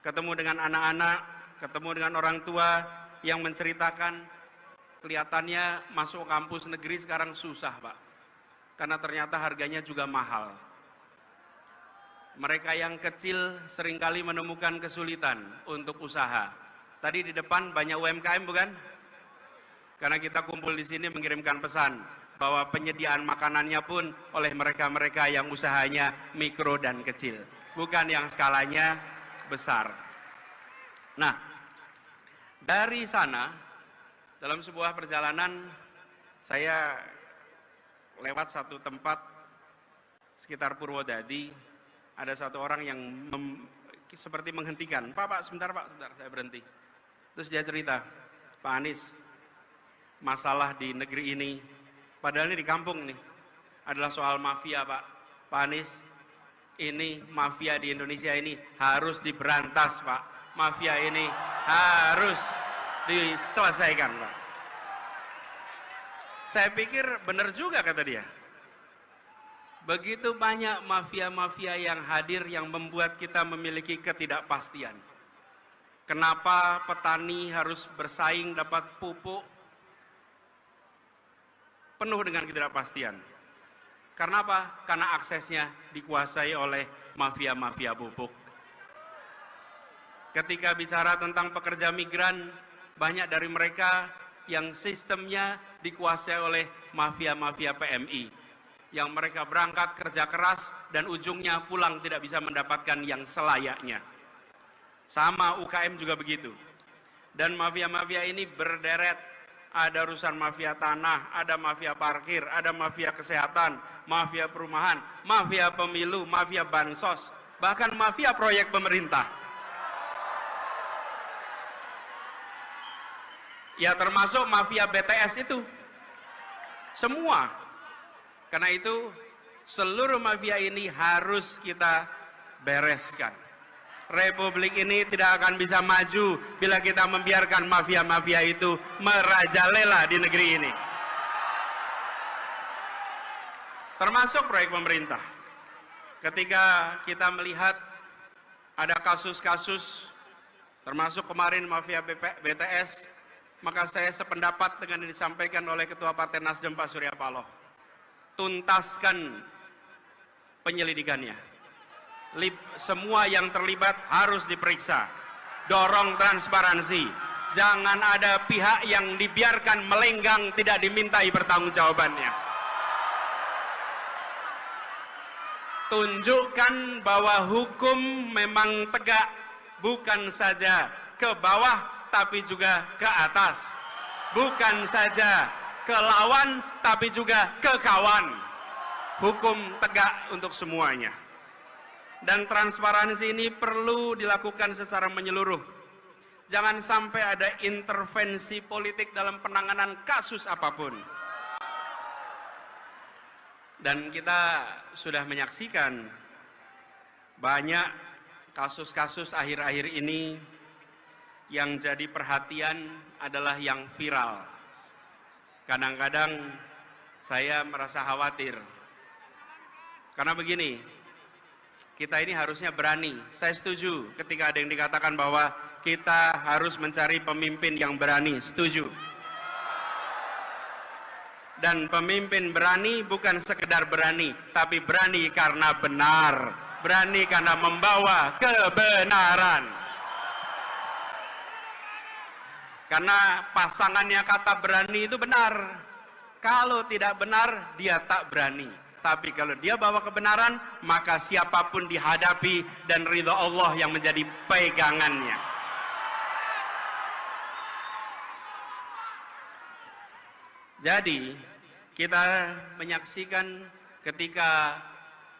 Ketemu dengan anak-anak, ketemu dengan orang tua yang menceritakan kelihatannya masuk kampus negeri sekarang susah, Pak. Karena ternyata harganya juga mahal. Mereka yang kecil seringkali menemukan kesulitan untuk usaha. Tadi di depan banyak UMKM bukan? Karena kita kumpul di sini mengirimkan pesan bahwa penyediaan makanannya pun oleh mereka-mereka yang usahanya mikro dan kecil, bukan yang skalanya besar. Nah, dari sana dalam sebuah perjalanan saya lewat satu tempat sekitar Purwodadi. Ada satu orang yang seperti menghentikan, Pak, sebentar Pak, sebentar, saya berhenti. Terus dia cerita, Pak Anies, masalah di negeri ini, padahal ini di kampung nih, adalah soal mafia, Pak. Pak Anies, ini mafia di Indonesia ini harus diberantas, Pak. Mafia ini harus diselesaikan, Pak. Saya pikir benar juga kata dia. Begitu banyak mafia-mafia yang hadir yang membuat kita memiliki ketidakpastian. Kenapa petani harus bersaing dapat pupuk penuh dengan ketidakpastian? Karena apa? Karena aksesnya dikuasai oleh mafia-mafia pupuk. Ketika bicara tentang pekerja migran, banyak dari mereka yang sistemnya dikuasai oleh mafia-mafia PMI. Yang mereka berangkat kerja keras dan ujungnya pulang tidak bisa mendapatkan yang selayaknya. Sama UKM juga begitu. Dan mafia-mafia ini berderet. Ada urusan mafia tanah, ada mafia parkir, ada mafia kesehatan, mafia perumahan, mafia pemilu, mafia bansos, bahkan mafia proyek pemerintah. Ya termasuk mafia BTS itu. Semua. Karena itu seluruh mafia ini harus kita bereskan. Republik ini tidak akan bisa maju bila kita membiarkan mafia-mafia itu merajalela di negeri ini. Termasuk proyek pemerintah. Ketika kita melihat ada kasus-kasus, termasuk kemarin mafia BTS, maka saya sependapat dengan yang disampaikan oleh Ketua Partai Nasdem Pak Surya Paloh. Tuntaskan penyelidikannya. Semua yang terlibat harus diperiksa. Dorong transparansi. Jangan ada pihak yang dibiarkan melenggang tidak dimintai pertanggungjawabannya. Tunjukkan bahwa hukum memang tegak, bukan saja ke bawah tapi juga ke atas. Bukan saja ke lawan, tapi juga ke kawan. Hukum tegak untuk semuanya. Dan transparansi ini perlu dilakukan secara menyeluruh. Jangan sampai ada intervensi politik dalam penanganan kasus apapun. Dan kita sudah menyaksikan banyak kasus-kasus akhir-akhir ini yang jadi perhatian adalah yang viral. Kadang-kadang saya merasa khawatir. Karena begini, Kita ini harusnya berani. Saya setuju ketika ada yang dikatakan bahwa kita harus mencari pemimpin yang berani. Setuju. Dan pemimpin berani bukan sekedar berani, tapi berani karena benar. Berani karena membawa kebenaran. Karena pasangannya kata berani itu benar. Kalau tidak benar, dia tak berani. Tapi kalau dia bawa kebenaran, maka siapapun dihadapi dan ridha Allah yang menjadi pegangannya. Jadi, kita menyaksikan ketika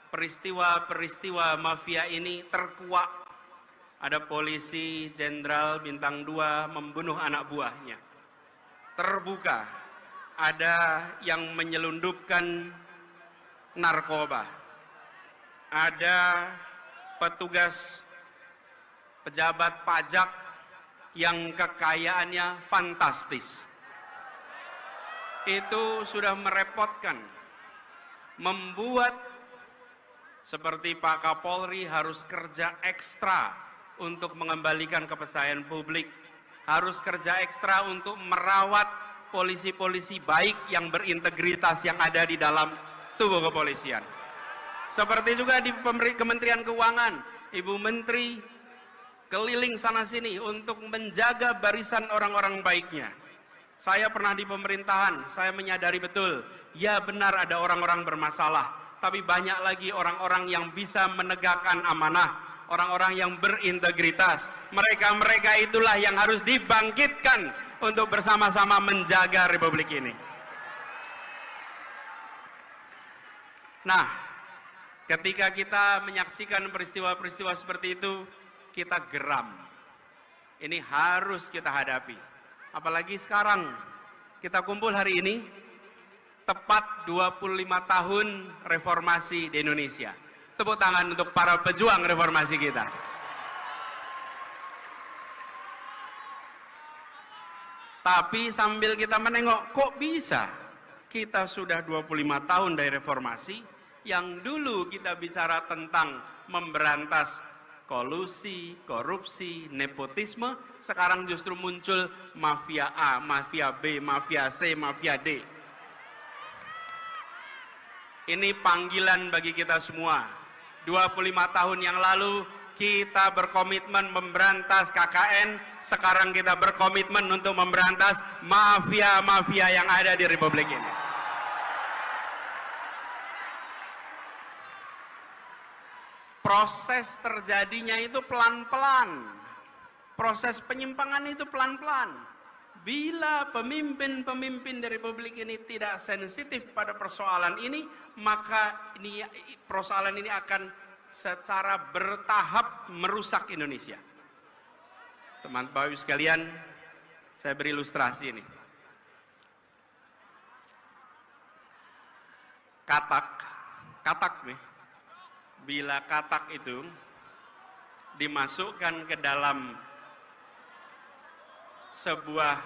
peristiwa-peristiwa mafia ini terkuak. Ada polisi jenderal bintang 2 membunuh anak buahnya. Terbuka, ada yang menyelundupkan narkoba. Ada petugas pejabat pajak yang kekayaannya fantastis. Itu sudah merepotkan, membuat seperti Pak Kapolri harus kerja ekstra untuk mengembalikan kepercayaan publik, harus kerja ekstra untuk merawat polisi-polisi baik yang berintegritas yang ada di dalam tubuh kepolisian. Seperti juga di Kementerian Keuangan, Ibu Menteri keliling sana sini untuk menjaga barisan orang-orang baiknya. Saya pernah di pemerintahan, saya menyadari betul, ya benar ada orang-orang bermasalah, tapi banyak lagi orang-orang yang bisa menegakkan amanah, orang-orang yang berintegritas. Mereka-mereka itulah yang harus dibangkitkan untuk bersama-sama menjaga Republik ini. Nah, ketika kita menyaksikan peristiwa-peristiwa seperti itu, kita geram. Ini harus kita hadapi. Apalagi sekarang, kita kumpul hari ini, tepat 25 tahun reformasi di Indonesia. Tepuk tangan untuk para pejuang reformasi kita. Tapi sambil kita menengok, kok bisa? Kita sudah 25 tahun dari reformasi, yang dulu kita bicara tentang memberantas kolusi, korupsi, nepotisme, sekarang justru muncul mafia A, mafia B, mafia C, mafia D. Ini panggilan bagi kita semua. 25 tahun yang lalu kita berkomitmen memberantas KKN, sekarang kita berkomitmen untuk memberantas mafia-mafia yang ada di Republik ini. Proses terjadinya itu pelan-pelan. Proses penyimpangan itu pelan-pelan. Bila pemimpin-pemimpin di Republik ini tidak sensitif pada persoalan ini, maka persoalan ini akan secara bertahap merusak Indonesia. Teman-teman sekalian, saya beri ilustrasi ini. Katak nih. Bila katak itu dimasukkan ke dalam sebuah,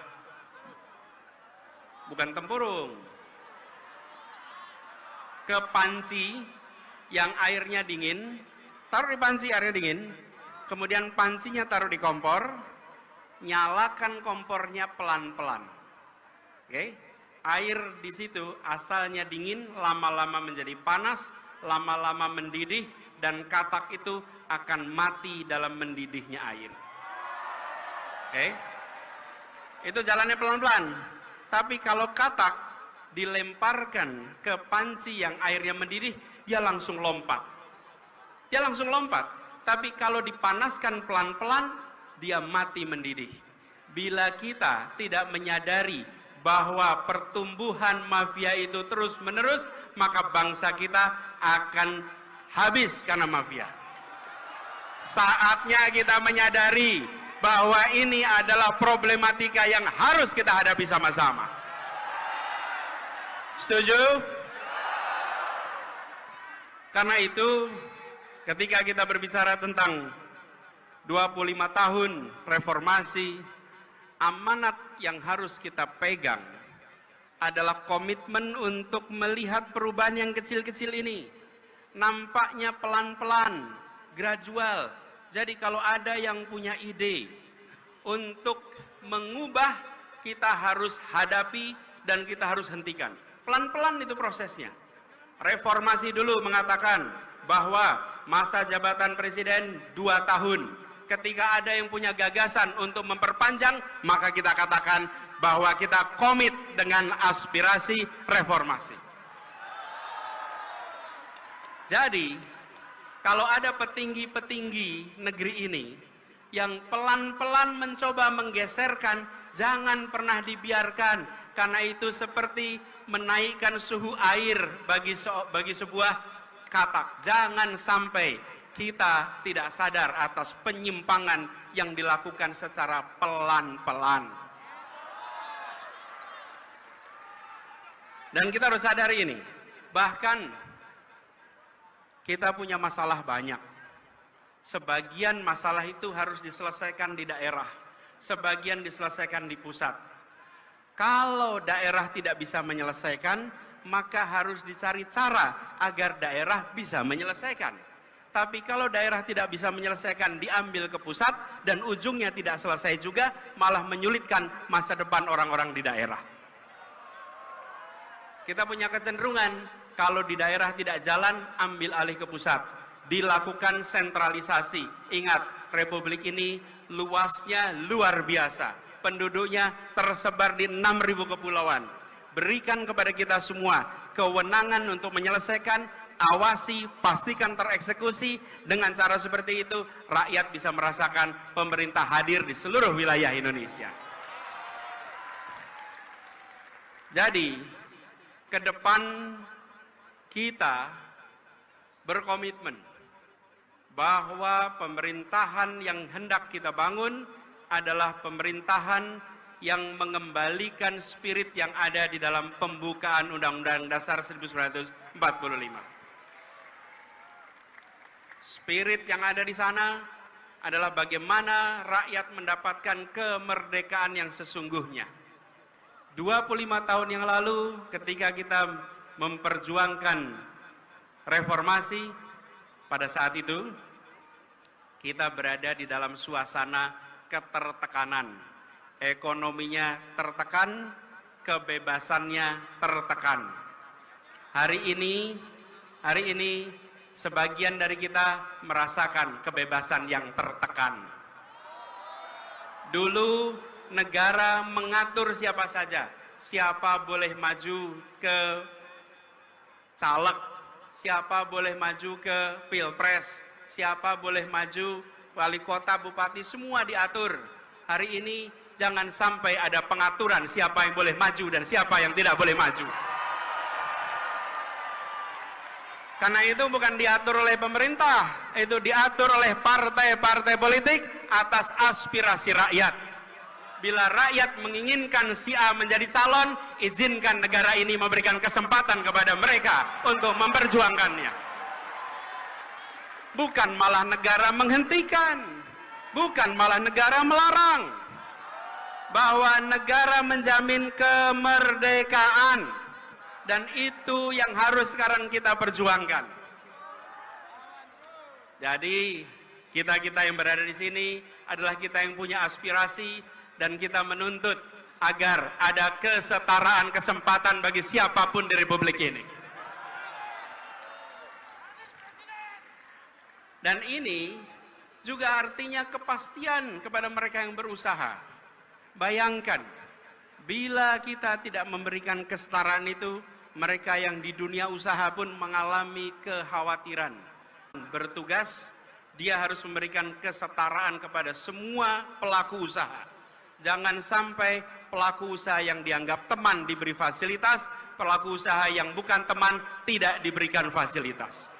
bukan tempurung, ke panci yang airnya dingin, taruh di panci airnya dingin, kemudian pancinya taruh di kompor, nyalakan kompornya pelan-pelan. Oke? Air di situ asalnya dingin, lama-lama menjadi panas, lama-lama mendidih, dan katak itu akan mati dalam mendidihnya air. Oke? Itu jalannya pelan-pelan. Tapi kalau katak dilemparkan ke panci yang airnya mendidih, dia langsung lompat. Dia langsung lompat. Tapi kalau dipanaskan pelan-pelan, dia mati mendidih. Bila kita tidak menyadari bahwa pertumbuhan mafia itu terus-menerus, maka bangsa kita akan habis karena mafia. Saatnya kita menyadari bahwa ini adalah problematika yang harus kita hadapi sama-sama. Setuju? Karena itu, ketika kita berbicara tentang 25 tahun reformasi, amanat yang harus kita pegang adalah komitmen untuk melihat perubahan yang kecil-kecil ini. nampaknya pelan-pelan, gradual. Jadi kalau ada yang punya ide untuk mengubah, kita harus hadapi dan kita harus hentikan. Pelan-pelan itu prosesnya. Reformasi dulu mengatakan bahwa masa jabatan presiden 2 tahun. Ketika ada yang punya gagasan untuk memperpanjang, maka kita katakan bahwa kita komit dengan aspirasi reformasi. Jadi, kalau ada petinggi-petinggi negeri ini yang pelan-pelan mencoba menggeserkan, jangan pernah dibiarkan, karena itu seperti menaikkan suhu air bagi sebuah katak. Jangan sampai kita tidak sadar atas penyimpangan yang dilakukan secara pelan-pelan. Dan kita harus sadari ini, bahkan kita punya masalah banyak. Sebagian masalah itu harus diselesaikan di daerah, sebagian diselesaikan di pusat. Kalau daerah tidak bisa menyelesaikan, maka harus dicari cara agar daerah bisa menyelesaikan. Tapi kalau daerah tidak bisa menyelesaikan, diambil ke pusat dan ujungnya tidak selesai juga, malah menyulitkan masa depan orang-orang di daerah. Kita punya kecenderungan, kalau di daerah tidak jalan, ambil alih ke pusat. Dilakukan sentralisasi. Ingat, Republik ini luasnya luar biasa. Penduduknya tersebar di 6.000 kepulauan. Berikan kepada kita semua kewenangan untuk menyelesaikan, awasi, pastikan tereksekusi. Dengan cara seperti itu, rakyat bisa merasakan pemerintah hadir di seluruh wilayah Indonesia. Jadi, ke depan kita berkomitmen bahwa pemerintahan yang hendak kita bangun adalah pemerintahan yang mengembalikan spirit yang ada di dalam pembukaan Undang-Undang Dasar 1945. Spirit yang ada di sana adalah bagaimana rakyat mendapatkan kemerdekaan yang sesungguhnya. 25 tahun yang lalu ketika kita memperjuangkan reformasi, pada saat itu kita berada di dalam suasana ketertekanan. Ekonominya tertekan, kebebasannya tertekan. Hari ini sebagian dari kita merasakan kebebasan yang tertekan. Dulu negara mengatur siapa saja, siapa boleh maju ke caleg, siapa boleh maju ke pilpres, siapa boleh maju wali kota, bupati, semua diatur. Hari ini jangan sampai ada pengaturan siapa yang boleh maju dan siapa yang tidak boleh maju. Karena itu bukan diatur oleh pemerintah, itu diatur oleh partai-partai politik atas aspirasi rakyat. Bila rakyat menginginkan si A menjadi calon, izinkan negara ini memberikan kesempatan kepada mereka untuk memperjuangkannya. Bukan malah negara menghentikan, bukan malah negara melarang. Bahwa negara menjamin kemerdekaan, dan itu yang harus sekarang kita perjuangkan. Jadi kita yang berada di sini adalah kita yang punya aspirasi, dan kita menuntut agar ada kesetaraan kesempatan bagi siapapun di Republik ini. Dan ini juga artinya kepastian kepada mereka yang berusaha. Bayangkan, bila kita tidak memberikan kesetaraan itu, mereka yang di dunia usaha pun mengalami kekhawatiran. Bertugas, dia harus memberikan kesetaraan kepada semua pelaku usaha. Jangan sampai pelaku usaha yang dianggap teman diberi fasilitas, pelaku usaha yang bukan teman tidak diberikan fasilitas.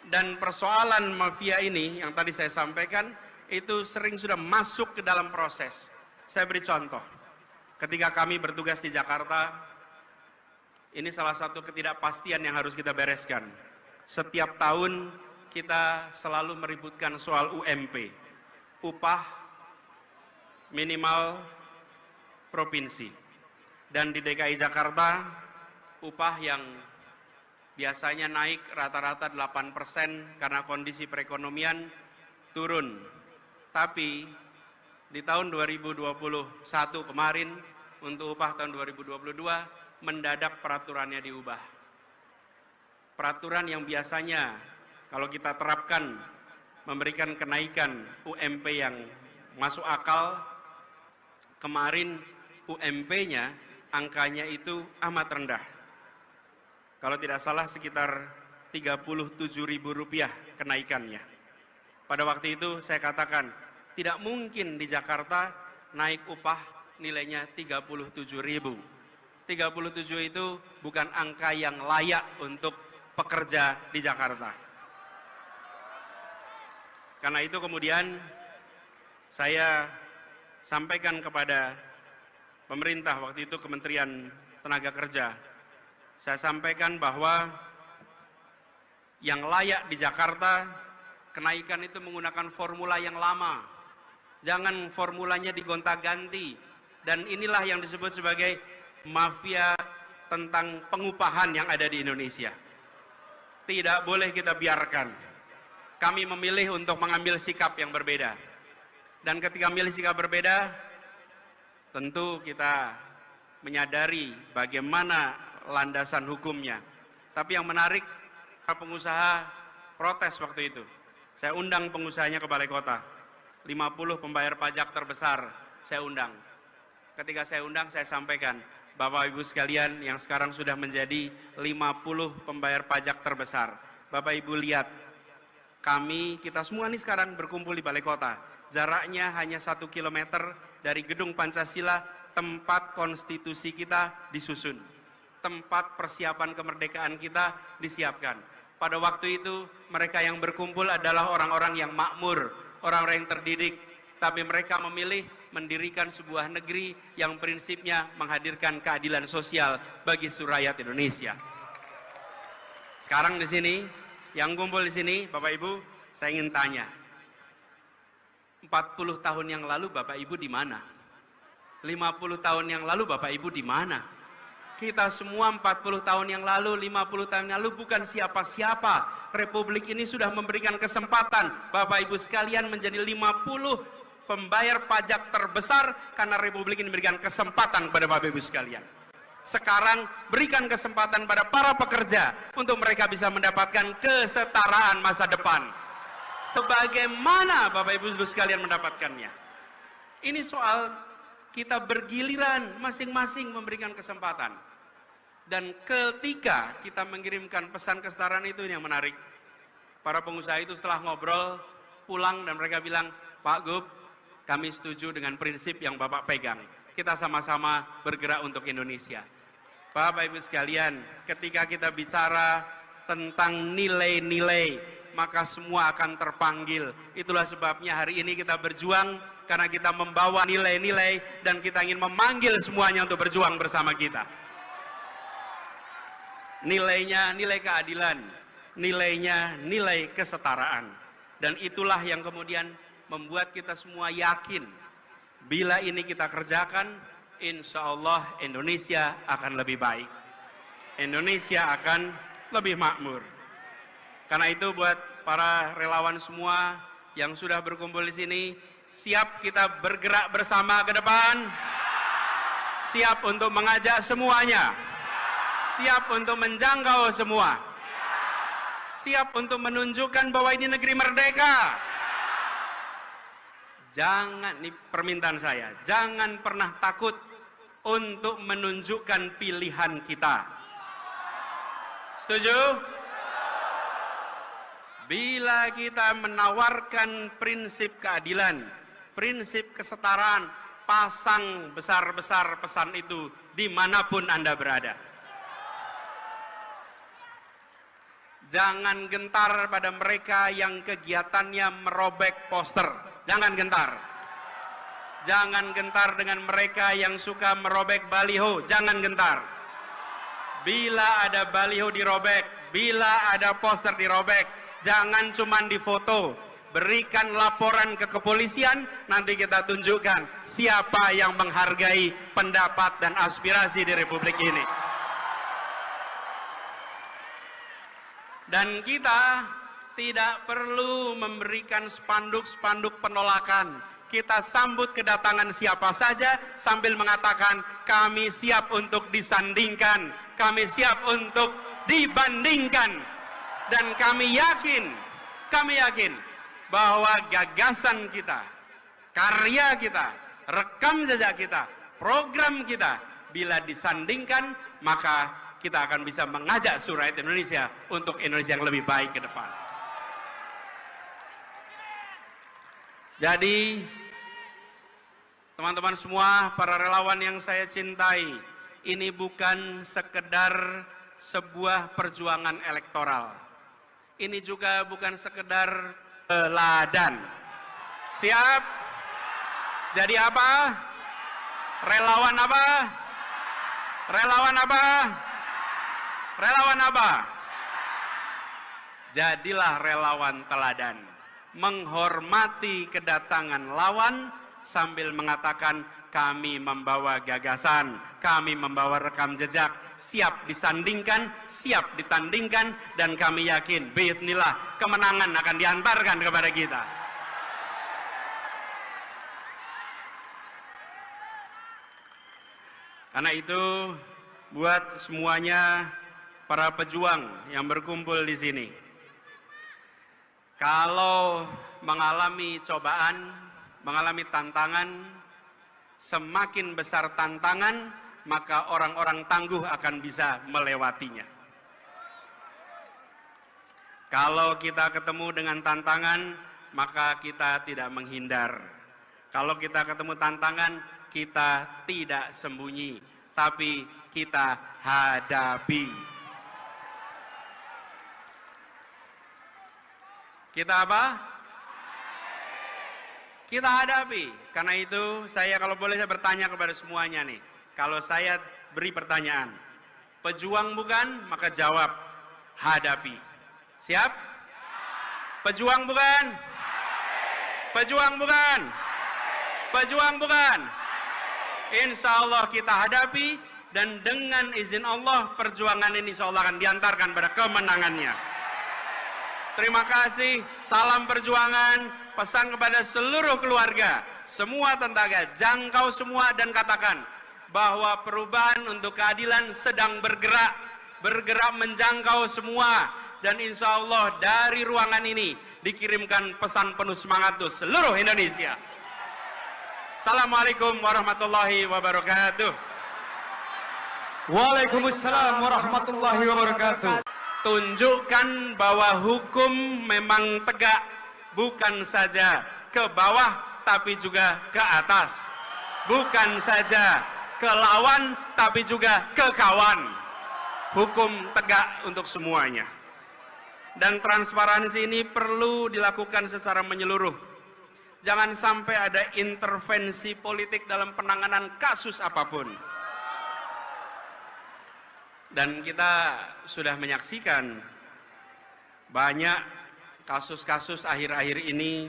Dan persoalan mafia ini yang tadi saya sampaikan, itu sering sudah masuk ke dalam proses. Saya beri contoh. Ketika kami bertugas di Jakarta, ini salah satu ketidakpastian yang harus kita bereskan. Setiap tahun kita selalu meributkan soal UMP. Upah minimal provinsi. Dan di DKI Jakarta upah yang biasanya naik rata-rata 8% karena kondisi perekonomian turun. Tapi di tahun 2021 kemarin untuk upah tahun 2022 mendadak peraturannya diubah. Peraturan yang biasanya kalau kita terapkan memberikan kenaikan UMP yang masuk akal, kemarin UMP-nya angkanya itu amat rendah. Kalau tidak salah sekitar Rp37.000 kenaikannya. Pada waktu itu saya katakan, tidak mungkin di Jakarta naik upah nilainya 37.000. 37 itu bukan angka yang layak untuk pekerja di Jakarta. Karena itu kemudian saya sampaikan kepada pemerintah waktu itu Kementerian Tenaga Kerja. Saya sampaikan bahwa yang layak di Jakarta kenaikan itu menggunakan formula yang lama. Jangan formulanya digonta-ganti. Dan inilah yang disebut sebagai mafia tentang pengupahan yang ada di Indonesia. Tidak boleh kita biarkan. Kami memilih untuk mengambil sikap yang berbeda. Dan ketika memilih sikap berbeda, tentu kita menyadari bagaimana landasan hukumnya. Tapi yang menarik, pengusaha protes waktu itu. Saya undang pengusahanya ke Balai Kota. 50 pembayar pajak terbesar saya undang. Ketika saya undang, saya sampaikan, Bapak Ibu sekalian yang sekarang sudah menjadi 50 pembayar pajak terbesar. Bapak Ibu lihat, kita semua ini sekarang berkumpul di Balai Kota. Jaraknya hanya 1 kilometer dari Gedung Pancasila, tempat konstitusi kita disusun. Tempat persiapan kemerdekaan kita disiapkan. Pada waktu itu mereka yang berkumpul adalah orang-orang yang makmur, orang-orang yang terdidik, tapi mereka memilih mendirikan sebuah negeri yang prinsipnya menghadirkan keadilan sosial bagi seluruh rakyat Indonesia. Sekarang di sini, yang kumpul di sini, Bapak Ibu, saya ingin tanya, 40 tahun yang lalu Bapak Ibu di mana? 50 tahun yang lalu Bapak Ibu di mana? Kita semua 40 tahun yang lalu, 50 tahun yang lalu bukan siapa-siapa. Republik ini sudah memberikan kesempatan Bapak Ibu sekalian menjadi 50 pembayar pajak terbesar karena Republik ini memberikan kesempatan kepada Bapak Ibu sekalian. Sekarang berikan kesempatan pada para pekerja untuk mereka bisa mendapatkan kesetaraan masa depan. Sebagaimana Bapak Ibu sekalian mendapatkannya. Ini soal kita bergiliran masing-masing memberikan kesempatan. Dan ketika kita mengirimkan pesan kesetaraan itu yang menarik. Para pengusaha itu setelah ngobrol, pulang dan mereka bilang, Pak Gub, kami setuju dengan prinsip yang Bapak pegang. Kita sama-sama bergerak untuk Indonesia. Bapak Ibu sekalian, ketika kita bicara tentang nilai-nilai, maka semua akan terpanggil. Itulah sebabnya hari ini kita berjuang, karena kita membawa nilai-nilai dan kita ingin memanggil semuanya untuk berjuang bersama kita. Nilainya nilai keadilan, nilainya nilai kesetaraan. Dan itulah yang kemudian membuat kita semua yakin, bila ini kita kerjakan, insya Allah Indonesia akan lebih baik. Indonesia akan lebih makmur. Karena itu buat para relawan semua yang sudah berkumpul di sini, siap kita bergerak bersama ke depan? Siap untuk mengajak semuanya? Siap untuk menjangkau semua? Siap untuk menunjukkan bahwa ini negeri merdeka? Jangan, ini permintaan saya, jangan pernah takut untuk menunjukkan pilihan kita. Setuju? Bila kita menawarkan prinsip keadilan, prinsip kesetaraan, pasang besar-besar pesan itu dimanapun Anda berada. Jangan gentar pada mereka yang kegiatannya merobek poster. Jangan gentar. Jangan gentar dengan mereka yang suka merobek baliho. Jangan gentar. Bila ada baliho dirobek, bila ada poster dirobek, jangan cuma difoto. Berikan laporan ke kepolisian, nanti kita tunjukkan siapa yang menghargai pendapat dan aspirasi di Republik ini. Dan kita tidak perlu memberikan spanduk-spanduk penolakan. Kita sambut kedatangan siapa saja sambil mengatakan kami siap untuk disandingkan, kami siap untuk dibandingkan. Dan kami yakin bahwa gagasan kita, karya kita, rekam jejak kita, program kita, bila disandingkan, maka kita akan bisa mengajak rakyat Indonesia untuk Indonesia yang lebih baik ke depan. Jadi, teman-teman semua, para relawan yang saya cintai, ini bukan sekedar sebuah perjuangan elektoral. Ini juga bukan sekedar teladan. Siap? Jadi apa? Relawan apa? Relawan apa? Relawan apa? Jadilah relawan teladan. Menghormati kedatangan lawan sambil mengatakan kami membawa gagasan, kami membawa rekam jejak, siap disandingkan, siap ditandingkan, dan kami yakin biidznillah kemenangan akan diantarkan kepada kita. Karena itu buat semuanya para pejuang yang berkumpul di sini, kalau mengalami cobaan, mengalami tantangan, semakin besar tantangan, maka orang-orang tangguh akan bisa melewatinya. Kalau kita ketemu dengan tantangan, maka kita tidak menghindar. Kalau kita ketemu tantangan, kita tidak sembunyi, tapi kita hadapi. Kita apa? Kita hadapi. Karena itu saya kalau boleh saya bertanya kepada semuanya nih. Kalau saya beri pertanyaan, pejuang bukan? Maka jawab, hadapi. Siap? Pejuang bukan? Pejuang bukan? Pejuang bukan? Insya Allah kita hadapi, dan dengan izin Allah perjuangan ini insya Allah akan diantarkan pada kemenangannya. Terima kasih, salam perjuangan, pesan kepada seluruh keluarga, semua tentara, jangkau semua dan katakan bahwa perubahan untuk keadilan sedang bergerak menjangkau semua, dan insya Allah dari ruangan ini dikirimkan pesan penuh semangat untuk seluruh Indonesia. Assalamualaikum warahmatullahi wabarakatuh. Waalaikumsalam warahmatullahi wabarakatuh. Tunjukkan bahwa hukum memang tegak, bukan saja ke bawah tapi juga ke atas, bukan saja ke lawan tapi juga ke kawan. Hukum tegak untuk semuanya, dan transparansi ini perlu dilakukan secara menyeluruh. Jangan sampai ada intervensi politik dalam penanganan kasus apapun. Dan kita sudah menyaksikan banyak kasus-kasus akhir-akhir ini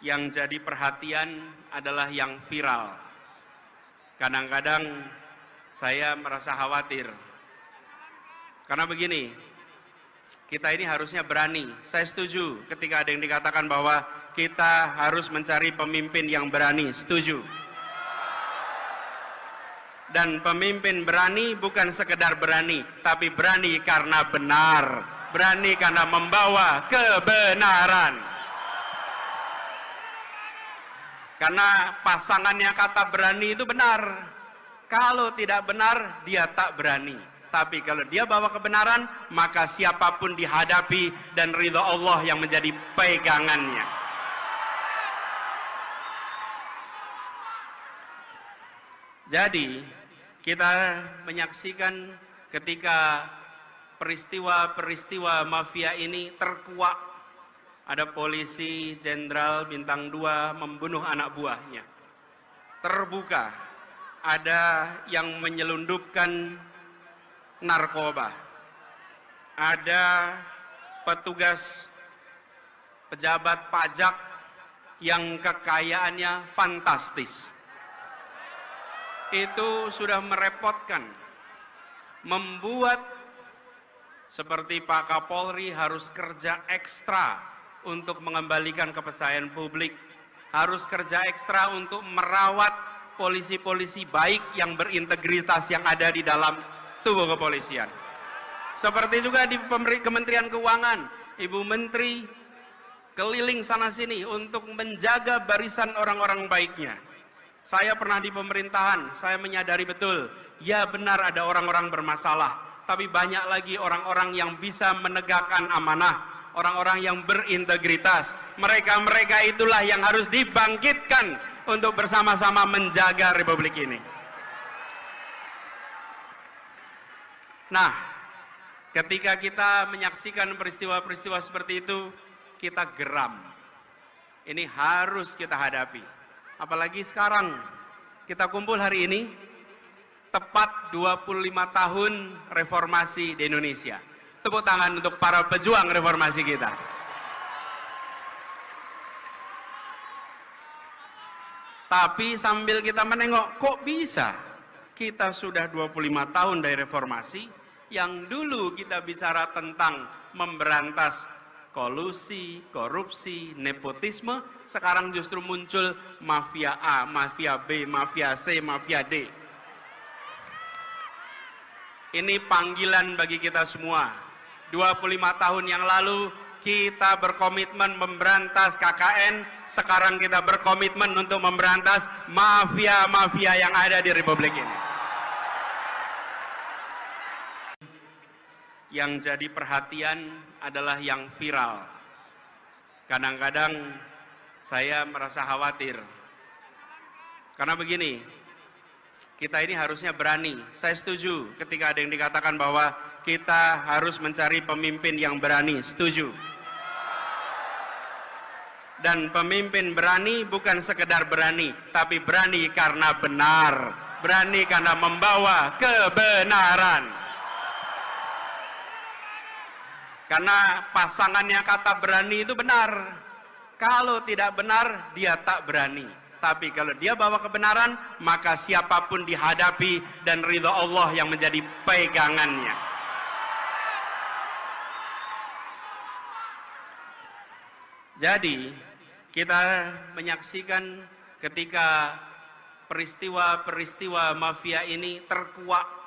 yang jadi perhatian adalah yang viral. Kadang-kadang saya merasa khawatir. Karena begini, kita ini harusnya berani. Saya setuju ketika ada yang dikatakan bahwa kita harus mencari pemimpin yang berani. Setuju. Dan pemimpin berani bukan sekedar berani, tapi berani karena benar, berani karena membawa kebenaran. Karena pasangannya kata berani itu benar. Kalau tidak benar, dia tak berani. Tapi kalau dia bawa kebenaran, maka siapapun dihadapi dan ridha Allah yang menjadi pegangannya. Jadi, kita menyaksikan ketika peristiwa-peristiwa mafia ini terkuak. Ada polisi jenderal bintang 2 membunuh anak buahnya. Terbuka, ada yang menyelundupkan narkoba. Ada petugas pejabat pajak yang kekayaannya fantastis. Itu sudah merepotkan, membuat seperti Pak Kapolri harus kerja ekstra untuk mengembalikan kepercayaan publik, harus kerja ekstra untuk merawat polisi-polisi baik yang berintegritas yang ada di dalam tubuh kepolisian. Seperti juga di Kementerian Keuangan, Ibu Menteri keliling sana-sini untuk menjaga barisan orang-orang baiknya. Saya pernah di pemerintahan, saya menyadari betul, ya benar ada orang-orang bermasalah, tapi banyak lagi orang-orang yang bisa menegakkan amanah, orang-orang yang berintegritas. Mereka-mereka itulah yang harus dibangkitkan untuk bersama-sama menjaga Republik ini. Nah, ketika kita menyaksikan peristiwa-peristiwa seperti itu, kita geram. Ini harus kita hadapi. Apalagi sekarang, kita kumpul hari ini, tepat 25 tahun reformasi di Indonesia. Tepuk tangan untuk para pejuang reformasi kita. Tapi sambil kita menengok, kok bisa? Kita sudah 25 tahun dari reformasi, yang dulu kita bicara tentang memberantas kolusi, korupsi, nepotisme, sekarang justru muncul mafia A, mafia B, mafia C, mafia D. Ini panggilan bagi kita semua. 25 tahun yang lalu kita berkomitmen memberantas KKN, sekarang kita berkomitmen untuk memberantas mafia-mafia yang ada di Republik ini. Yang jadi perhatian adalah yang viral. Kadang-kadang saya merasa khawatir. Karena begini, kita ini harusnya berani. Saya setuju ketika ada yang dikatakan bahwa kita harus mencari pemimpin yang berani, setuju. Dan pemimpin berani bukan sekedar berani, tapi berani karena benar, berani karena membawa kebenaran. Karena pasangannya kata berani itu benar. Kalau tidak benar, dia tak berani. Tapi kalau dia bawa kebenaran, maka siapapun dihadapi dan ridha Allah yang menjadi pegangannya. Jadi, kita menyaksikan ketika peristiwa-peristiwa mafia ini terkuak.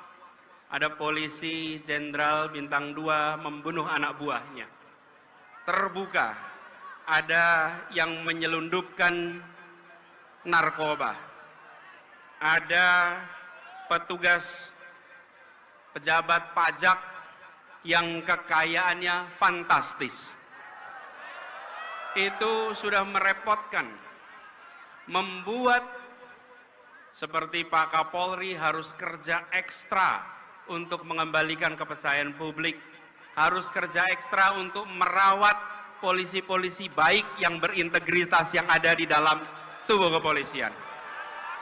Ada polisi jenderal bintang 2 membunuh anak buahnya. Terbuka, ada yang menyelundupkan narkoba. Ada petugas pejabat pajak yang kekayaannya fantastis. Itu sudah merepotkan, membuat seperti Pak Kapolri harus kerja ekstra untuk mengembalikan kepercayaan publik, harus kerja ekstra untuk merawat polisi-polisi baik yang berintegritas yang ada di dalam tubuh kepolisian.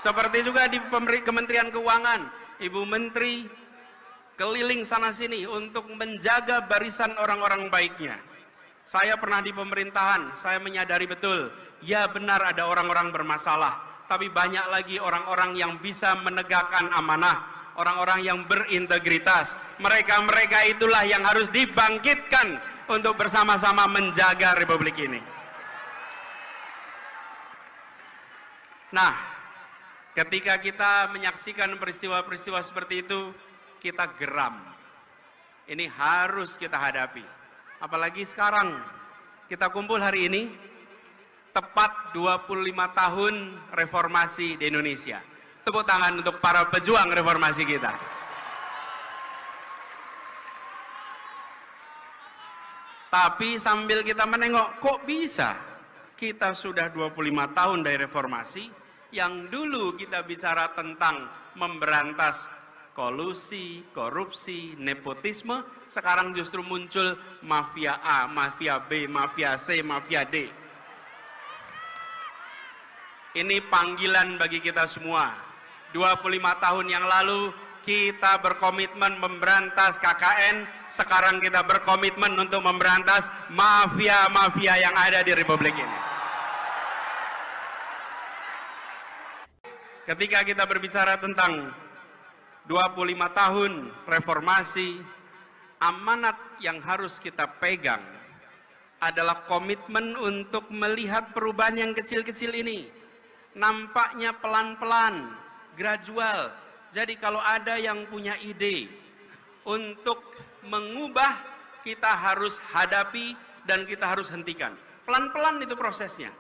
Seperti juga di Kementerian Keuangan, Ibu Menteri keliling sana-sini untuk menjaga barisan orang-orang baiknya. Saya pernah di pemerintahan, saya menyadari betul, ya benar ada orang-orang bermasalah, tapi banyak lagi orang-orang yang bisa menegakkan amanah, orang-orang yang berintegritas. Mereka-mereka itulah yang harus dibangkitkan untuk bersama-sama menjaga Republik ini. Nah, ketika kita menyaksikan peristiwa-peristiwa seperti itu, kita geram. Ini harus kita hadapi. Apalagi sekarang, kita kumpul hari ini, tepat 25 tahun reformasi di Indonesia. Tepuk tangan untuk para pejuang reformasi kita. Tapi sambil kita menengok, kok bisa? Kita sudah 25 tahun dari reformasi, yang dulu kita bicara tentang memberantas kolusi, korupsi, nepotisme, sekarang justru muncul mafia A, mafia B, mafia C, mafia D. Ini panggilan bagi kita semua. 25 tahun yang lalu kita berkomitmen memberantas KKN, sekarang kita berkomitmen untuk memberantas mafia-mafia yang ada di Republik ini. Ketika kita berbicara tentang 25 tahun reformasi, amanat yang harus kita pegang adalah komitmen untuk melihat perubahan yang kecil-kecil ini. Nampaknya pelan-pelan, gradual. Jadi kalau ada yang punya ide untuk mengubah, kita harus hadapi dan kita harus hentikan. Pelan-pelan itu prosesnya.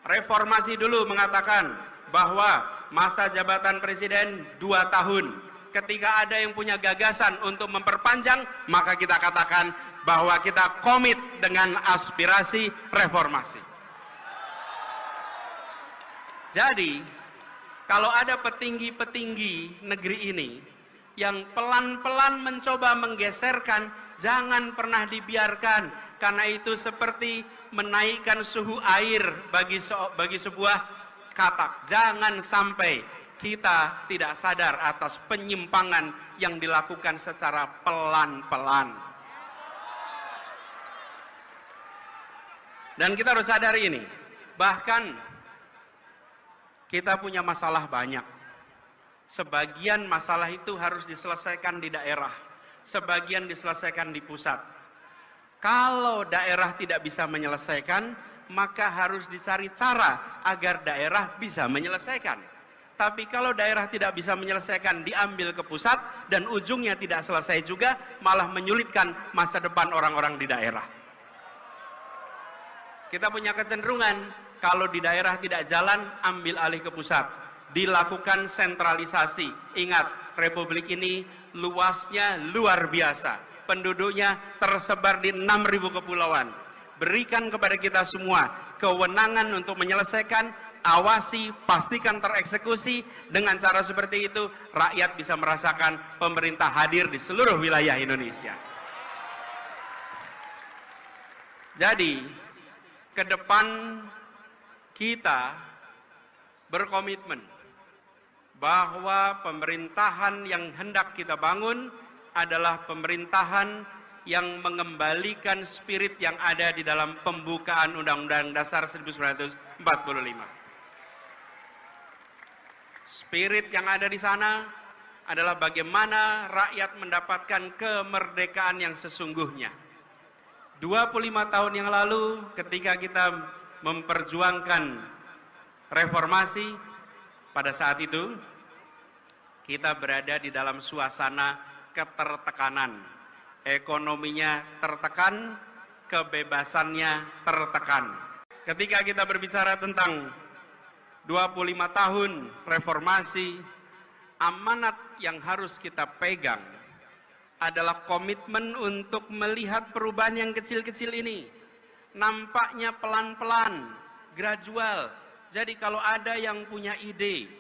Reformasi dulu mengatakan bahwa masa jabatan presiden 2 tahun. Ketika ada yang punya gagasan untuk memperpanjang, maka kita katakan bahwa kita komit dengan aspirasi reformasi. Jadi, kalau ada petinggi-petinggi negeri ini yang pelan-pelan mencoba menggeserkan, jangan pernah dibiarkan, karena itu seperti menaikkan suhu air bagi sebuah katak. Jangan sampai kita tidak sadar atas penyimpangan yang dilakukan secara pelan-pelan. Dan kita harus sadar ini, bahkan kita punya masalah banyak. Sebagian masalah itu harus diselesaikan di daerah, sebagian diselesaikan di pusat. Kalau daerah tidak bisa menyelesaikan, maka harus dicari cara agar daerah bisa menyelesaikan. Tapi kalau daerah tidak bisa menyelesaikan, diambil ke pusat dan ujungnya tidak selesai juga, malah menyulitkan masa depan orang-orang di daerah. Kita punya kecenderungan, kalau di daerah tidak jalan, ambil alih ke pusat. Dilakukan sentralisasi. Ingat, Republik ini luasnya luar biasa. Penduduknya tersebar di 6.000 kepulauan. Berikan kepada kita semua kewenangan untuk menyelesaikan, awasi, pastikan tereksekusi. Dengan cara seperti itu, rakyat bisa merasakan pemerintah hadir di seluruh wilayah Indonesia. Jadi, ke depan kita berkomitmen bahwa pemerintahan yang hendak kita bangun adalah pemerintahan yang mengembalikan spirit yang ada di dalam pembukaan Undang-Undang Dasar 1945. Spirit yang ada di sana adalah bagaimana rakyat mendapatkan kemerdekaan yang sesungguhnya. 25 tahun yang lalu ketika kita memperjuangkan reformasi, pada saat itu kita berada di dalam suasana ketertekanan. Ekonominya tertekan, kebebasannya tertekan. Ketika kita berbicara tentang 25 tahun reformasi, amanat yang harus kita pegang adalah komitmen untuk melihat perubahan yang kecil-kecil ini. Nampaknya pelan-pelan, gradual. Jadi kalau ada yang punya ide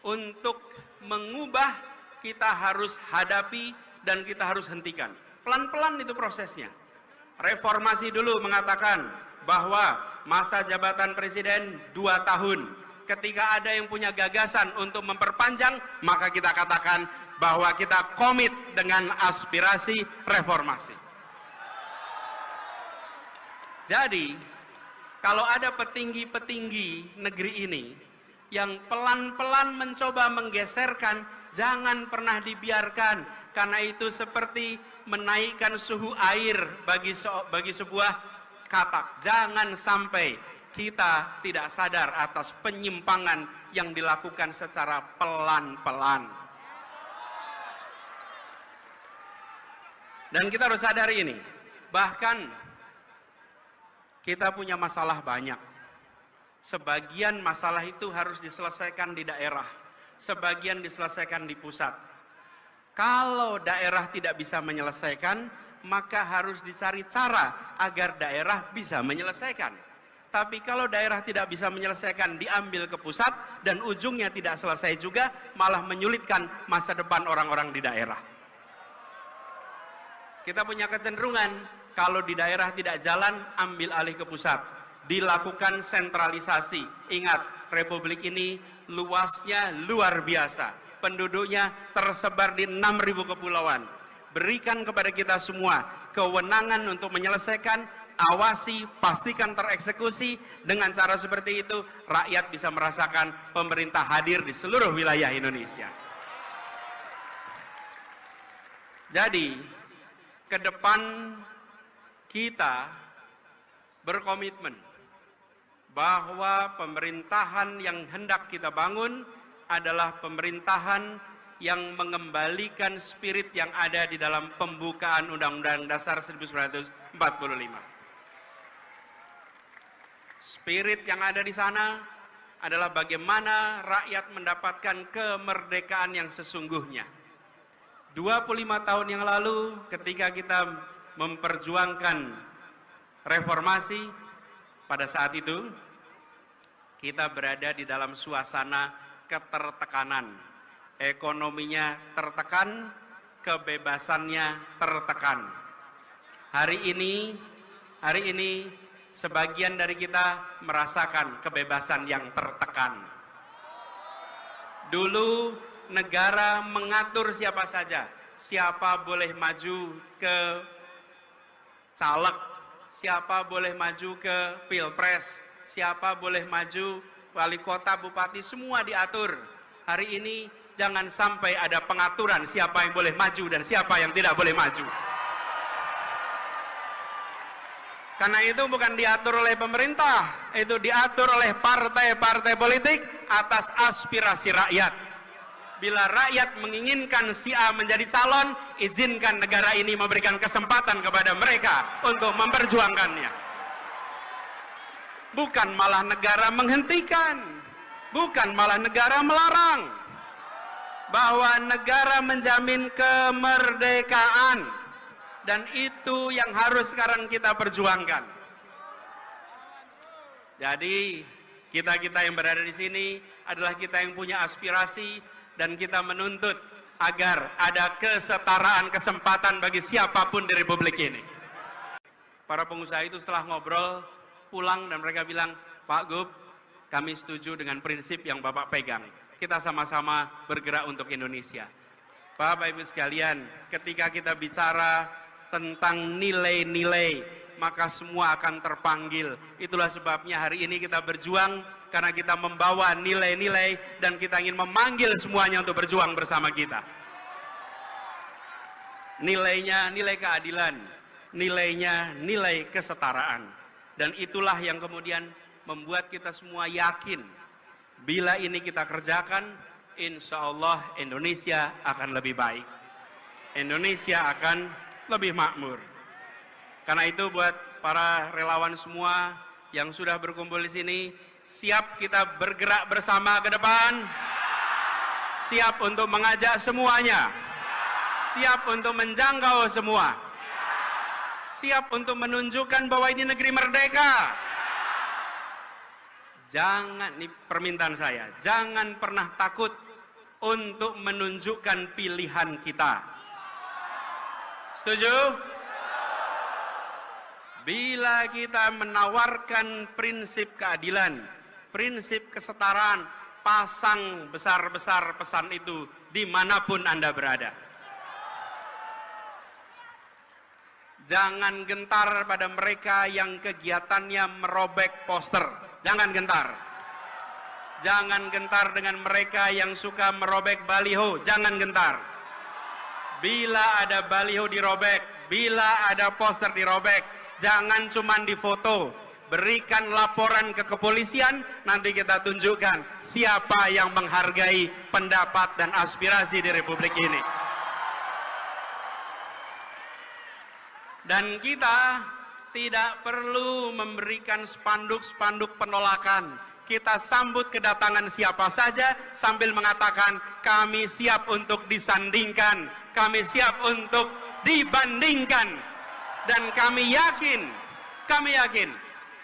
untuk mengubah, kita harus hadapi dan kita harus hentikan. Pelan-pelan itu prosesnya. Reformasi dulu mengatakan bahwa masa jabatan presiden 2 tahun. Ketika ada yang punya gagasan untuk memperpanjang, maka kita katakan bahwa kita komit dengan aspirasi reformasi. Jadi, kalau ada petinggi-petinggi negeri ini yang pelan-pelan mencoba menggeserkan, jangan pernah dibiarkan, karena itu seperti menaikkan suhu air bagi sebuah katak. Jangan sampai kita tidak sadar atas penyimpangan yang dilakukan secara pelan-pelan. Dan kita harus sadari ini, bahkan kita punya masalah banyak. Sebagian masalah itu harus diselesaikan di daerah, sebagian diselesaikan di pusat. Kalau daerah tidak bisa menyelesaikan, maka harus dicari cara agar daerah bisa menyelesaikan. Tapi kalau daerah tidak bisa menyelesaikan, diambil ke pusat dan ujungnya tidak selesai juga, malah menyulitkan masa depan orang-orang di daerah. Kita punya kecenderungan, kalau di daerah tidak jalan, ambil alih ke pusat. Dilakukan sentralisasi. Ingat, Republik ini luasnya luar biasa. Penduduknya tersebar di 6.000 kepulauan. Berikan kepada kita semua kewenangan untuk menyelesaikan, awasi, pastikan tereksekusi. Dengan cara seperti itu, rakyat bisa merasakan pemerintah hadir di seluruh wilayah Indonesia. Jadi, ke depan kita berkomitmen bahwa pemerintahan yang hendak kita bangun adalah pemerintahan yang mengembalikan spirit yang ada di dalam pembukaan Undang-Undang Dasar 1945. Spirit yang ada di sana adalah bagaimana rakyat mendapatkan kemerdekaan yang sesungguhnya. 25 tahun yang lalu ketika kita memperjuangkan reformasi, pada saat itu kita berada di dalam suasana ketertekanan. Ekonominya tertekan, kebebasannya tertekan. Hari ini sebagian dari kita merasakan kebebasan yang tertekan. Dulu negara mengatur siapa saja, siapa boleh maju ke caleg, siapa boleh maju ke pilpres, siapa boleh maju wali kota, bupati, semua diatur. Hari ini jangan sampai ada pengaturan siapa yang boleh maju dan siapa yang tidak boleh maju. Karena itu bukan diatur oleh pemerintah, itu diatur oleh partai-partai politik atas aspirasi rakyat. Bila rakyat menginginkan si A menjadi calon, izinkan negara ini memberikan kesempatan kepada mereka untuk memperjuangkannya. Bukan malah negara menghentikan, bukan malah negara melarang. Bahwa negara menjamin kemerdekaan, dan itu yang harus sekarang kita perjuangkan. Jadi kita yang berada di sini adalah kita yang punya aspirasi, dan kita menuntut agar ada kesetaraan kesempatan bagi siapapun di Republik ini. Para pengusaha itu setelah ngobrol pulang dan mereka bilang, Pak Gub, kami setuju dengan prinsip yang Bapak pegang. Kita sama-sama bergerak untuk Indonesia. Bapak Ibu sekalian, ketika kita bicara tentang nilai-nilai, maka semua akan terpanggil. Itulah sebabnya hari ini kita berjuang, karena kita membawa nilai-nilai dan kita ingin memanggil semuanya untuk berjuang bersama kita. Nilainya nilai keadilan, nilainya nilai kesetaraan. Dan itulah yang kemudian membuat kita semua yakin, bila ini kita kerjakan, insya Allah Indonesia akan lebih baik. Indonesia akan lebih makmur. Karena itu buat para relawan semua yang sudah berkumpul di sini, siap kita bergerak bersama ke depan? Siap untuk mengajak semuanya? Siap untuk menjangkau semua? Siap untuk menunjukkan bahwa ini negeri merdeka? Jangan, ini permintaan saya, jangan pernah takut untuk menunjukkan pilihan kita. Setuju? Bila kita menawarkan prinsip keadilan, prinsip kesetaraan, pasang besar-besar pesan itu dimanapun Anda berada. Jangan gentar pada mereka yang kegiatannya merobek poster. Jangan gentar. Jangan gentar dengan mereka yang suka merobek baliho. Jangan gentar. Bila ada baliho dirobek, bila ada poster dirobek, jangan cuma difoto. Berikan laporan ke kepolisian, nanti kita tunjukkan siapa yang menghargai pendapat dan aspirasi di Republik ini. Dan kita tidak perlu memberikan spanduk-spanduk penolakan. Kita sambut kedatangan siapa saja sambil mengatakan kami siap untuk disandingkan, kami siap untuk dibandingkan. Dan kami yakin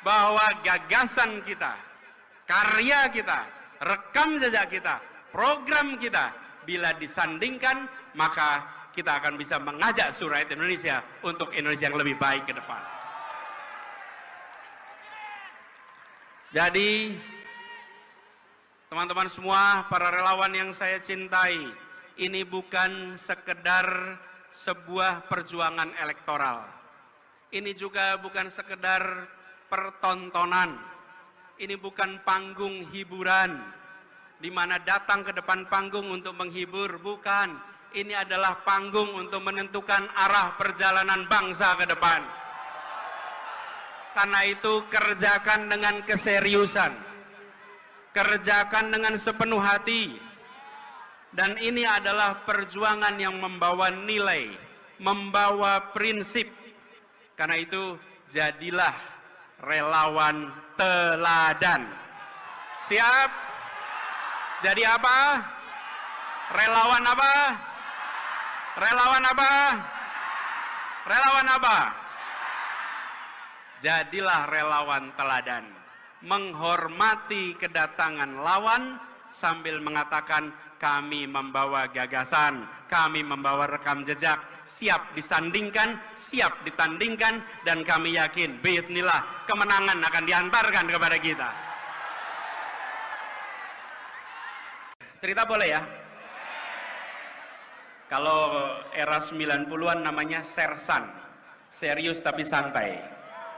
bahwa gagasan kita, karya kita, rekam jejak kita, program kita, bila disandingkan, maka kita akan bisa mengajak seluruh rakyat Indonesia untuk Indonesia yang lebih baik ke depan. Jadi, teman-teman semua, para relawan yang saya cintai, ini bukan sekedar sebuah perjuangan elektoral. Ini juga bukan sekedar pertontonan. Ini bukan panggung hiburan, di mana datang ke depan panggung untuk menghibur, bukan. ini adalah panggung untuk menentukan arah perjalanan bangsa ke depan. Karena itu kerjakan dengan keseriusan, kerjakan dengan sepenuh hati, dan ini adalah perjuangan yang membawa nilai, membawa prinsip. Karena itu jadilah relawan teladan. Siap? Jadi apa? Relawan apa? Relawan apa? Relawan apa? Jadilah relawan teladan, menghormati kedatangan lawan sambil mengatakan kami membawa gagasan, kami membawa rekam jejak, siap disandingkan, siap ditandingkan, dan kami yakin biidznillah kemenangan akan diantarkan kepada kita. Cerita boleh ya? Kalau era 90-an namanya sersan, serius tapi santai.